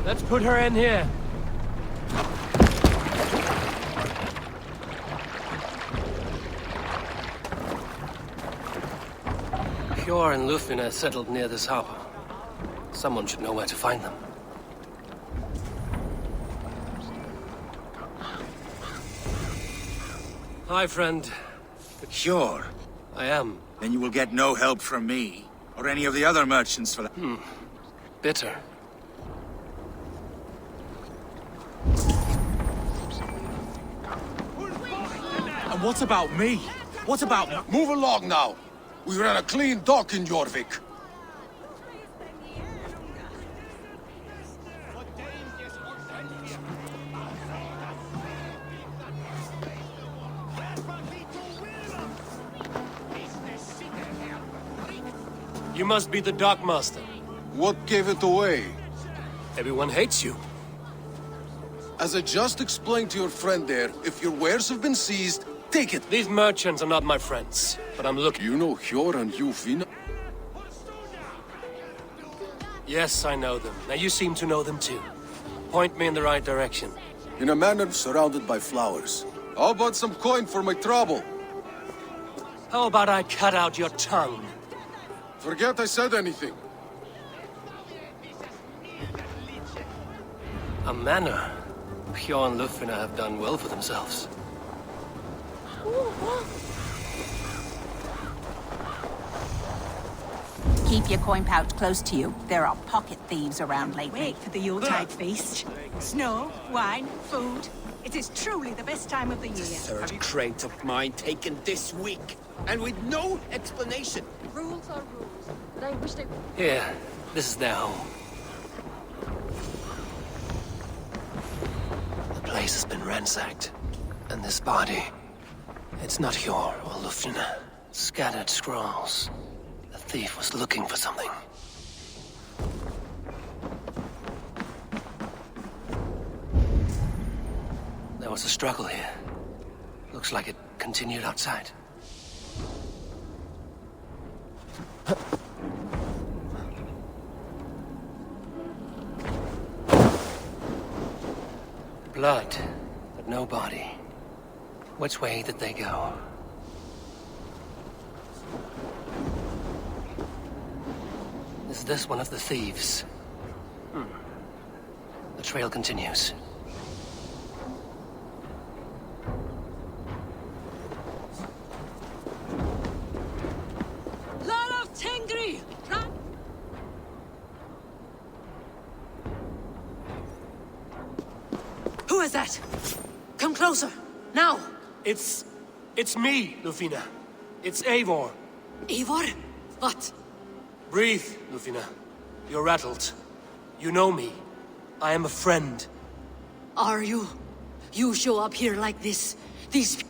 Let's put her in here. Hjor and Lufina settled near this harbor. Someone should know where to find them. Hi, friend. Sure. I am. Then you will get no help from me, or any of the other merchants for that. Bitter. And what about me? What about... Move along now. We ran a clean dock in Jorvik. You must be the dockmaster. What gave it away? Everyone hates you. As I just explained to your friend there, if your wares have been seized, take it. These merchants are not my friends, but I'm looking. You know Hjor and Lufina? Yes, I know them. Now you seem to know them too. Point me in the right direction. In a manor surrounded by flowers. How about some coin for my trouble? How about I cut out your tongue? Forget I said anything. A manor. Hjor and Lufina have done well for themselves. Keep your coin pouch close to you. There are pocket thieves around lately. Wait for the Yuletide feast. Snow, wine, food. It is truly the best time of the year. Third crate of mine taken this week, and with no explanation. Rules are rules, but I wish they... Here, this is their home. The place has been ransacked, and this body, it's not Hjor or Lufina. Scattered scrolls. The thief was looking for something. There There was a struggle here. Looks like it continued outside. Blood, but no body. Which way did they go? Is this one of the thieves? The trail continues. Lord of Tengri! Who is that? Come closer, now! It's me, Lufina. It's Eivor. Eivor? What? Breathe, Lufina. You're rattled. You know me. I am a friend. Are you? You show up here like this? These...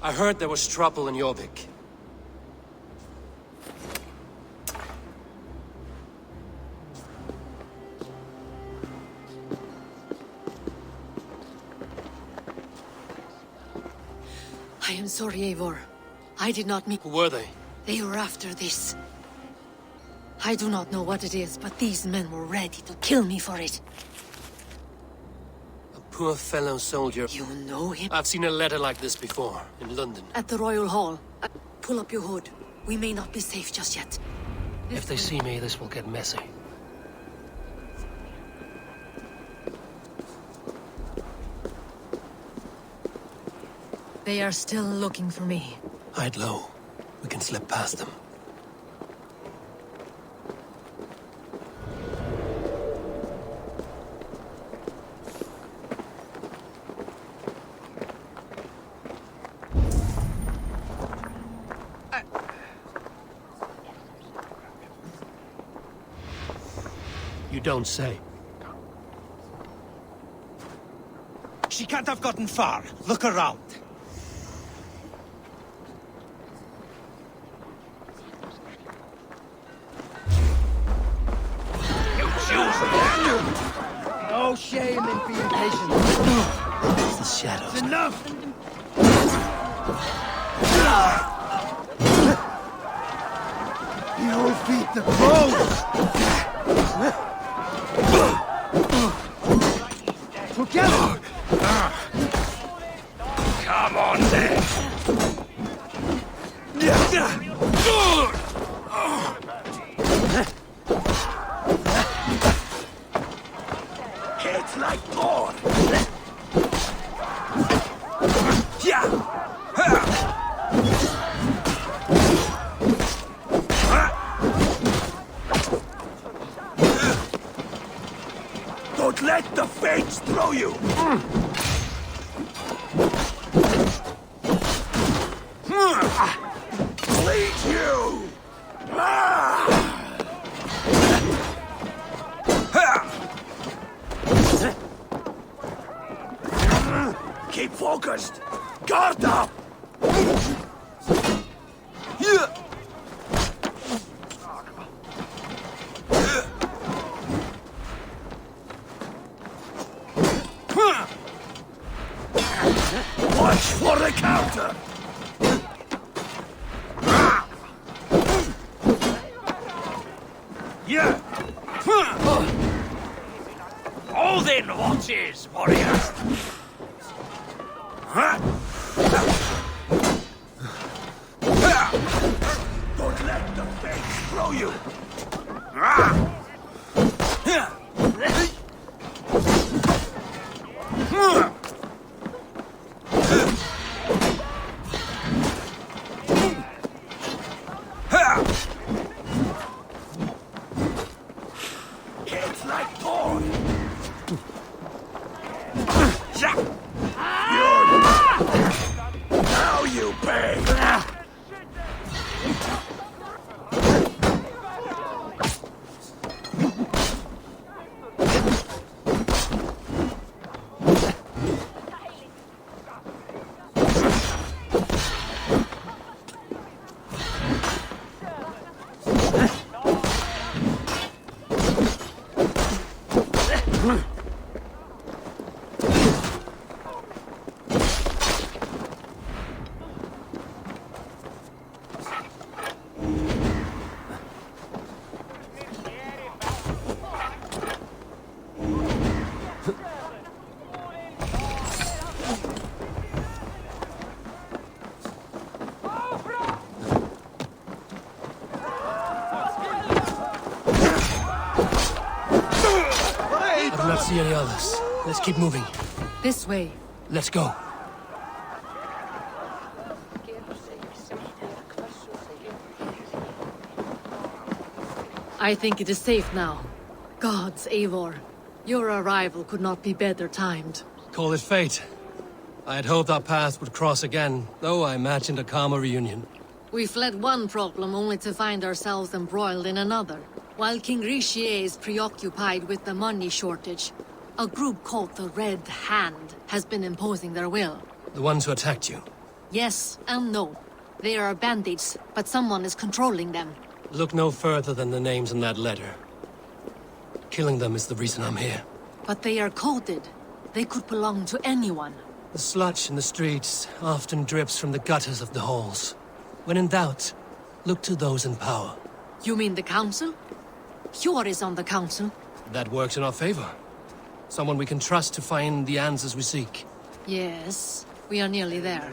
I heard there was trouble in Jorvik. I am sorry, Eivor. I did not mean... Who were they? They were after this. I do not know what it is, but these men were ready to kill me for it. A poor fellow soldier. You know him? I've seen a letter like this before, in London. At the Royal Hall. Pull up your hood. We may not be safe just yet. If they see me, this will get messy. They are still looking for me. Hide low. We can slip past them. You don't say. She can't have gotten far. Look around. No shame in being patient. It's the shadows. It's enough! You'll feed the crows! Together! Come on then! It's like corn! Don't let the fates throw you! Bleed you! Keep focused! Guard up! Watch for the counter! Yeah! Hold in watches, warriors! Don't let the fates throw you! It's like corn! Now you pay! see any others. Let's keep moving. This way. Let's go. I think it is safe now. Gods, Eivor. Your arrival could not be better timed. Call it fate. I had hoped our paths would cross again, though I imagined a calmer reunion. We fled one problem only to find ourselves embroiled in another. While King Richier is preoccupied with the money shortage, a group called the Red Hand has been imposing their will. The ones who attacked you? Yes and no. They are bandits, but someone is controlling them. Look no further than the names in that letter. Killing them is the reason I'm here. But they are coded. They could belong to anyone. The sludge in the streets often drips from the gutters of the halls. When in doubt, look to those in power. You mean the Council? Hjor is on the Council. That works in our favor. Someone we can trust to find the answers we seek. Yes, we are nearly there.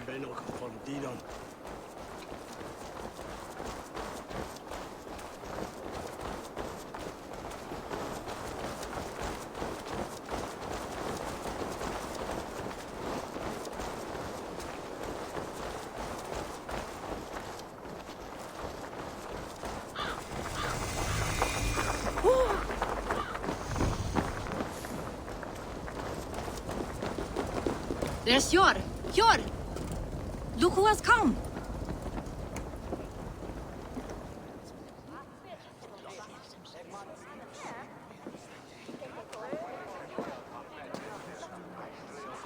There's Hjor! Hjor! Look who has come!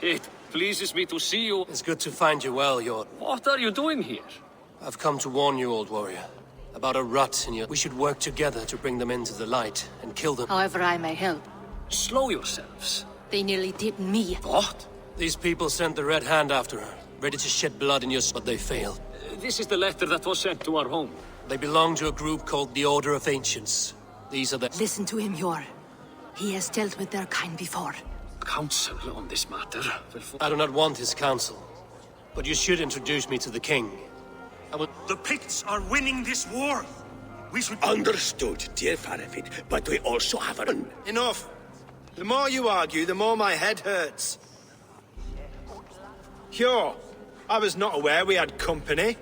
It pleases me to see you. It's good to find you well, Hjor. What are you doing here? I've come to warn you, old warrior. About a rut in your... We should work together to bring them into the light and kill them. However I may help. Slow yourselves. They nearly did me. What? These people sent the Red Hand after her, ready to shed blood in your... but they failed. This is the letter that was sent to our home. They belong to a group called the Order of Ancients. These are the... Listen to him, Hjor. He has dealt with their kind before. Counsel on this matter. I do not want his counsel. But you should introduce me to the king. The Picts are winning this war. We should... Understood, dear Faravid, but we also have a... Enough! The more you argue, the more my head hurts. Hjor, I was not aware we had company.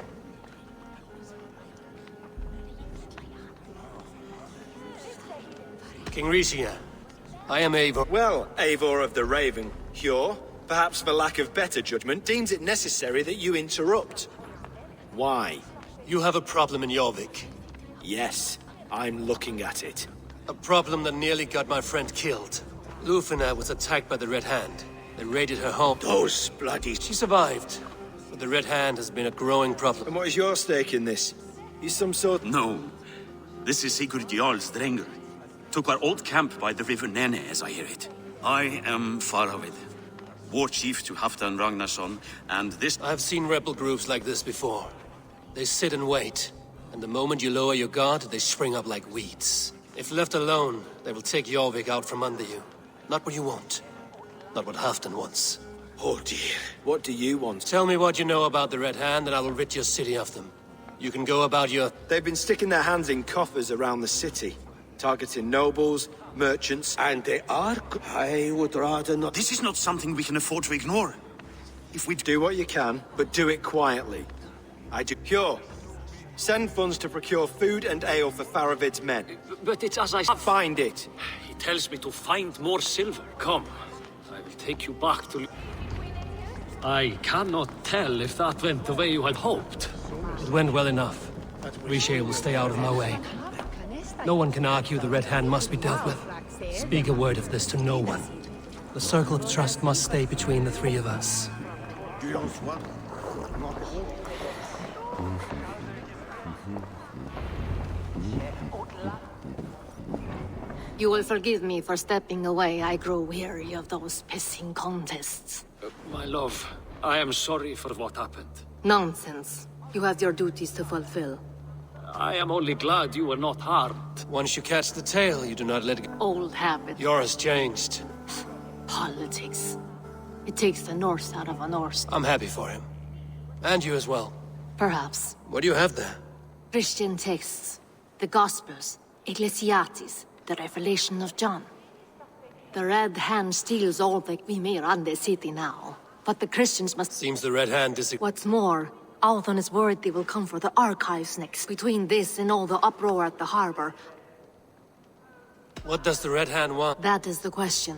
King Richier, I am Eivor. Well, Eivor of the Raven, Hjor, perhaps for lack of better judgment, deems it necessary that you interrupt. Why? You have a problem in Jorvik. Yes, I'm looking at it. A problem that nearly got my friend killed. Lufina was attacked by the Red Hand. They raided her home. Those bloody... She survived, but the Red Hand has been a growing problem. And what is your stake in this? You some sort... No. This is Sigurd Jarl's Drengr. Took our old camp by the river Nene, as I hear it. I am Faravid, war chief to Halfdan Ragnarsson, and this... I've seen rebel groups like this before. They sit and wait, and the moment you lower your guard, they spring up like weeds. If left alone, they will take Jorvik out from under you. Not what you want. Not what Halfdan wants. Oh dear. What do you want? Tell me what you know about the Red Hand, and I will rid your city of them. You can go about your... They've been sticking their hands in coffers around the city. Targeting nobles, merchants... And they are... I would rather not... This is not something we can afford to ignore. If we... Do what you can, but do it quietly. I do... Hjor, send funds to procure food and ale for Faravid's men. But it's as I... Find it. He tells me to find more silver. Come, I will take you back to... I cannot tell if that went the way you had hoped. It went well enough. Richier will stay out of my way. No one can argue the Red Hand must be dealt with. Speak a word of this to no one. The circle of trust must stay between the three of us. You will forgive me for stepping away. I grow weary of those pissing contests. My love, I am sorry for what happened. Nonsense. You have your duties to fulfill. I am only glad you were not harmed. Once you catch the tail, you do not let it go. Old habit. Yours changed. Politics. It takes the Norse out of a Norse. I'm happy for him. And you as well. Perhaps. What do you have there? Christian texts. The Gospels. Ecclesiastes. The Revelation of John. The Red Hand steals all that we may run the city now. But the Christians must... Seems the Red Hand is... What's more, Althon is worried they will come for the archives next. Between this and all the uproar at the harbor... What does the Red Hand want? That is the question.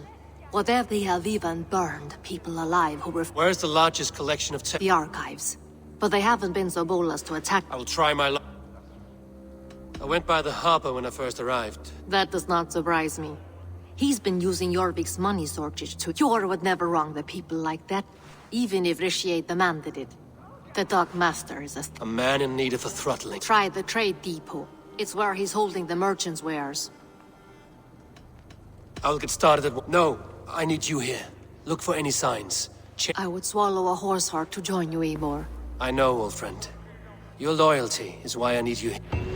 What if they have even burned people alive who were... Where's the largest collection of The archives. But they haven't been so bold as to attack... I will try my luck. I went by the harbor when I first arrived. That does not surprise me. He's been using Jorvik's money shortage to... Jor would never wrong the people like that, even if Rishiate demanded it. The Dark Master is a man in need of a throttling. Try the trade depot. It's where he's holding the merchants' wares. I'll get started at... No, I need you here. Look for any signs. I would swallow a horse heart to join you, Eivor. I know, old friend. Your loyalty is why I need you here.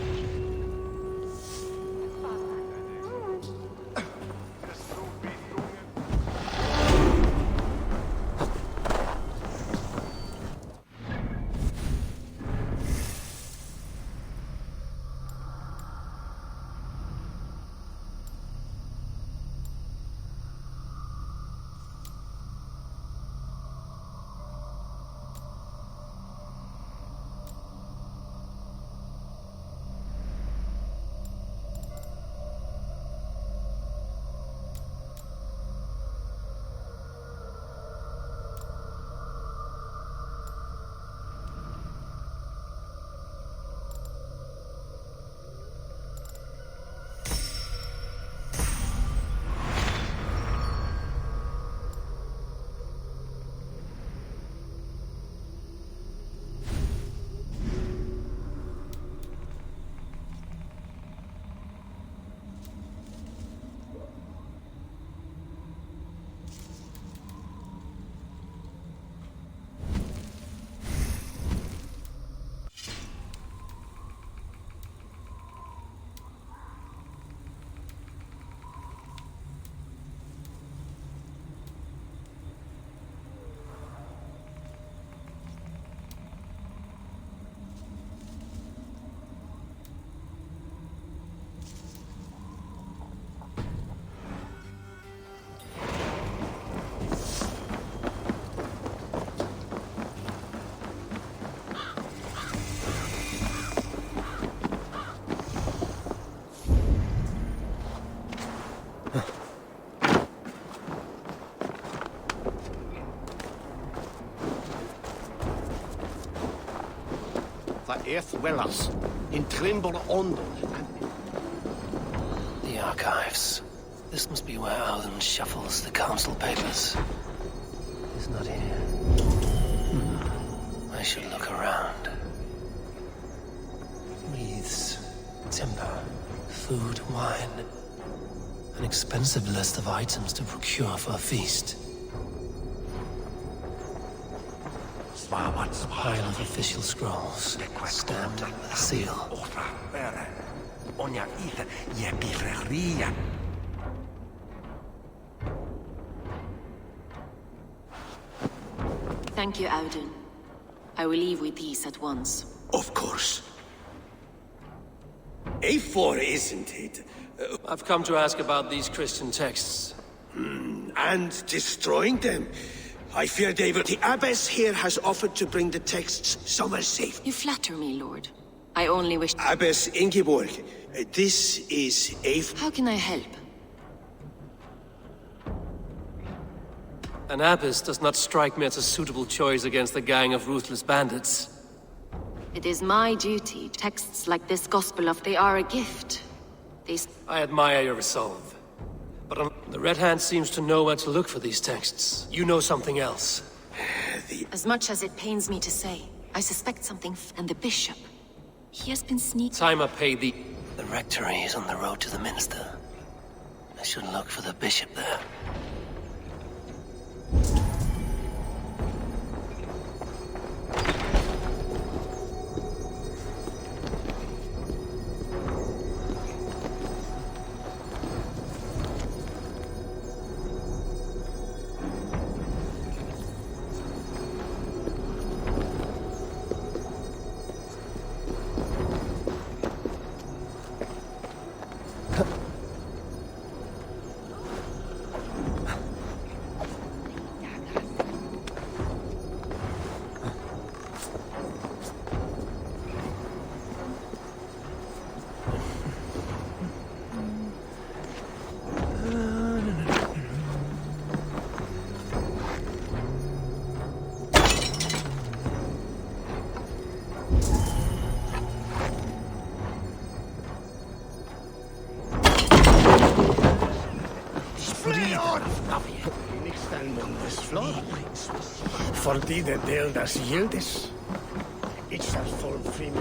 Earth dwellers in Trimble Ondo. The archives. This must be where Alden shuffles the council papers. He's not here. I should look around. Wreaths, timber, food, wine. An expensive list of items to procure for a feast. A pile of official scrolls, stamped with a seal. Thank you, Audun. I will leave with these at once. Of course. A4, isn't it? I've come to ask about these Christian texts. And destroying them? I fear, David, the Abbess here has offered to bring the texts somewhere safe. You flatter me, Lord. I only wish... Abbess Ingeborg, this is A4... How can I help? An abbess does not strike me as a suitable choice against a gang of ruthless bandits. It is my duty. Texts like this gospel of they are a gift. I admire your resolve. But the Red Hand seems to know where to look for these texts. You know something else. As much as it pains me to say, I suspect something and the bishop. He has been sneaking... Time I paid the... The rectory is on the road to the minster. I should look for the bishop there. mundes flor. Fordi det del das gildes. It's that full free me.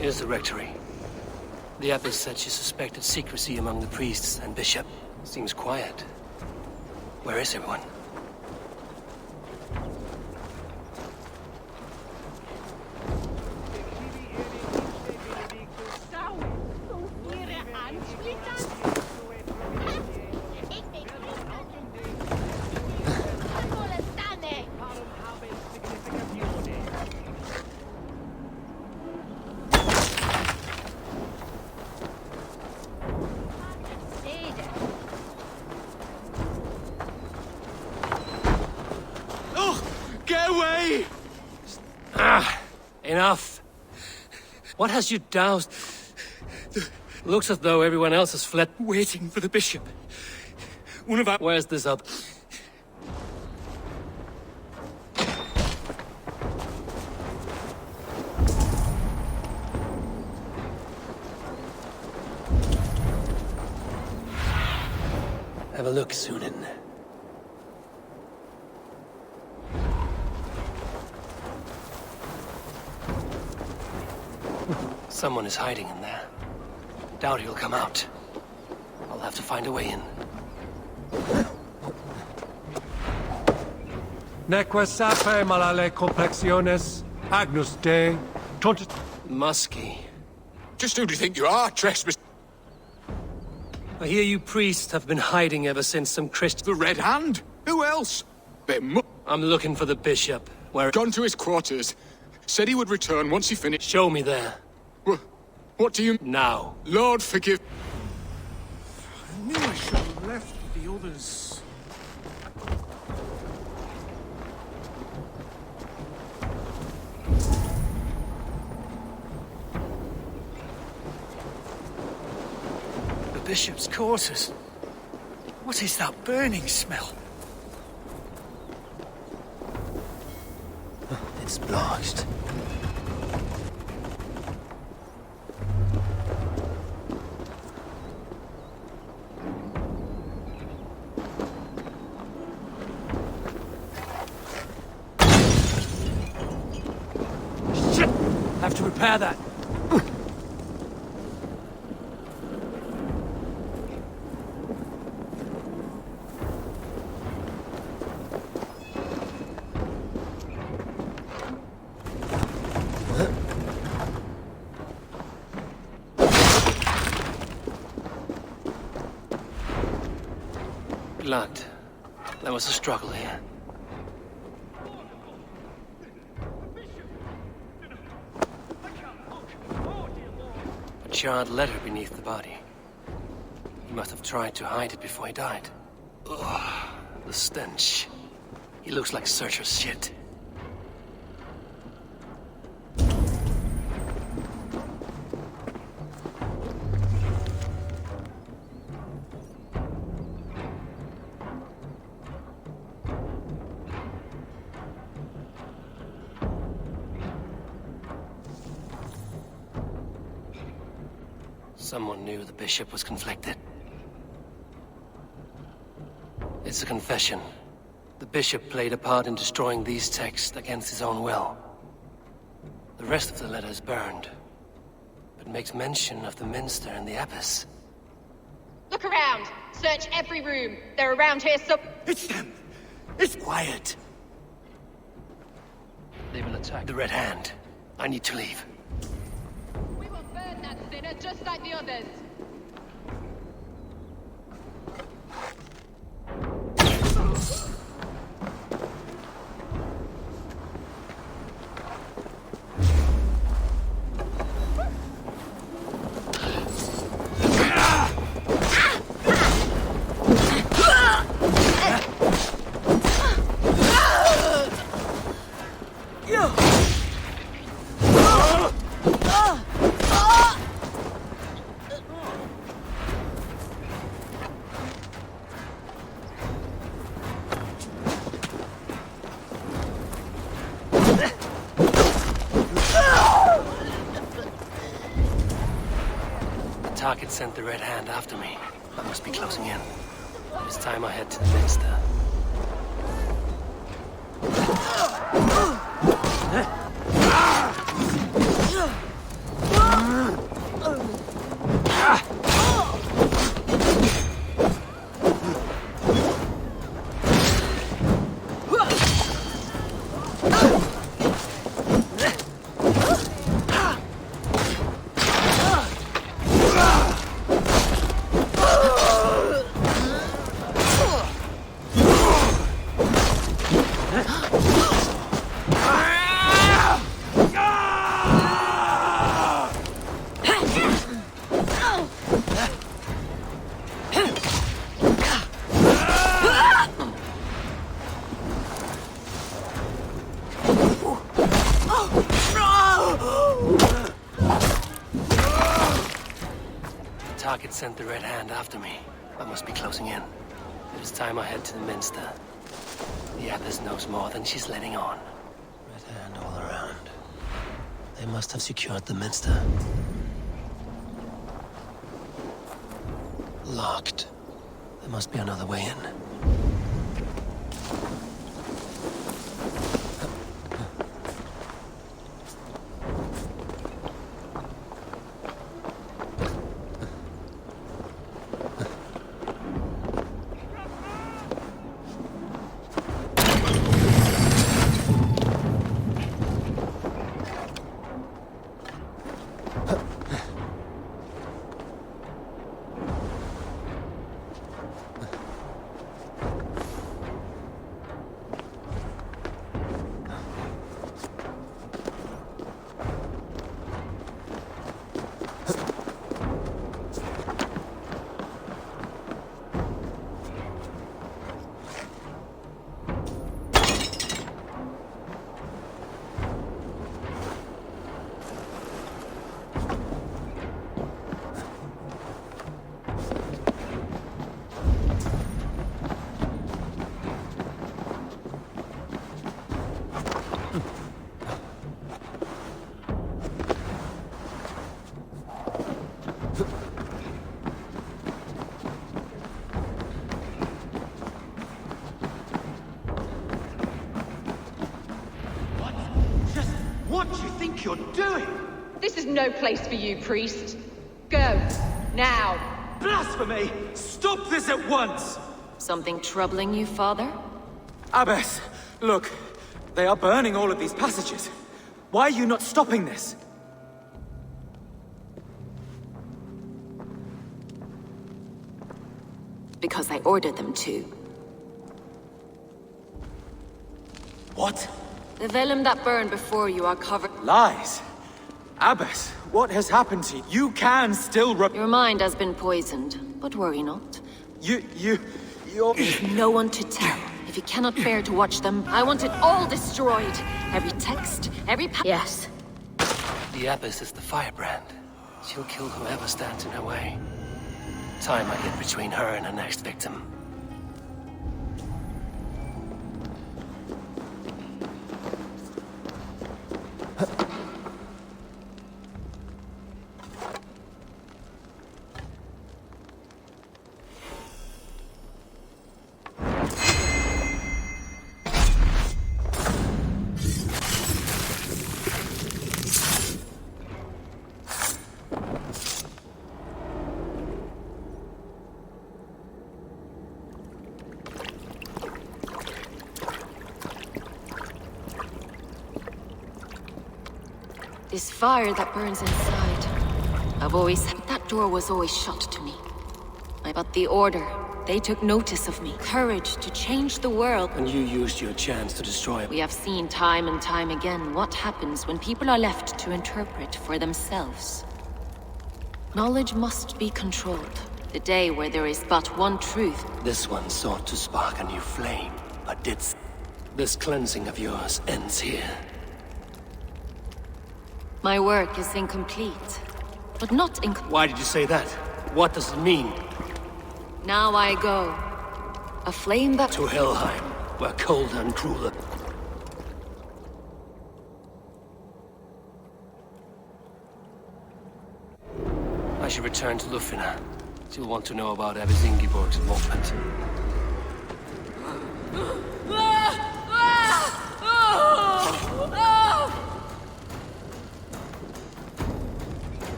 Here's the rectory. The abbess said she suspected secrecy among the priests and bishop. Seems quiet. Where is everyone? Enough. What has you doused? Looks as though everyone else has fled. Waiting for the bishop. One of our... Where's this up? Have a look, Sunan. Someone is hiding in there. Doubt he'll come out. I'll have to find a way in. Neque sape malale complexiones, agnus Dei, Muskie. Just who do you think you are, trespass? I hear you priests have been hiding ever since some Christian... The Red Hand? Who else? I'm looking for the bishop. Where... Gone to his quarters. Said he would return once he finished... Show me there. What do you... Now. Lord, forgive... I knew I should have left with the others. The bishop's quarters. What is that burning smell? It's blocked. to repair that. Blood. There was a struggle here. A charred letter beneath the body. He must have tried to hide it before he died. Ugh, the stench. He looks like Searcher's shit. Someone knew the bishop was conflicted. It's a confession. The bishop played a part in destroying these texts against his own will. The rest of the letter is burned, but makes mention of the minster and the abbess. Look around! Search every room! They're around here It's them! It's quiet! They will attack the Red Hand. I need to leave. We will burn that sinner just like the others! Target sent the Red Hand after me. I must be closing in. It's time I head to the minster. Target sent the Red Hand after me. I must be closing in. It is time I head to the minster. The abbess knows more than she's letting on. Red Hand all around. They must have secured the minster. Locked. There must be another way in. What do you think you're doing? This is no place for you, priest. Go. Now. Blasphemy! Stop this at once! Something troubling you, Father? Abbess, look. They are burning all of these passages. Why are you not stopping this? Because I ordered them to. What? The vellum that burned before you are covered... Lies! Abbess, what has happened to you? You can still Your mind has been poisoned, but worry not. You're... There's no one to tell. If you cannot bear to watch them, I want it all destroyed. Every text, every Yes. The Abbess is the firebrand. She'll kill whoever stands in her way. Time I get between her and her next victim. This fire that burns inside. That door was always shut to me. But the Order, they took notice of me. Courage to change the world. And you used your chance to destroy it. We have seen time and time again what happens when people are left to interpret for themselves. Knowledge must be controlled. The day where there is but one truth. This one sought to spark a new flame, but did... This cleansing of yours ends here. My work is incomplete, but not Why did you say that? What does it mean? Now I go. A flame that... To Helheim, where colder and crueler... I should return to Lufina. She'll want to know about Abbess Ingeborg's involvement.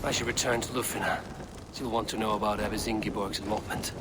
I should return to Lufina. She'll want to know about Abbess Ingeborg's involvement.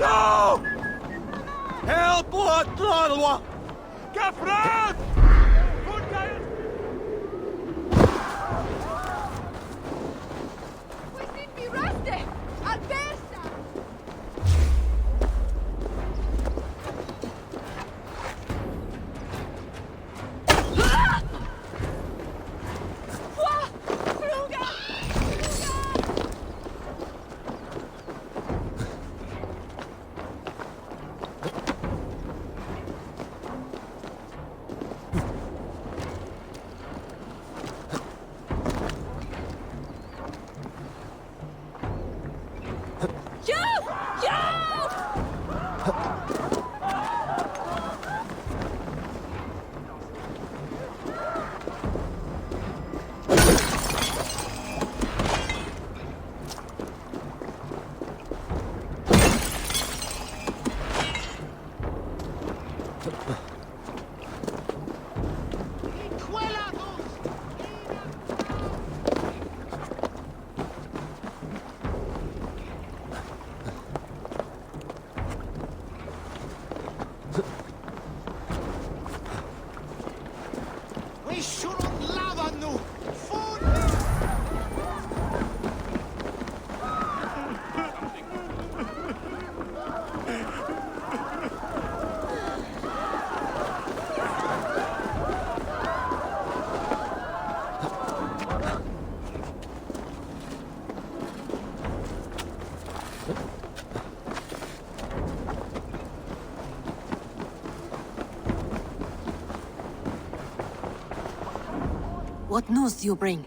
No! Help! What? Gefrad! What news do you bring?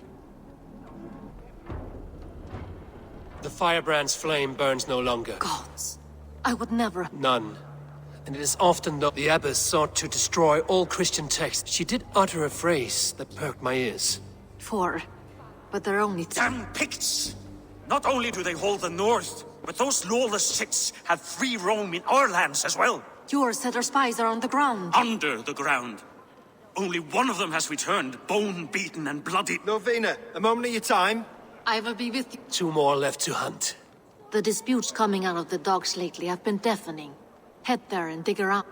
The firebrand's flame burns no longer. Gods, I would never... None. And it is often though the abbess sought to destroy all Christian texts. She did utter a phrase that perked my ears. But there are only two. Damn Picts! Not only do they hold the north, but those lawless Siths have free roam in our lands as well. Your settler spies are on the ground. Under the ground. Only one of them has returned, bone-beaten and bloody. Novena, a moment of your time. I will be with you. 2 more left to hunt. The disputes coming out of the docks lately have been deafening. Head there and dig around.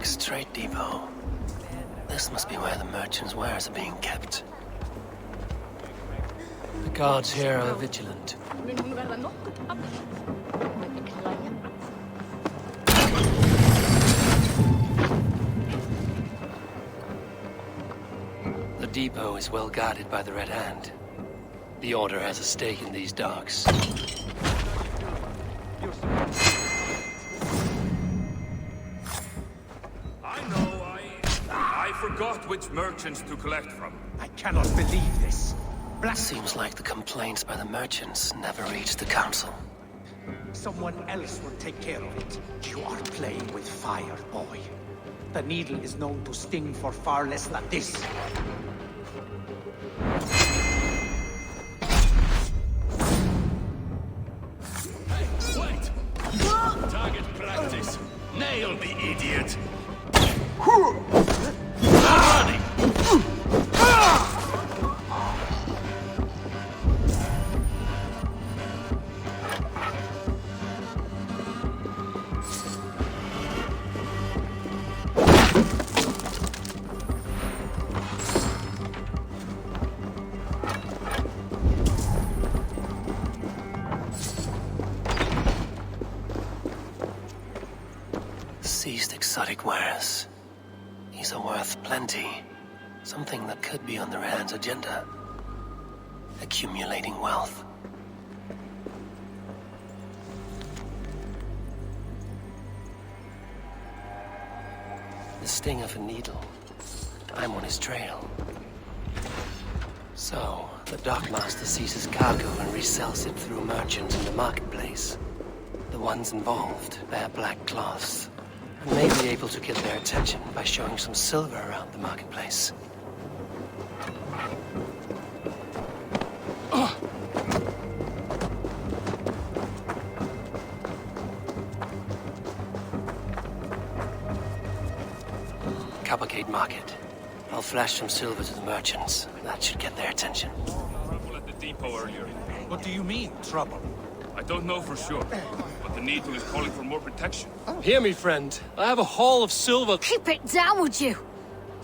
Next trade depot. This must be where the merchants' wares are being kept. The guards here are vigilant. The depot is well guarded by the Red Hand. The Order has a stake in these docks. I forgot which merchants to collect from. I cannot believe this. Seems like the complaints by the merchants never reached the council. Someone else will take care of it. You are playing with fire, boy. The needle is known to sting for far less than this. Hey, wait! Target practice. Nail the idiot. Running. Seized exotic wares. These are worth plenty. Something that could be on the Red Hand's agenda. Accumulating wealth. The sting of a needle. I'm on his trail. So, the dockmaster seizes cargo and resells it through merchants in the marketplace. The ones involved wear black cloths, and may be able to get their attention by showing some silver around the marketplace. Coppergate Market. I'll flash some silver to the merchants. That should get their attention. Trouble at the depot earlier. What do you mean, trouble? I don't know for sure, but the Needle is calling for more protection. Hear me, friend. I have a haul of silver. Keep it down, would you?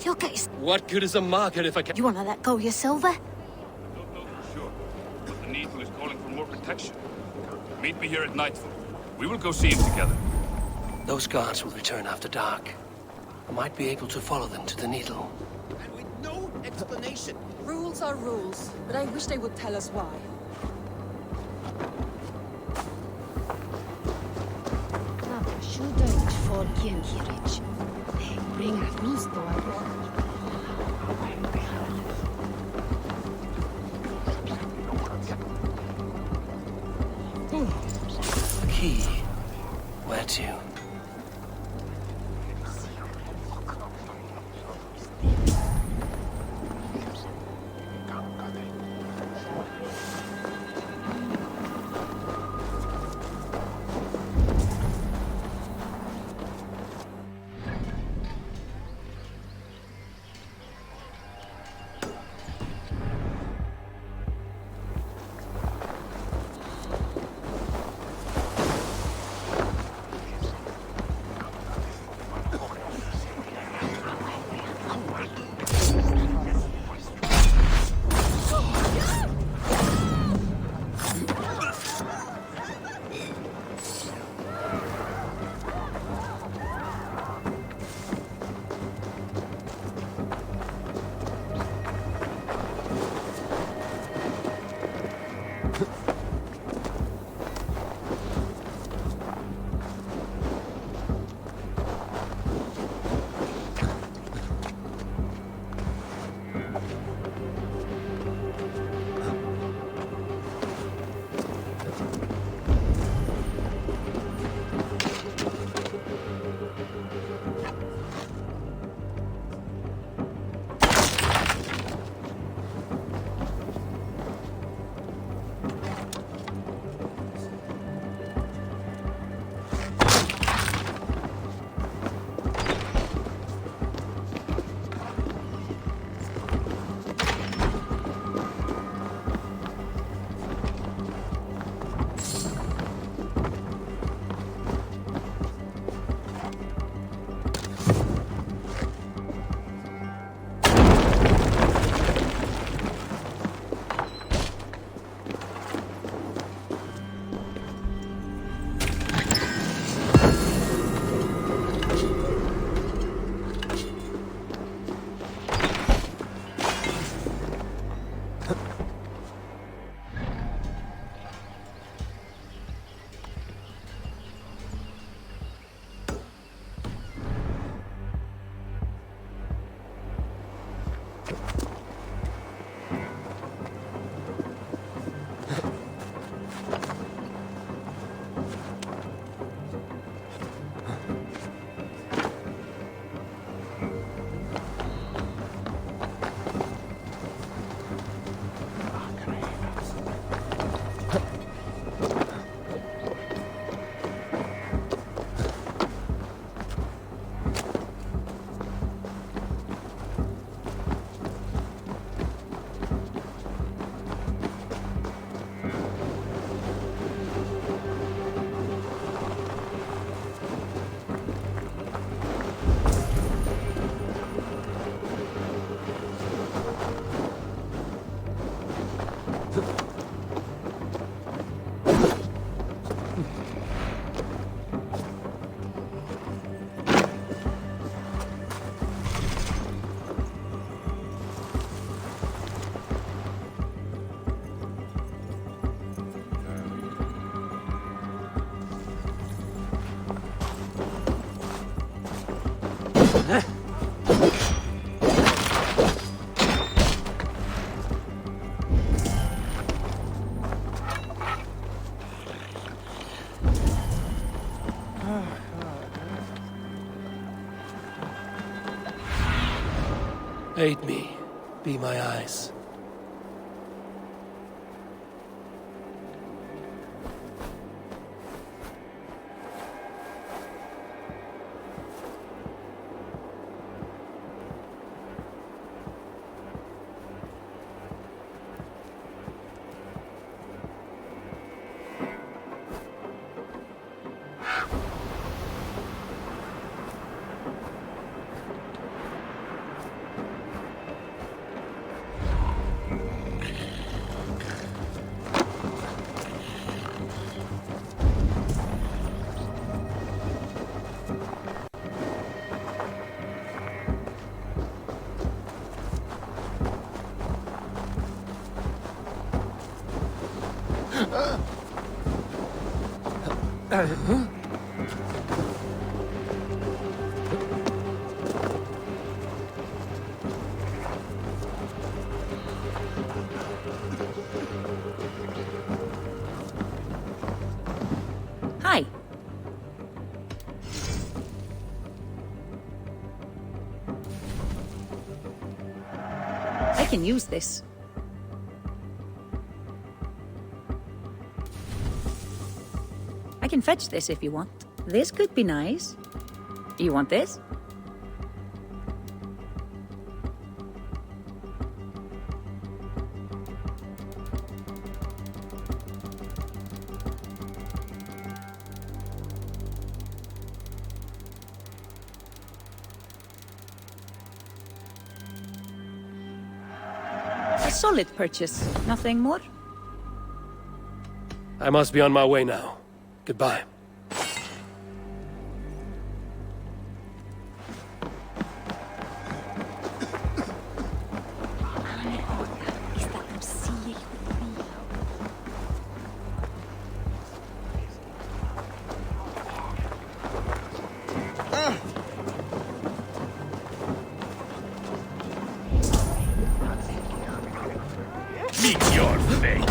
You'll get... What good is a market if I can... You want to let go of your silver? I don't know for sure, but the Needle is calling for more protection. Meet me here at nightfall. We will go see him together. Those guards will return after dark. I might be able to follow them to the Needle. And with no explanation. Rules are rules, but I wish they would tell us why. Key. Where to? Aid me. Be my eyes. Hi. I can use this. I can fetch this if you want. This could be nice. You want this? A solid purchase, nothing more? I must be on my way now. Goodbye. Meet your fate.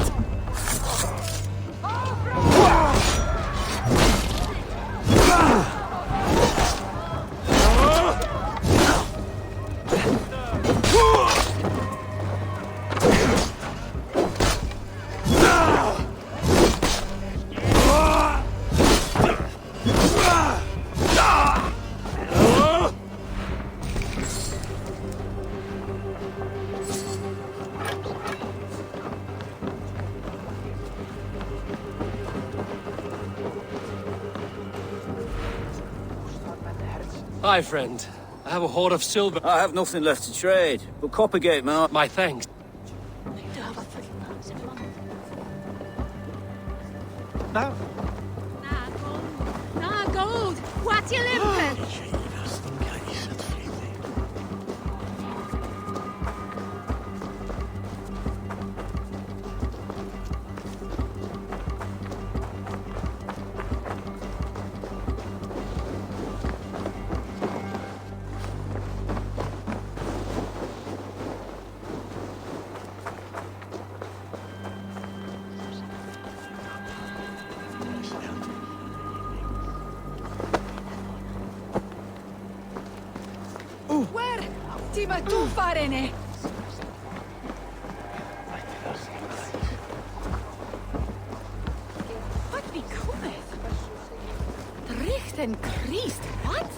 Hi, friend. I have a hoard of silver. I have nothing left to trade, but Coppergate, man. My thanks. Nah, gold! What you limping? Where? Tima tu farene! What becometh? Richten Christ, what?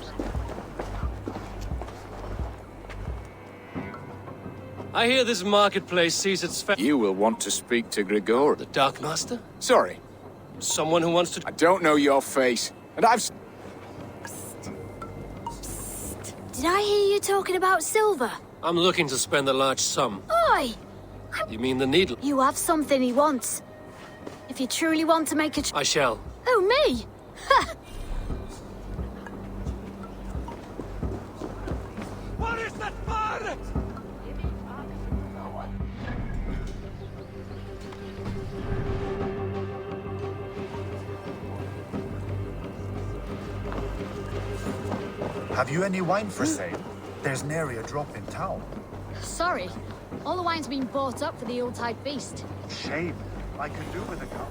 I hear this marketplace sees its You will want to speak to Grigor. The Dark Master? Sorry. Someone who wants to... I don't know your face, and I've... Did I hear you talking about silver? I'm looking to spend a large sum. Oi! You mean the needle? You have something he wants. If you truly want to make a... I shall. Oh, me? Ha! What is that pirate? Have you any wine for sale? There's nary a drop in town. Sorry. All the wine's been bought up for the Yuletide feast. Shame. I could do with a cup.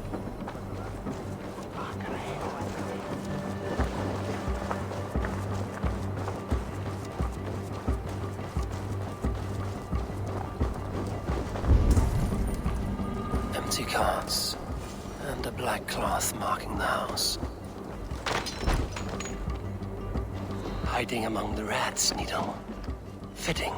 Empty carts, and a black cloth marking the house. Hiding among the rats, Needle. Fitting.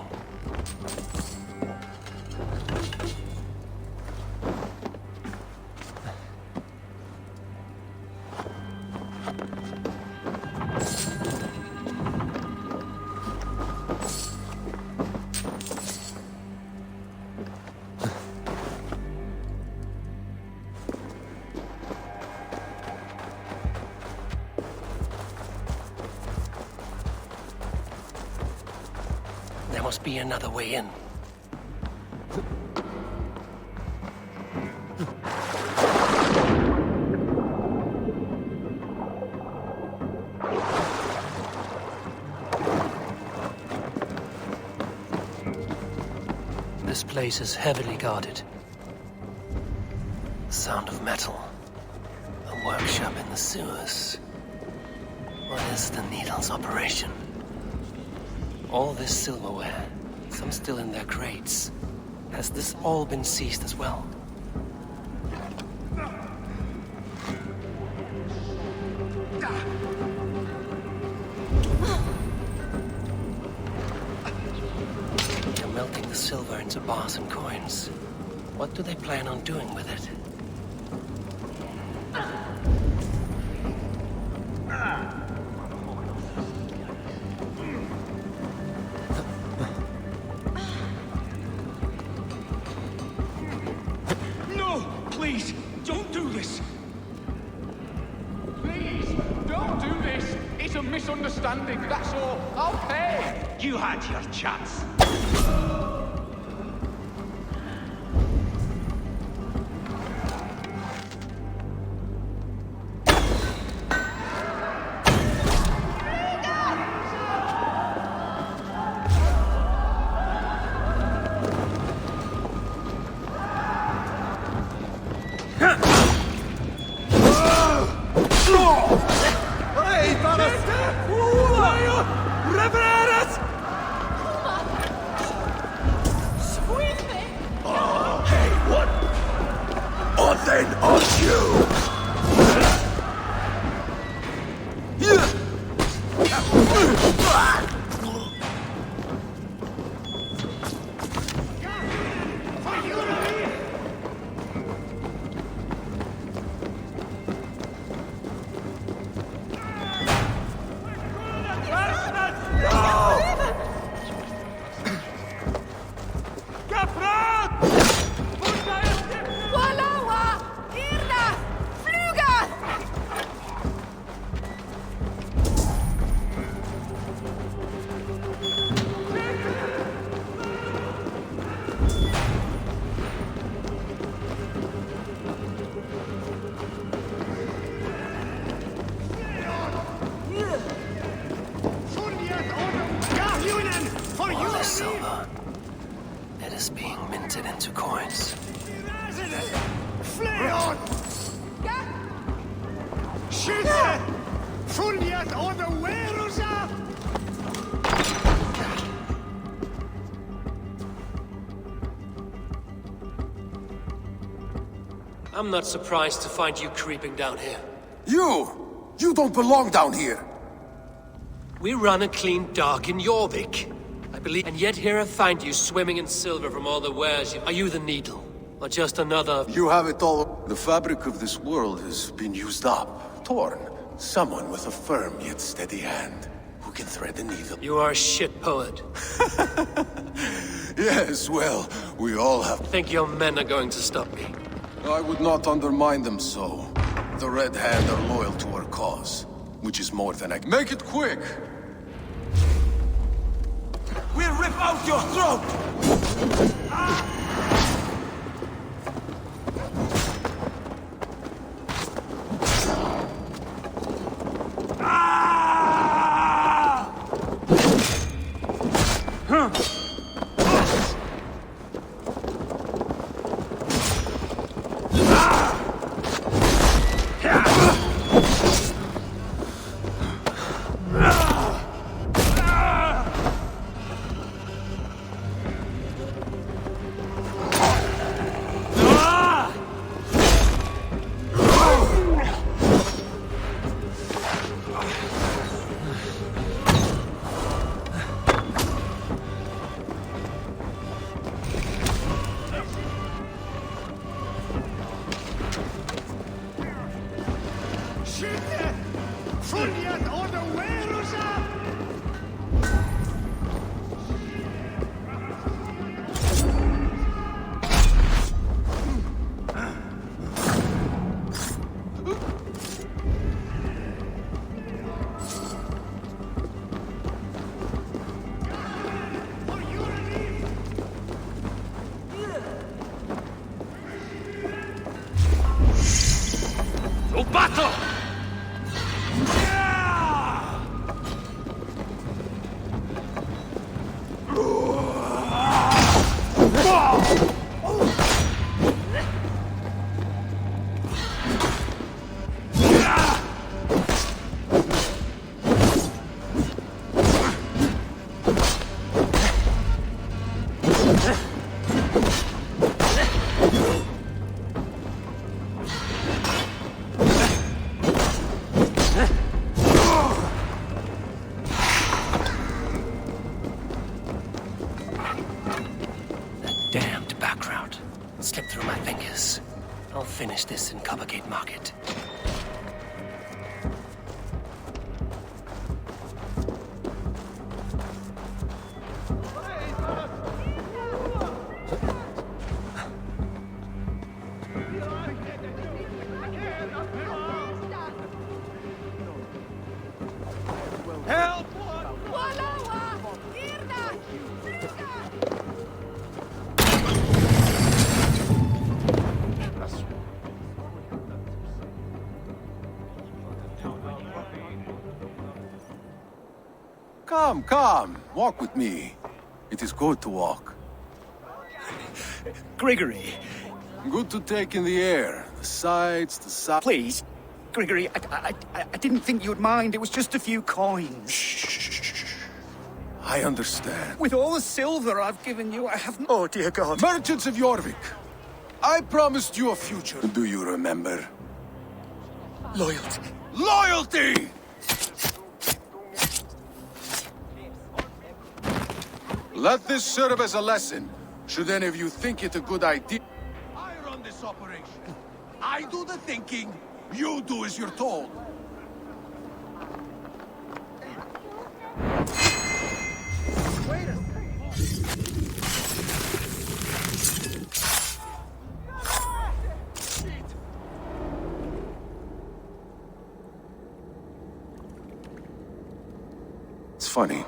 There must be another way in. This place is heavily guarded. The sound of metal. A workshop in the sewers. What is the Needle's operation? All this silverware, some still in their crates. Has this all been seized as well? They're melting the silver into bars and coins. What do they plan on doing with it? Please, don't do this! Please, don't do this! It's a misunderstanding, that's all. I'll pay! You had your chance. All this silver. It is being minted into coins. I'm not surprised to find you creeping down here. You don't belong down here! We run a clean dock in Jorvik, I believe, and yet here I find you swimming in silver from all the wares you... Are you the Needle? Or just another... You have it all. The fabric of this world has been used up, torn. Someone with a firm yet steady hand, who can thread the needle. You are a shit poet. Yes, well, we all have... Think your men are going to stop me? I would not undermine them so. The Red Hand are loyal to our cause, which is more than I... Make it quick! We'll rip out your throat! this in Coppergate Market. Help! Come, come, walk with me. It is good to walk. Gregory, Good to take in the air, the sights, the sound. please. Gregory, I didn't think you'd mind. It was just a few coins. I understand. With all the silver I've given you, I haven't... Oh, dear God. Merchants of Jorvik, I promised you a future. Do you remember? Loyalty. Loyalty! Let this serve as a lesson. Should any of you think it a good idea... I run this operation. I do the thinking. You do as you're told. It's funny.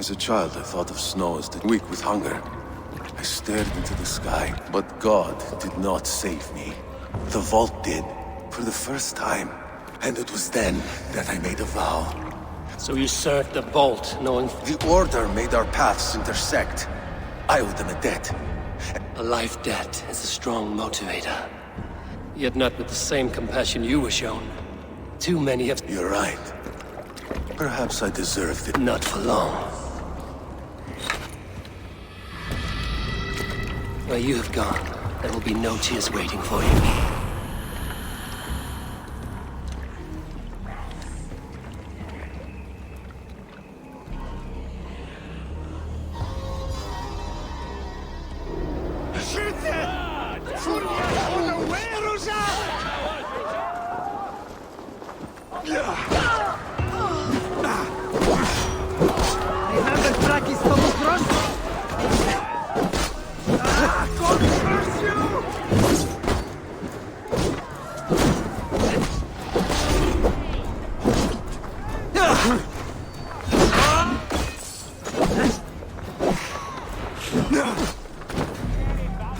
As a child, I thought of snow as the weak with hunger. I stared into the sky, but God did not save me. The vault did, for the first time. And it was then that I made a vow. So you served the vault, knowing The Order made our paths intersect. I owe them a debt. a life debt is a strong motivator. Yet not with the same compassion you were shown. Too many have... You're right. Perhaps I deserved it. Not for long. Where you have gone, there will be no tears waiting for you.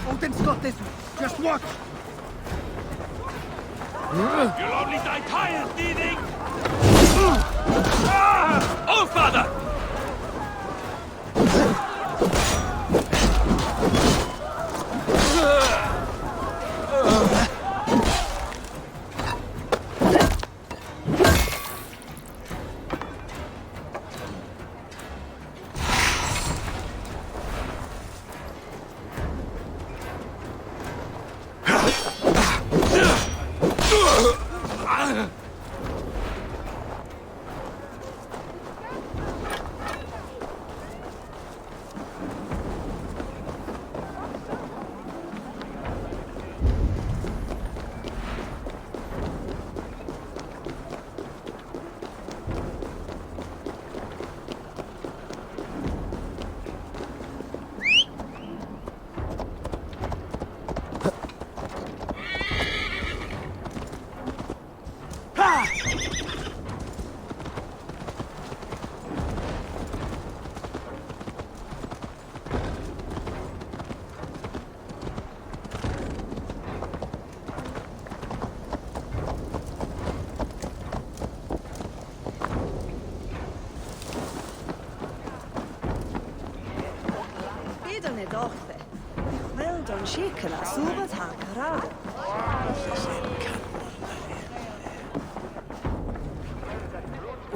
Odin's got this. Just watch. You'll only die tired, thieving! Oh, father!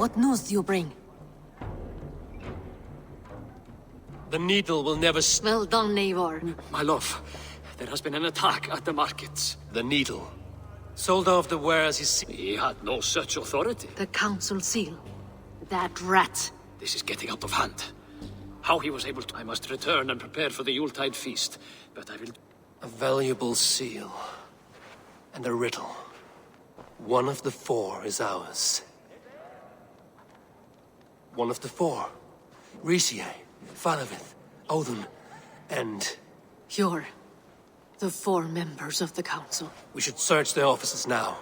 What news do you bring? The needle will never... Well done, Eivor. My love, there has been an attack at the markets. The needle. Sold off the wares he had no such authority. The council seal. That rat. This is getting out of hand. How he was able to... I must return and prepare for the Yuletide feast. But I will... A valuable seal. and a riddle. One of the four is ours. One of the four. Ricie, Falavith, Odin, and... You're the four members of the council. We should search their offices now,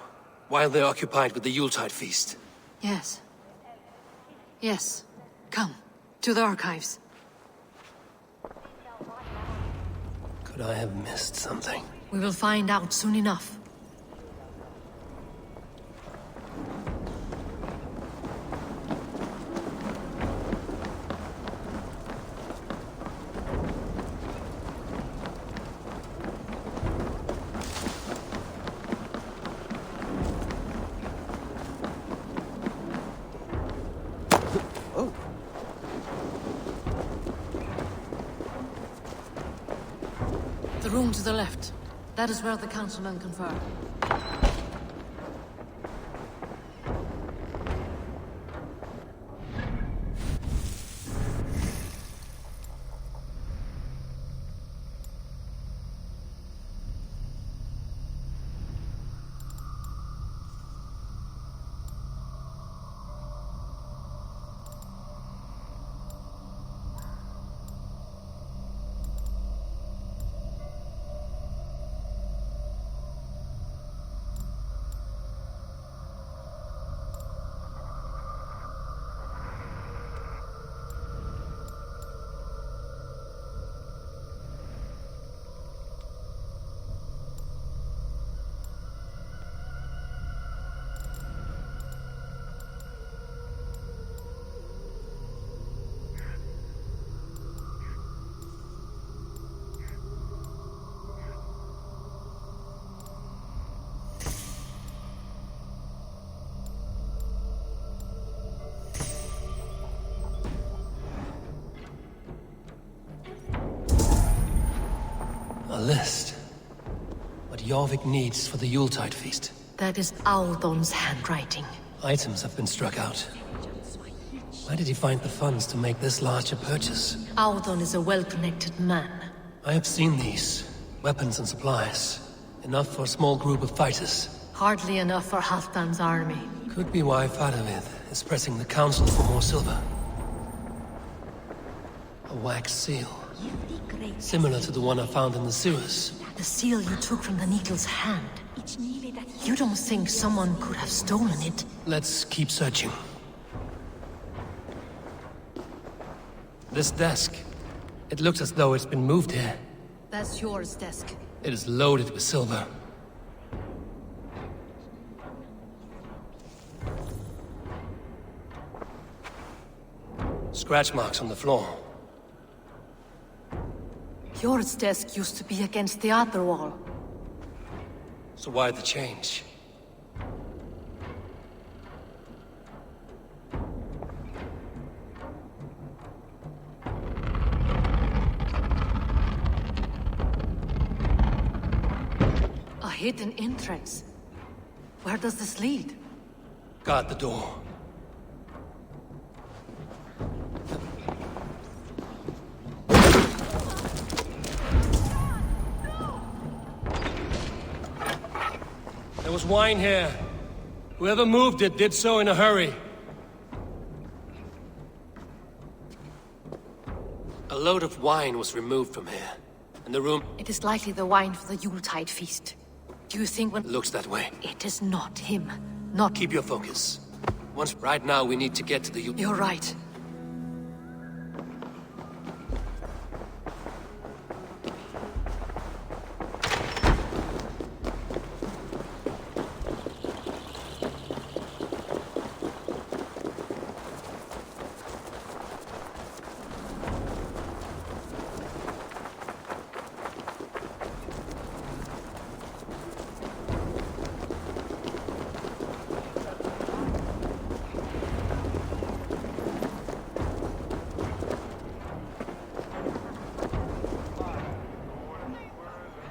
while they're occupied with the Yuletide feast. Yes. Yes. Come, to the archives. Could I have missed something? We will find out soon enough. The room to the left. That is where the councilmen confer. A list. What Jorvik needs for the Yuletide feast. That is Aldon's handwriting. Items have been struck out. Where did he find the funds to make this large a purchase? Aldon is a well-connected man. I have seen these. Weapons and supplies. Enough for a small group of fighters. Hardly enough for Halfdan's army. Could be why Faravith is pressing the council for more silver. A wax seal. Similar to the one I found in the sewers. The seal you took from the Needle's hand. You don't think someone could have stolen it? Let's keep searching. This desk. It looks as though it's been moved here. That's yours, desk. It is loaded with silver. Scratch marks on the floor. Yours desk used to be against the other wall. So why the change? A hidden entrance. Where does this lead? Guard the door. There was wine here. Whoever moved it did so in a hurry. A load of wine was removed from here. And the room... It is likely the wine for the Yuletide feast. Do you think when... Looks that way. It is not him. Not... Keep your focus. Right now we need to get to the... You're right.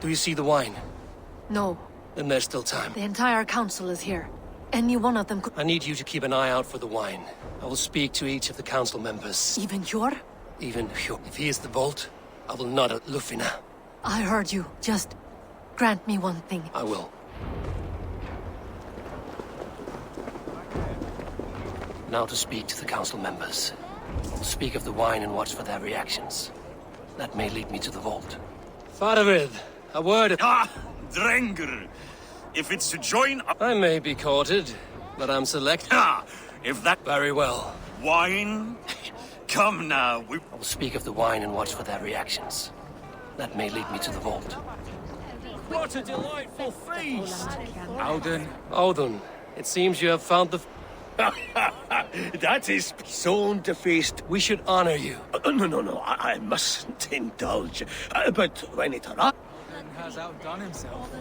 Do you see the wine? No. Then there's still time. The entire council is here. Any one of them could... I need you to keep an eye out for the wine. I will speak to each of the council members. Even Hjor? Even Hjor. If he is the Vault, I will not at Lufina. I heard you. Just grant me one thing. I will. Now to speak to the council members. Speak of the wine and watch for their reactions. That may lead me to the vault. Faravid, a word of... Ah, Drenger! If it's to join... I may be courted, but I'm select... Ah, if that... Very well. Wine? Come now, we... I will speak of the wine and watch for their reactions. That may lead me to the vault. What a delightful feast! Audun, it seems you have found the... That is sown to feast. We should honor you. No, I mustn't indulge. But when it arrives... Has outdone himself.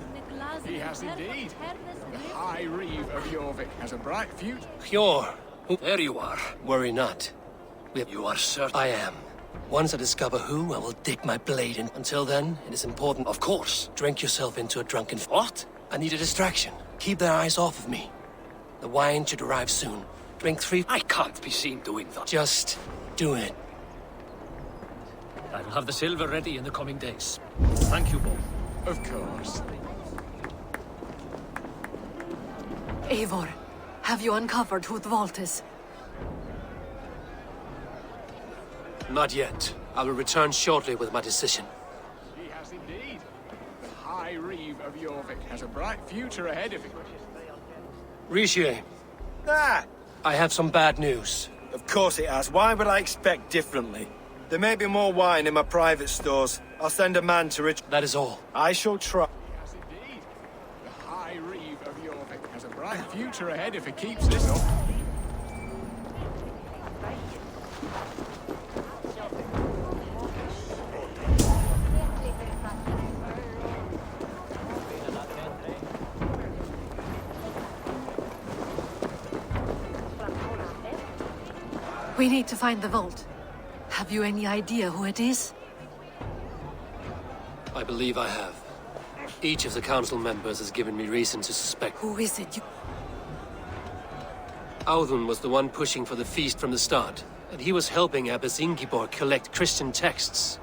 He has indeed. The High Reeve of Jorvik has a bright future. Hjor, there you are. Worry not. You are certain. I am. Once I discover who, I will dig my blade in. Until then, it is important, of course, drink yourself into a drunken... What? I need a distraction. Keep their eyes off of me. The wine should arrive soon. Drink 3... I can't be seen doing that. Just do it. I'll have the silver ready in the coming days. Thank you both. Of course. Eivor, have you uncovered who the vault is? Not yet. I will return shortly with my decision. He has indeed. The High Reeve of Jorvik has a bright future ahead of him. Rishi, Ah! I have some bad news. Of course it has. Why would I expect differently? There may be more wine in my private stores. I'll send a man to reach... That is all. I shall try. Yes, indeed. The High Reeve of Jorvik has a bright future ahead if he keeps this up. We need to find the vault. Have you any idea who it is? I believe I have. Each of the council members has given me reason to suspect. Who is it you... Audun was the one pushing for the feast from the start, and he was helping Abbess Ingeborg collect Christian texts.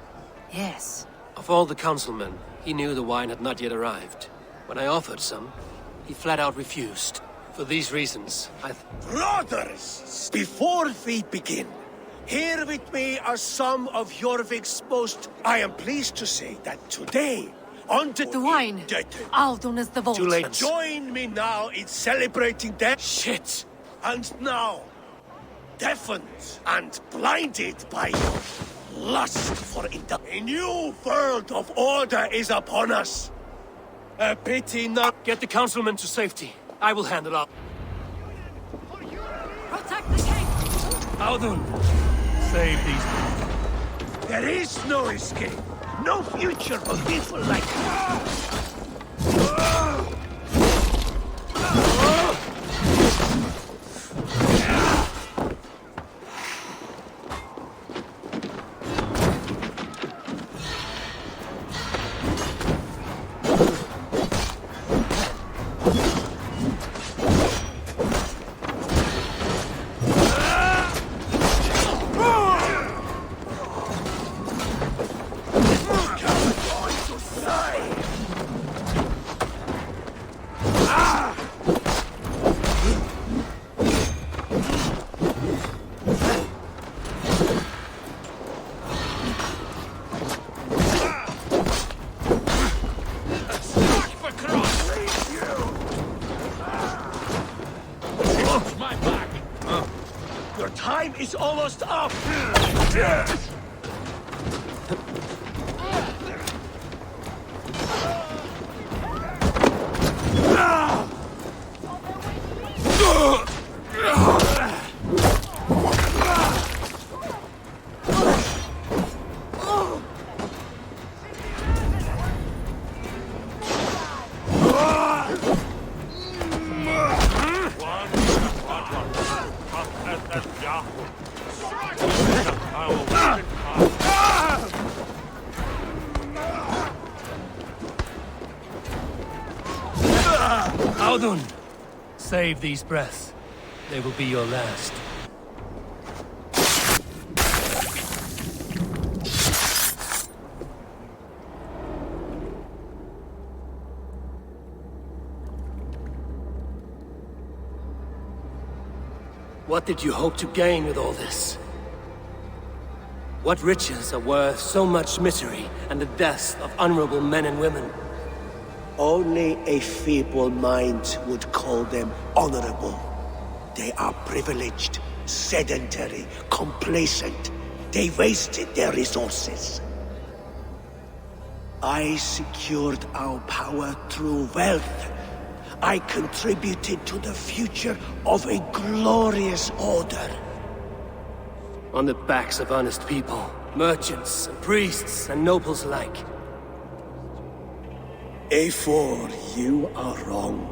Yes. Of all the councilmen, he knew the wine had not yet arrived. When I offered some, he flat out refused. For these reasons, Brothers, before we begin, here with me are some of Jorvik's most... I am pleased to say that today, on the wine, Audun is the vault. Too late. Join me now in celebrating that shit. And now, deafened and blinded by lust for a new world of order is upon us. A pity not... Get the councilmen to safety. I will handle up. Protect the king! Audun, save these people. There is no escape. No future for people like time is almost up! Audun, save these breaths. They will be your last. What did you hope to gain with all this? What riches are worth so much misery and the deaths of honorable men and women? Only a feeble mind would call them honorable. They are privileged, sedentary, complacent. They wasted their resources. I secured our power through wealth. I contributed to the future of a glorious order. On the backs of honest people, merchants, and priests, and nobles alike. Eivor, you are wrong.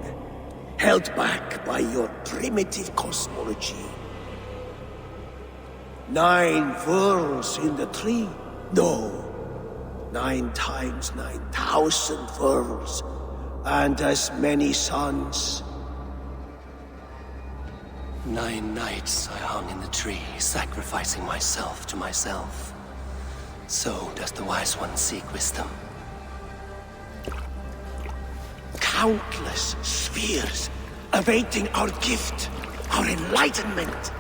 Held back by your primitive cosmology. 9 worlds in the tree? No. 9 times 9,000 worlds. And as many suns. 9 nights I hung in the tree, sacrificing myself to myself. So does the Wise One seek wisdom. Countless spheres, awaiting our gift, our enlightenment.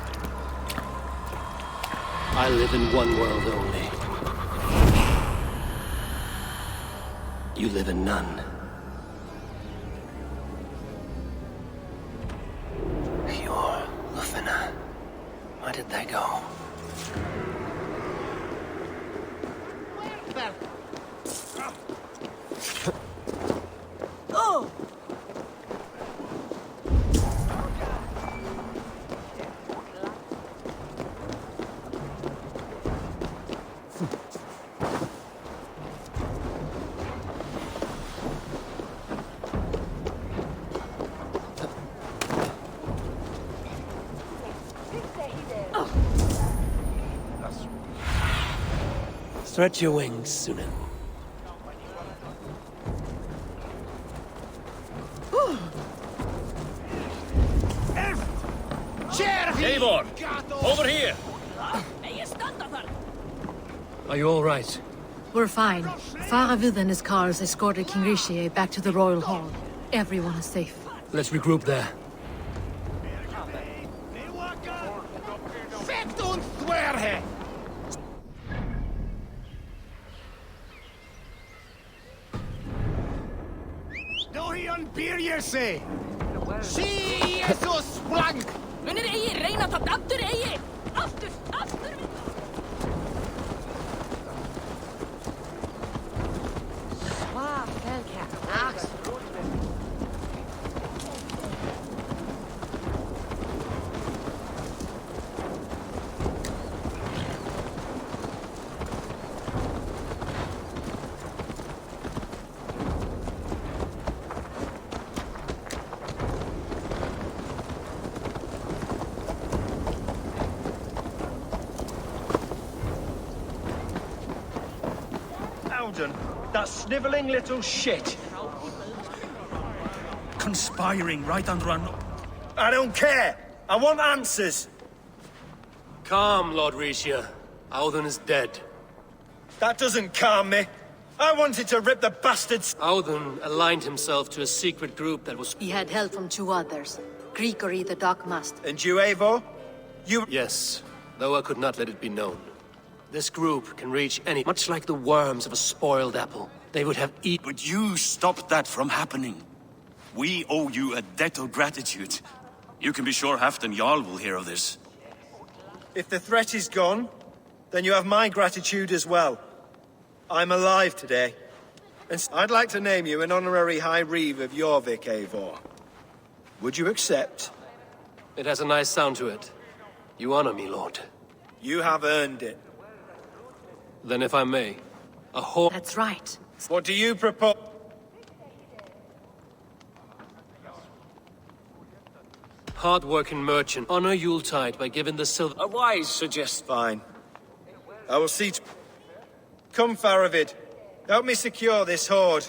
I live in one world only. You live in none. Your Lufina. Where did they go? Oh! Stretch your wings, Sunan. Eivor! Over here! Are you all right? We're fine. Faravid and his cars escorted King Rishi back to the Royal Hall. Everyone is safe. Let's regroup there. Say, see Jesus blank. Wanneer je reina tot after je. After. Wow, Hellcat. That sniveling little shit. Conspiring right under our I don't care. I want answers. Calm, Lord Rishia. Audun is dead. That doesn't calm me. I wanted to rip the bastards. Audun aligned himself to a secret group that was... He had help from 2 others. Grigori the Dockmaster. And you, Eivor? You... Yes, though I could not let it be known. This group can reach any... Much like the worms of a spoiled apple. They would have eaten... But you stopped that from happening. We owe you a debt of gratitude. You can be sure Halfdan Jarl will hear of this. If the threat is gone, then you have my gratitude as well. I'm alive today. And I'd like to name you an honorary High Reeve of Jorvik, Eivor. Would you accept? It has a nice sound to it. You honor me, Lord. You have earned it. Then if I may, a whole... That's right. What do you propose? Hard-working merchant. Honor Yuletide by giving the silver... A wise suggestion. Fine. I will see to... Come, Faravid. Help me secure this hoard.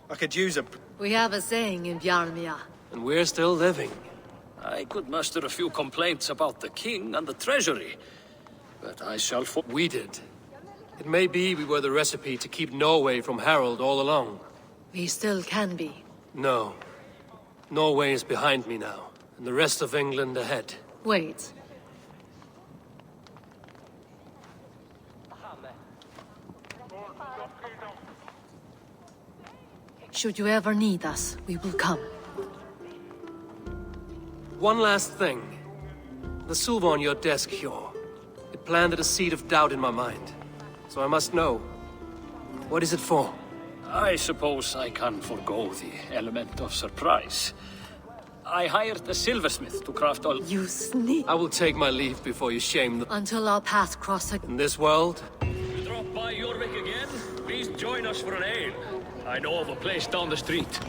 I could use a... We have a saying in Bjarmia. And we're still living. I could muster a few complaints about the king and the treasury, but I shall... We did. It may be we were the recipe to keep Norway from Harold all along. We still can be. No. Norway is behind me now, and the rest of England ahead. Wait. Should you ever need us, we will come. One last thing. The silver on your desk here. It planted a seed of doubt in my mind. So I must know. What is it for? I suppose I can forgo the element of surprise. I hired a silversmith to craft all... You sneak. I will take my leave before you shame them. Until our paths cross again. In this world? You drop by Jorvik again? Please join us for an ale. I know of a place down the street.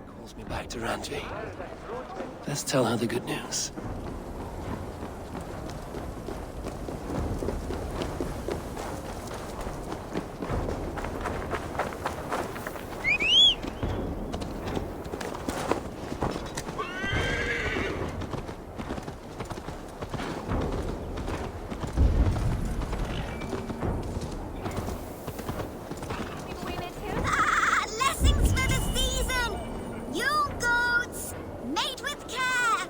Calls me back to Ranji. Let's tell her the good news. Blessings for the season! You goats, mate with care!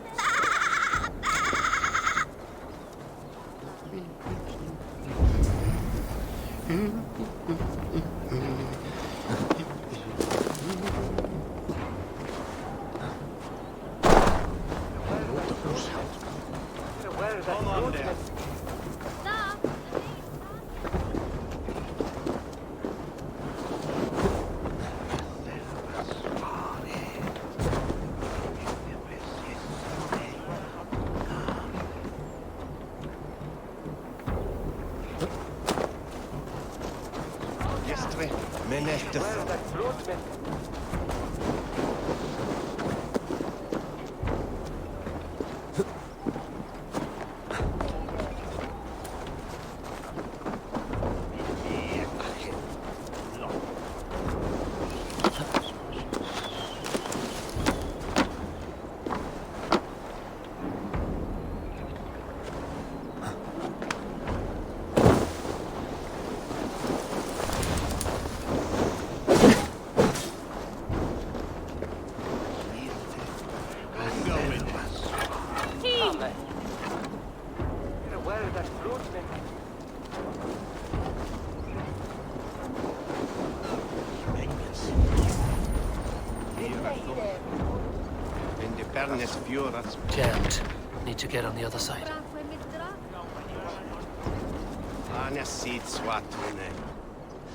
Jammed. Need to get on the other side.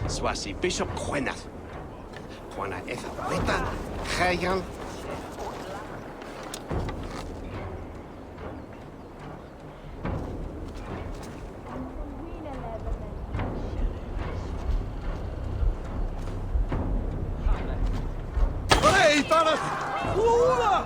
Swasi Bishop Quenat. Juana Ethelita, Hayan. Hey, Taras! Luna!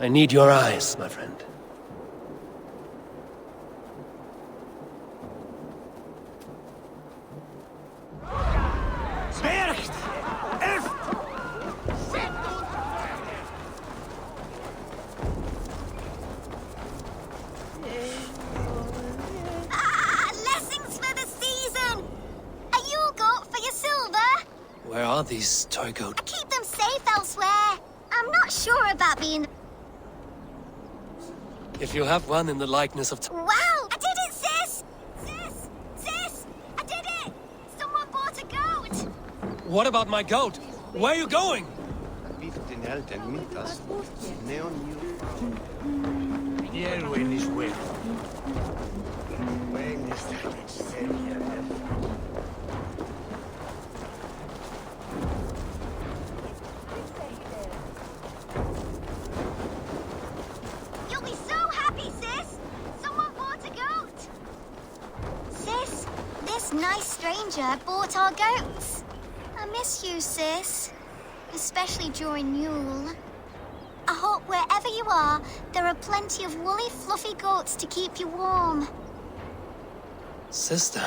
I need your eyes, my friend. Lessons for the season! Are you all got for your silver? Where are these toy goats? I keep them safe elsewhere. I'm not sure about being... If you have one in the likeness of... Wow! I did it, sis! Sis! I did it! Someone bought a goat! What about my goat? Where are you going? You'll be so happy, sis! Someone bought a goat! Sis, this nice stranger bought our goats. I miss you, sis. Especially during Yule. I hope wherever you are, there are plenty of woolly, fluffy goats to keep you warm. Sister.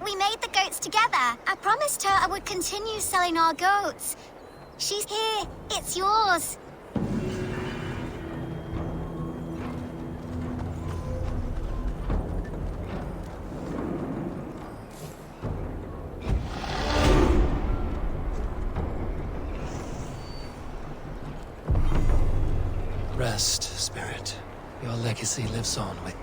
We made the goats together. I promised her I would continue selling our goats. She's here. It's yours. Rest, spirit. Your legacy lives on with...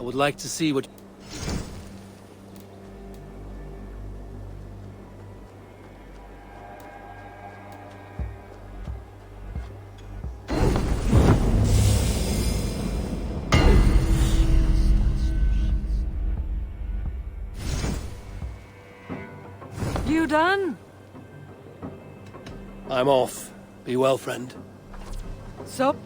would like to see what... You done? I'm off. Be well, friend. So?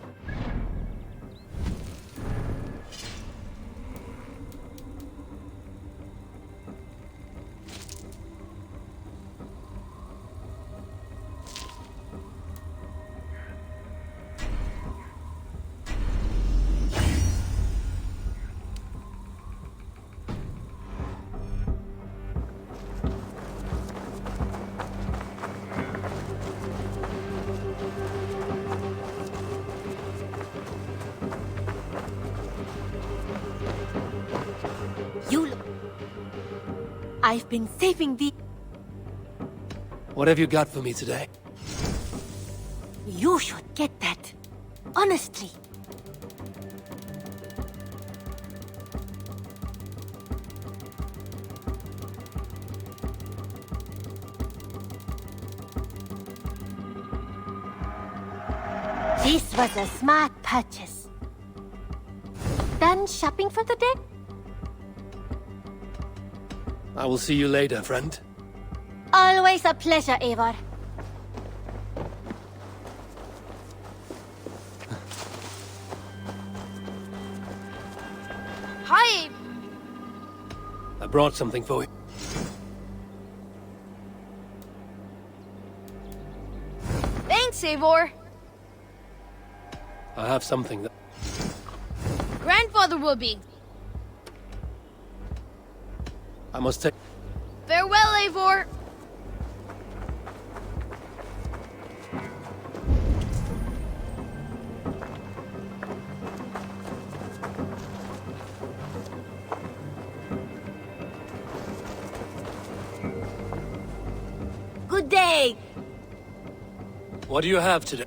I've been saving the... What have you got for me today? You should get that. Honestly. This was a smart purchase. Done shopping for the day? I will see you later, friend. Always a pleasure, Eivor. Hi! I brought something for you. Thanks, Eivor. I have something that... Grandfather will be. I must take... Farewell, Eivor. Good day. What do you have today?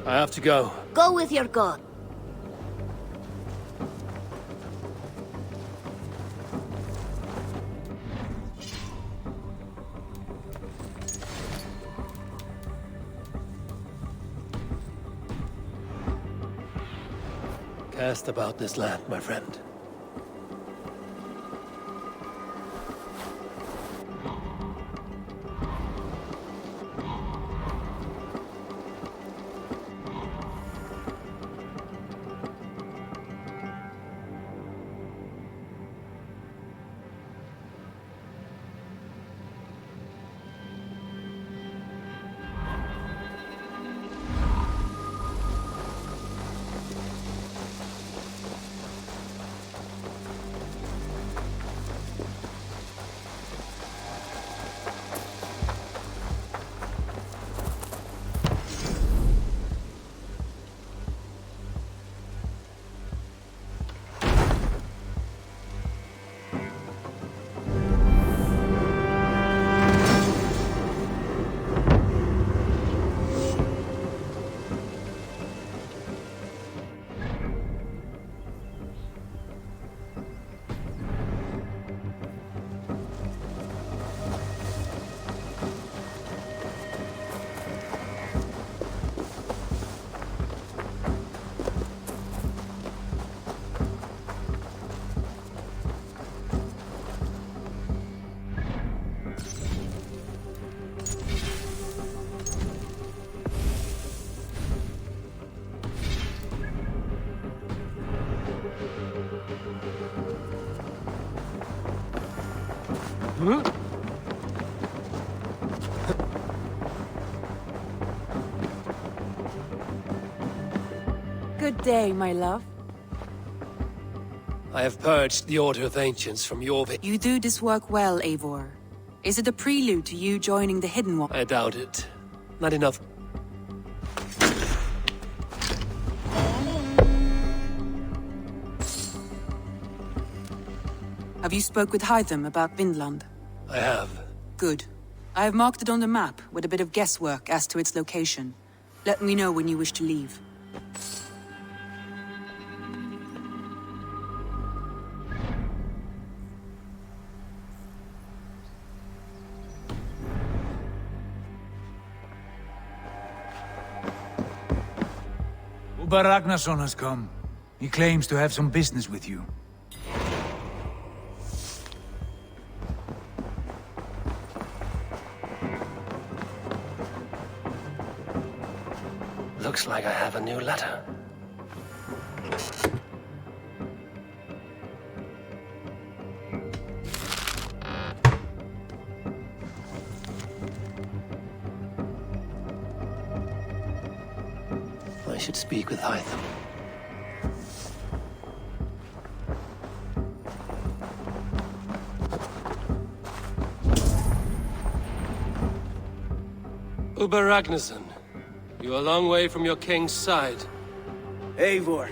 I have to go. Go with your god. Cast about this land, my friend. Good day, my love. I have purged the Order of Ancients from your... You do this work well, Eivor. Is it a prelude to you joining the Hidden One? I doubt it. Not enough. Have you spoke with Hytham about Vinland? I have. Good. I have marked it on the map with a bit of guesswork as to its location. Let me know when you wish to leave. Uber Ragnarsson has come. He claims to have some business with you. Looks like I have a new letter. I should speak with Hytham. Uber Ragnarsson, you're a long way from your king's side. Eivor.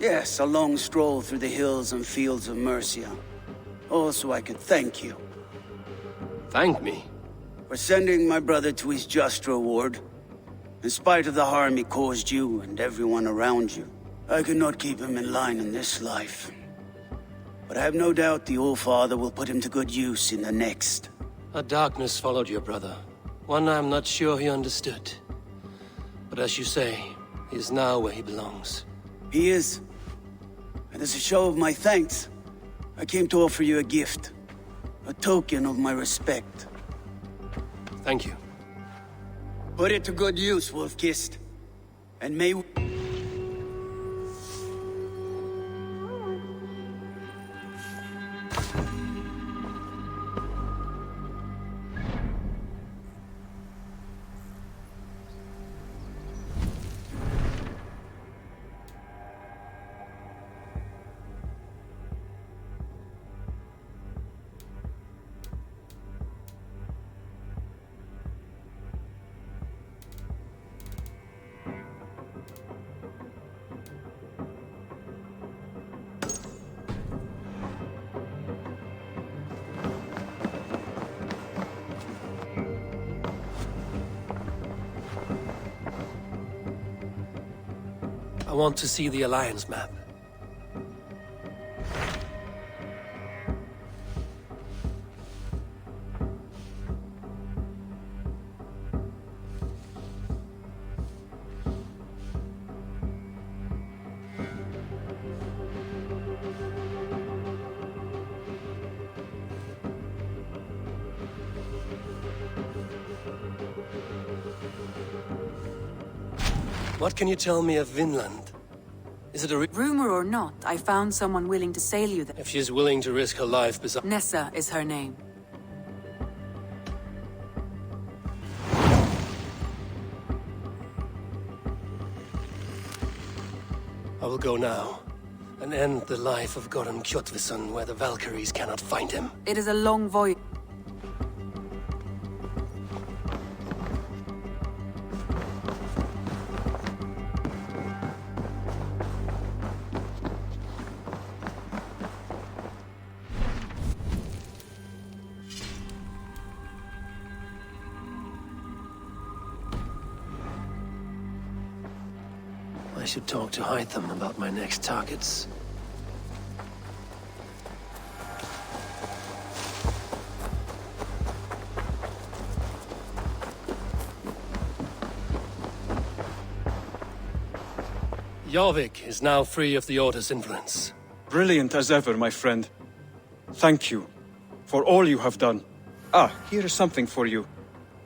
Yes, a long stroll through the hills and fields of Mercia. Also, I could thank you. Thank me? For sending my brother to his just reward. In spite of the harm he caused you and everyone around you, I could not keep him in line in this life. But I have no doubt the Old Father will put him to good use in the next. A darkness followed your brother. One I'm not sure he understood. But as you say, he is now where he belongs. He is. And as a show of my thanks, I came to offer you a gift. A token of my respect. Thank you. Put it to good use, Wolf-Kissed. And may... I want to see the Alliance map. What can you tell me of Vinland? Is it a rumor or not, I found someone willing to sail you there. If she's willing to risk her life beside... Nessa is her name. I will go now, and end the life of Goran Kjotvisson where the Valkyries cannot find him. It is a long voyage. I should talk to Hytham about my next targets. Jorvik is now free of the Order's influence. Brilliant as ever, my friend. Thank you for all you have done. Ah, here is something for you.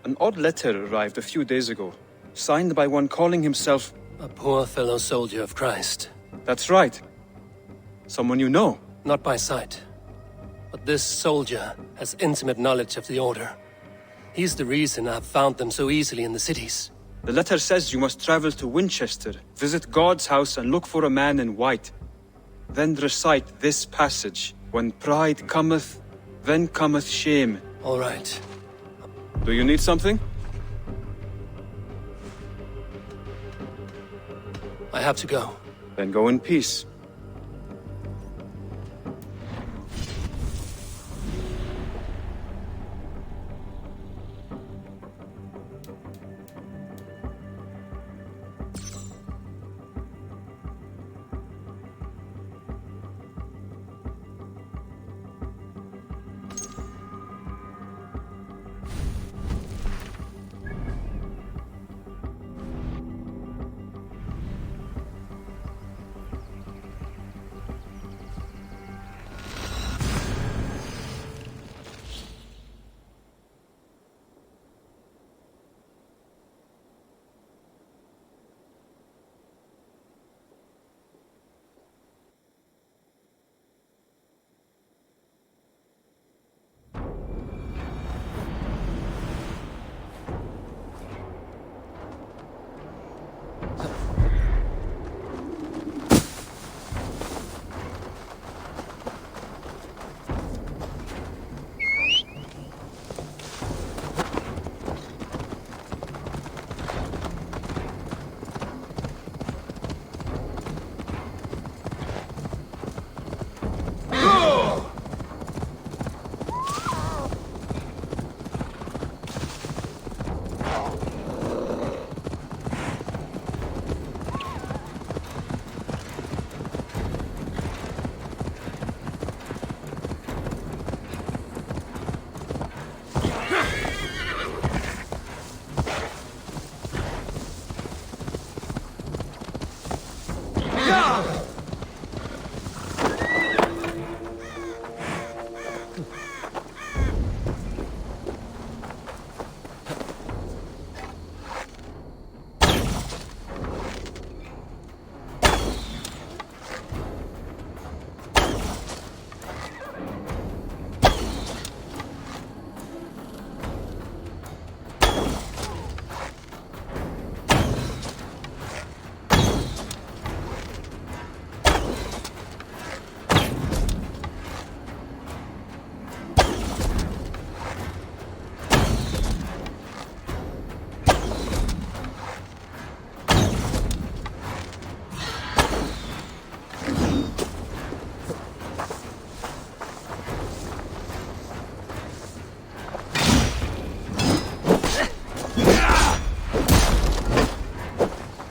An odd letter arrived a few days ago, signed by one calling himself... A poor fellow soldier of Christ. That's right. Someone you know. Not by sight. But this soldier has intimate knowledge of the Order. He's the reason I've found them so easily in the cities. The letter says you must travel to Winchester, visit God's house and look for a man in white. Then recite this passage. When pride cometh, then cometh shame. All right. Do you need something? I have to go. Then go in peace.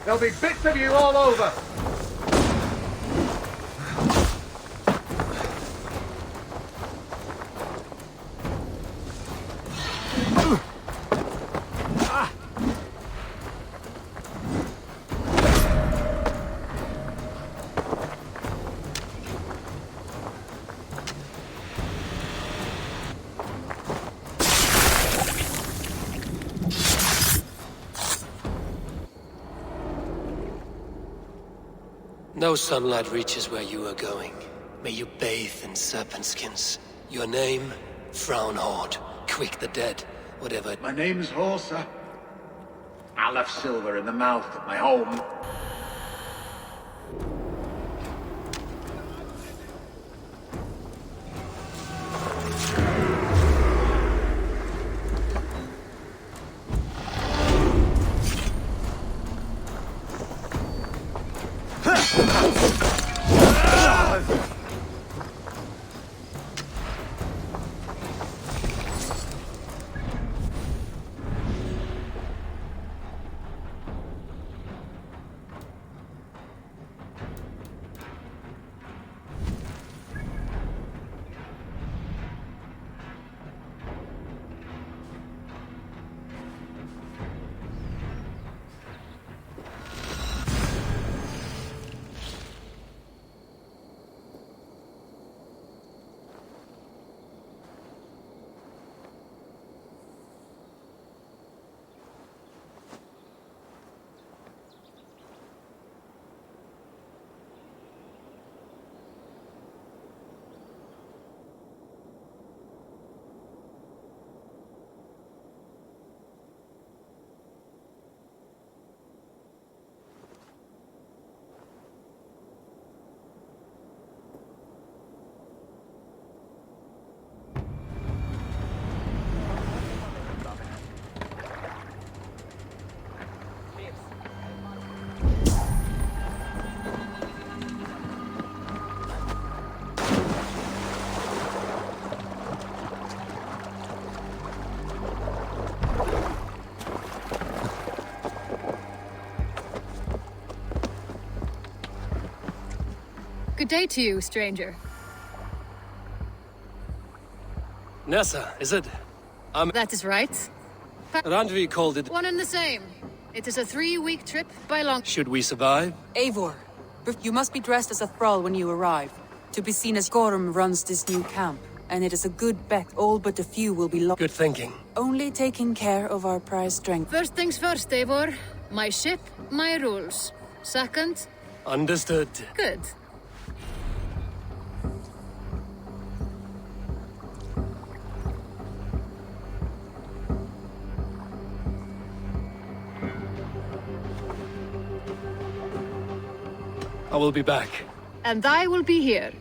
There'll be bits of you all over. No sunlight reaches where you are going. May you bathe in serpent skins. Your name? Frown Horde. Quick the dead. Whatever. My name's Horsa. I left silver in the mouth at my home. Good day to you, stranger. Nessa, is it? That is right. Randvi called it. One and the same. It is a 3-week trip by long... Should we survive? Eivor, you must be dressed as a thrall when you arrive, to be seen as Gorm runs this new camp, and it is a good bet all but a few will be lost. Good thinking. Only taking care of our prized strength. First things first, Eivor. My ship, my rules. Second... Understood. Good. I will be back. And I will be here.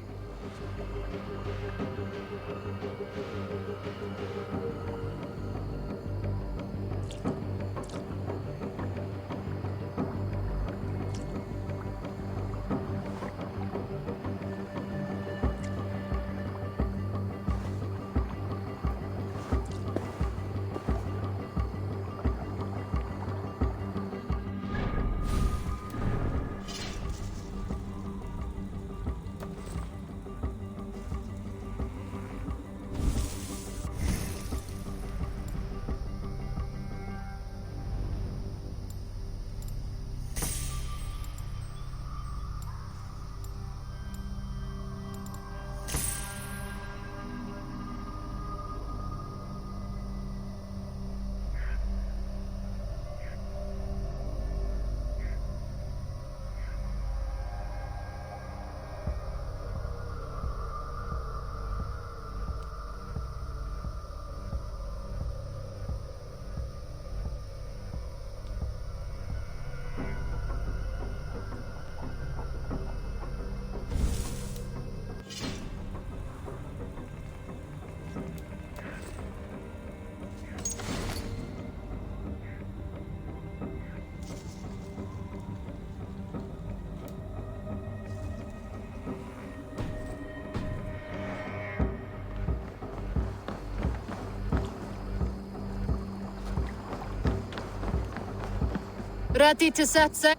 Ready to set sail?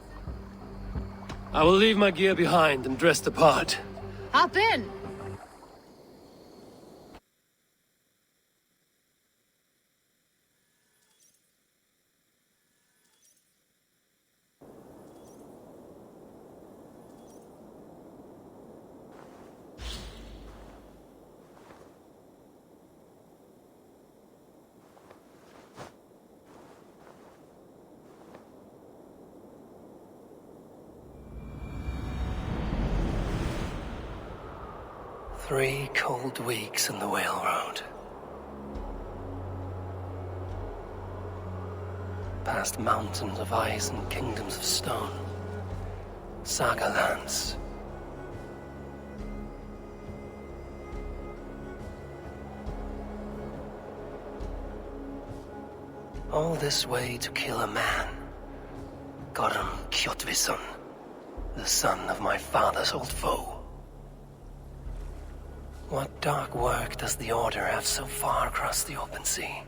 I will leave my gear behind and dress the part. Hop in! Three cold weeks in the Whale Road. Past mountains of ice and kingdoms of stone. Saga lands. All this way to kill a man. Gorm Kjotvisson, the son of my father's old foe. What dark work does the Order have so far across the open sea?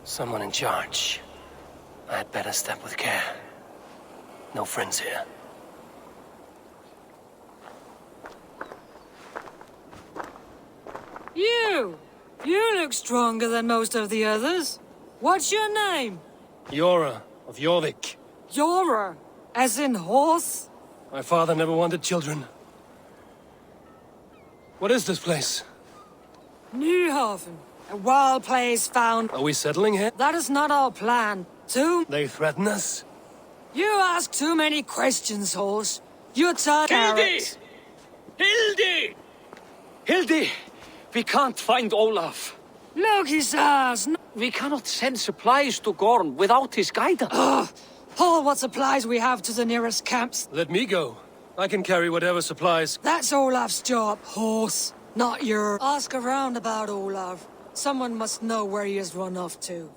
Someone in charge. I had better step with care. No friends here. You! You look stronger than most of the others. What's your name? Yora of Jorvik. Yora? As in horse? My father never wanted children. What is this place? Nyhaven. A wild place found. Are we settling here? That is not our plan. They threaten us? You ask too many questions, horse. You're tired. Hildy! Hildy! Hildy! We can't find Olaf. Look, his ass. We cannot send supplies to Gorm without his guidance. Haul what supplies we have to the nearest camps. Let me go. I can carry whatever supplies. That's Olaf's job, horse. Not your. Ask around about Olaf. Someone must know where he has run off to.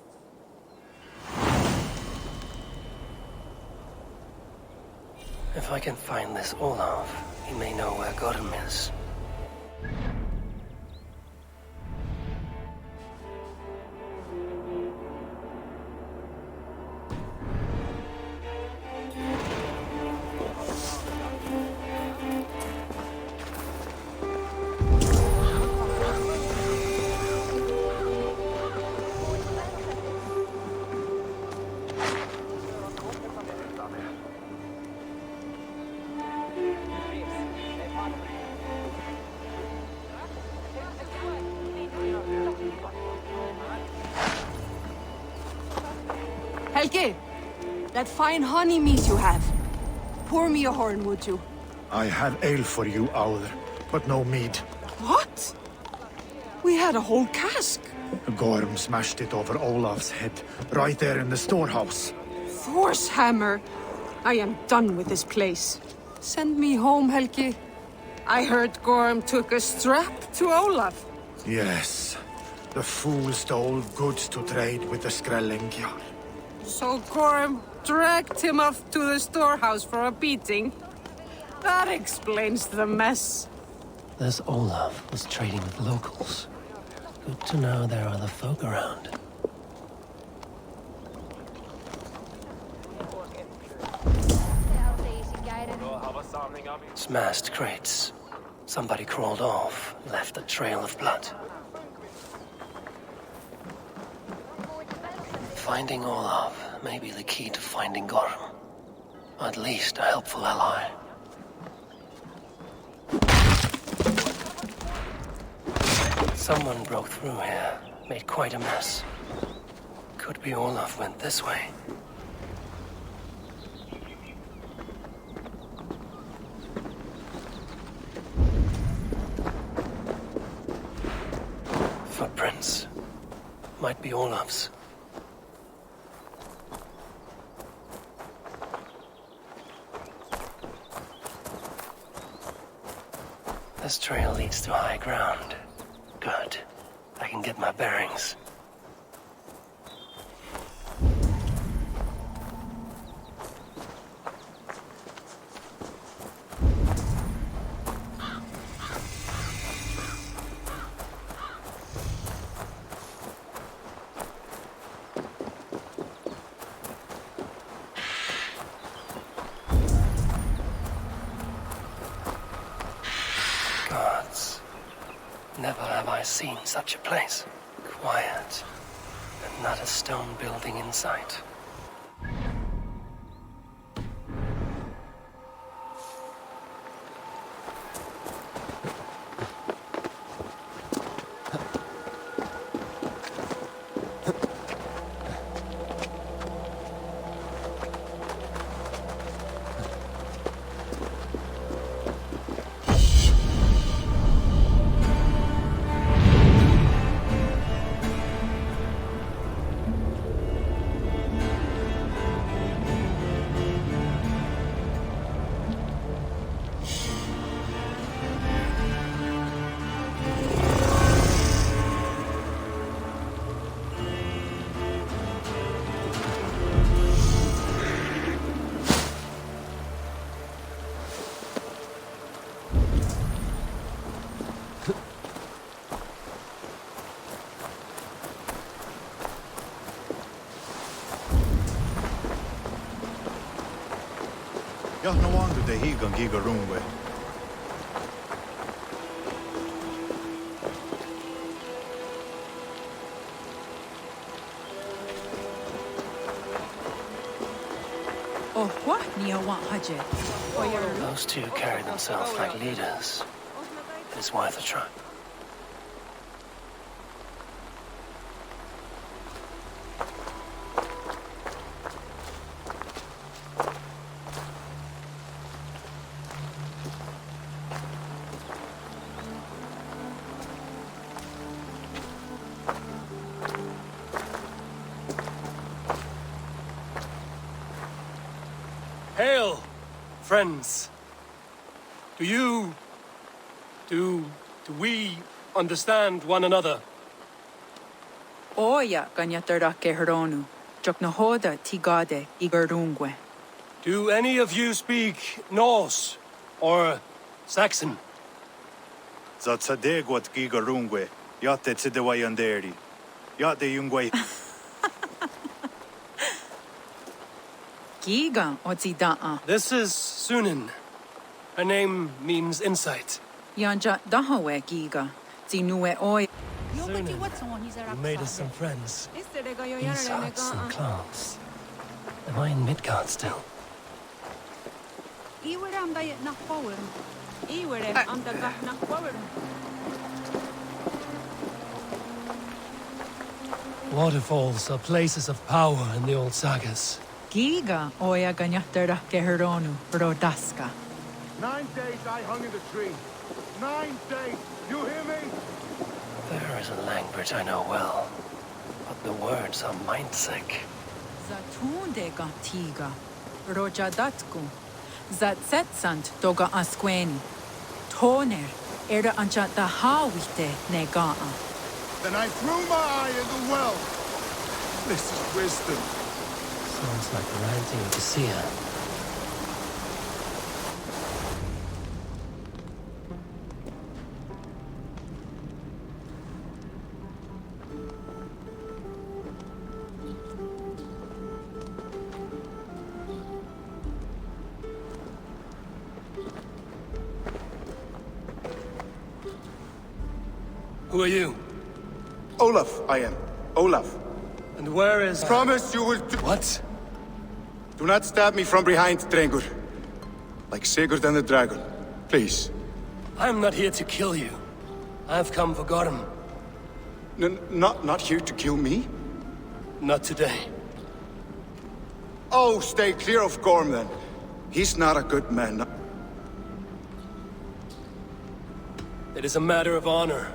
If I can find this Olaf, he may know where Gorm is. Helge, that fine honey meat you have. Pour me a horn, would you? I have ale for you, Owl, but no mead. What? We had a whole cask. Gorm smashed it over Olaf's head, right there in the storehouse. Thor's hammer. I am done with this place. Send me home, Helge. I heard Gorm took a strap to Olaf. Yes. The fool stole goods to trade with the Skrellingjar. So Gorm dragged him off to the storehouse for a beating. That explains the mess. This Olaf was trading with locals. Good to know there are other folk around. Smashed crates. Somebody crawled off, left a trail of blood. Finding Olaf may be the key to finding Gorm. At least a helpful ally. Someone broke through here, made quite a mess. Could be Olaf went this way. Footprints. Might be Olaf's. This trail leads to high ground. Good. I can get my bearings. Gods. Never have I seen such a place. Quiet. And not a stone building in sight. Ja, no wonder they higan giga runwe. Oh, what? Neo want Haje. Those two carry themselves like leaders. It's worth a try. Hail, friends. Do we understand one another? Oya ganyatarake heronu. Joknahoda tigade igarungwe. Do any of you speak Norse or Saxon? Zatsadegwat gigarungwe. Yate tsidewayanderi. Yate yungwe. Giga ozida'a. This is Sunin. Her name means insight. Yanja dahawe giga. Zinue oy. Sunin, you made us some friends. These arts and class. Am I in Midgard still? Waterfalls are places of power in the old sagas. Giga oya ganyatarake heronu. Rodaska. 9 days I hung in the tree. 9 days. You hear me? There is a language I know well, but the words are mind-sick. Zatunde gantiga. Rojadatku. Zatsetsant doga asqueni. Toner. Era anchata hawite negaa. Then I threw my eye in the well. This is wisdom. Sounds like the ranting of the seer. Who are you? Olaf, I am. Olaf. And where is... Promise you will do... What? Do not stab me from behind, Drengur. Like Sigurd and the dragon. Please. I'm not here to kill you. I've come for Gorm. Not here to kill me? Not today. Oh, stay clear of Gorm, then. He's not a good man. It is a matter of honor.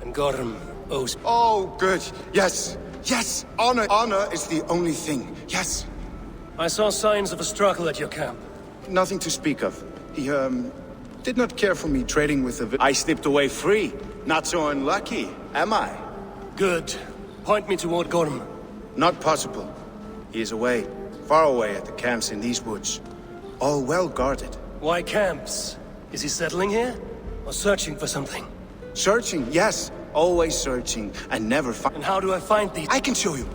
And Gorm owes... Oh, good. Yes. Yes. Honor. Honor is the only thing. Yes. I saw signs of a struggle at your camp. Nothing to speak of. He, did not care for me trading with the... I slipped away free. Not so unlucky, am I? Good. Point me toward Gorm. Not possible. He is away. Far away at the camps in these woods. All well guarded. Why camps? Is he settling here? Or searching for something? Searching, yes. Always searching, and never find... And how do I find these? I can show you.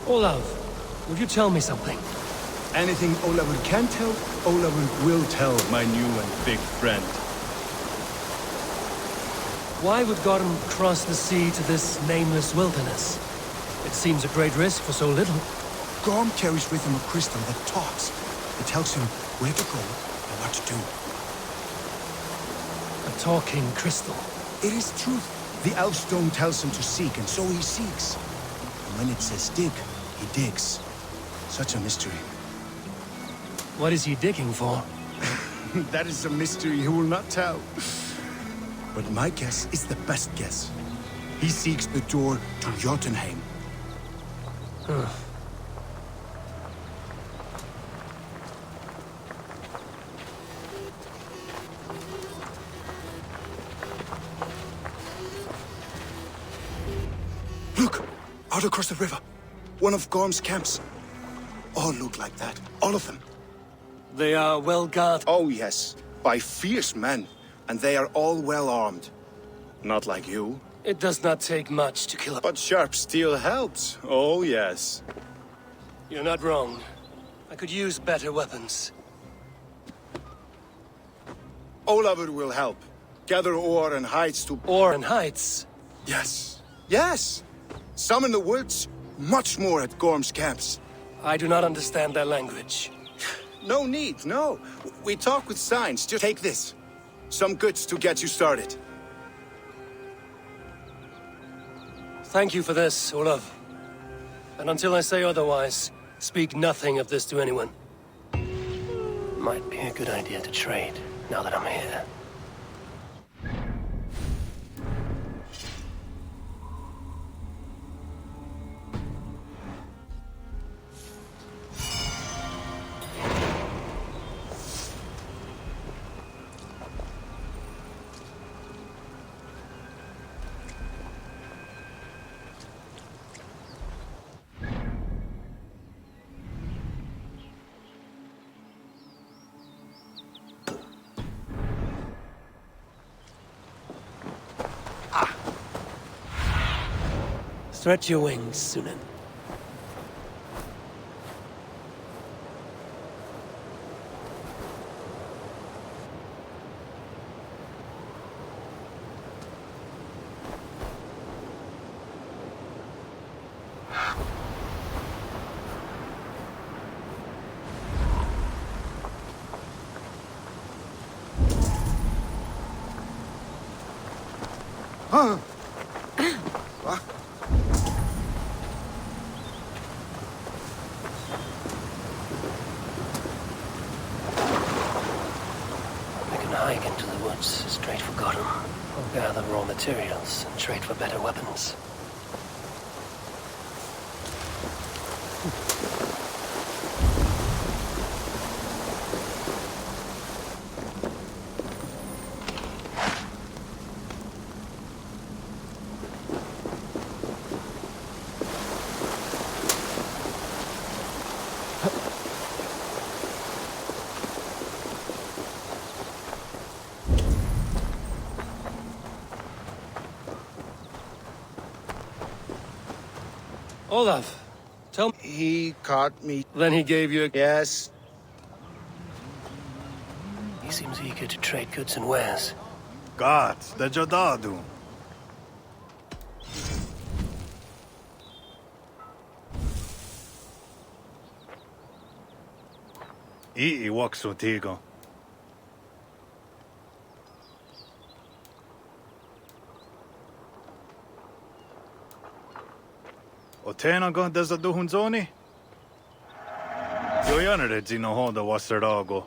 Olav, would you tell me something? Anything Olavur can tell, Olavur will tell, my new and big friend. Why would Gorm cross the sea to this nameless wilderness? It seems a great risk for so little. Gorm carries with him a crystal that talks. It tells him where to go and what to do. A talking crystal. It is truth. The Elfstone tells him to seek, and so he seeks. And when it says dig, he digs. Such a mystery. What is he digging for? That is a mystery he will not tell. But my guess is the best guess. He seeks the door to Jotunheim. Look! Out across the river. One of Gorm's camps. All look like that. All of them. They are well guarded. Oh, yes. By fierce men. And they are all well armed. Not like you. It does not take much to kill a... But sharp steel helps. Oh, yes. You're not wrong. I could use better weapons. Olavur will help. Gather ore and hides to... Ore and hides? Yes. Yes! Some in the woods, much more at Gorm's camps. I do not understand their language. No need, no. We talk with signs. Just take this. Some goods to get you started. Thank you for this, Olav. And until I say otherwise, speak nothing of this to anyone. Might be a good idea to trade, now that I'm here. Stretch your wings, Sunan. Hike into the woods straight for Gotham. I'll gather raw materials and trade for better weapons. Olaf, tell me. He caught me. Then he gave you a... Yes. He seems eager to trade goods and wares. God, the Jadadu. I waksu tigo. O tena go desa duhunzoni? Yo yanere zino honda waserago.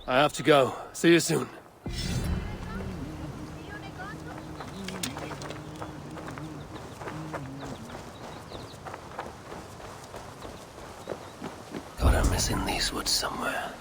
I have to go. See you soon. Gotham is in these woods somewhere.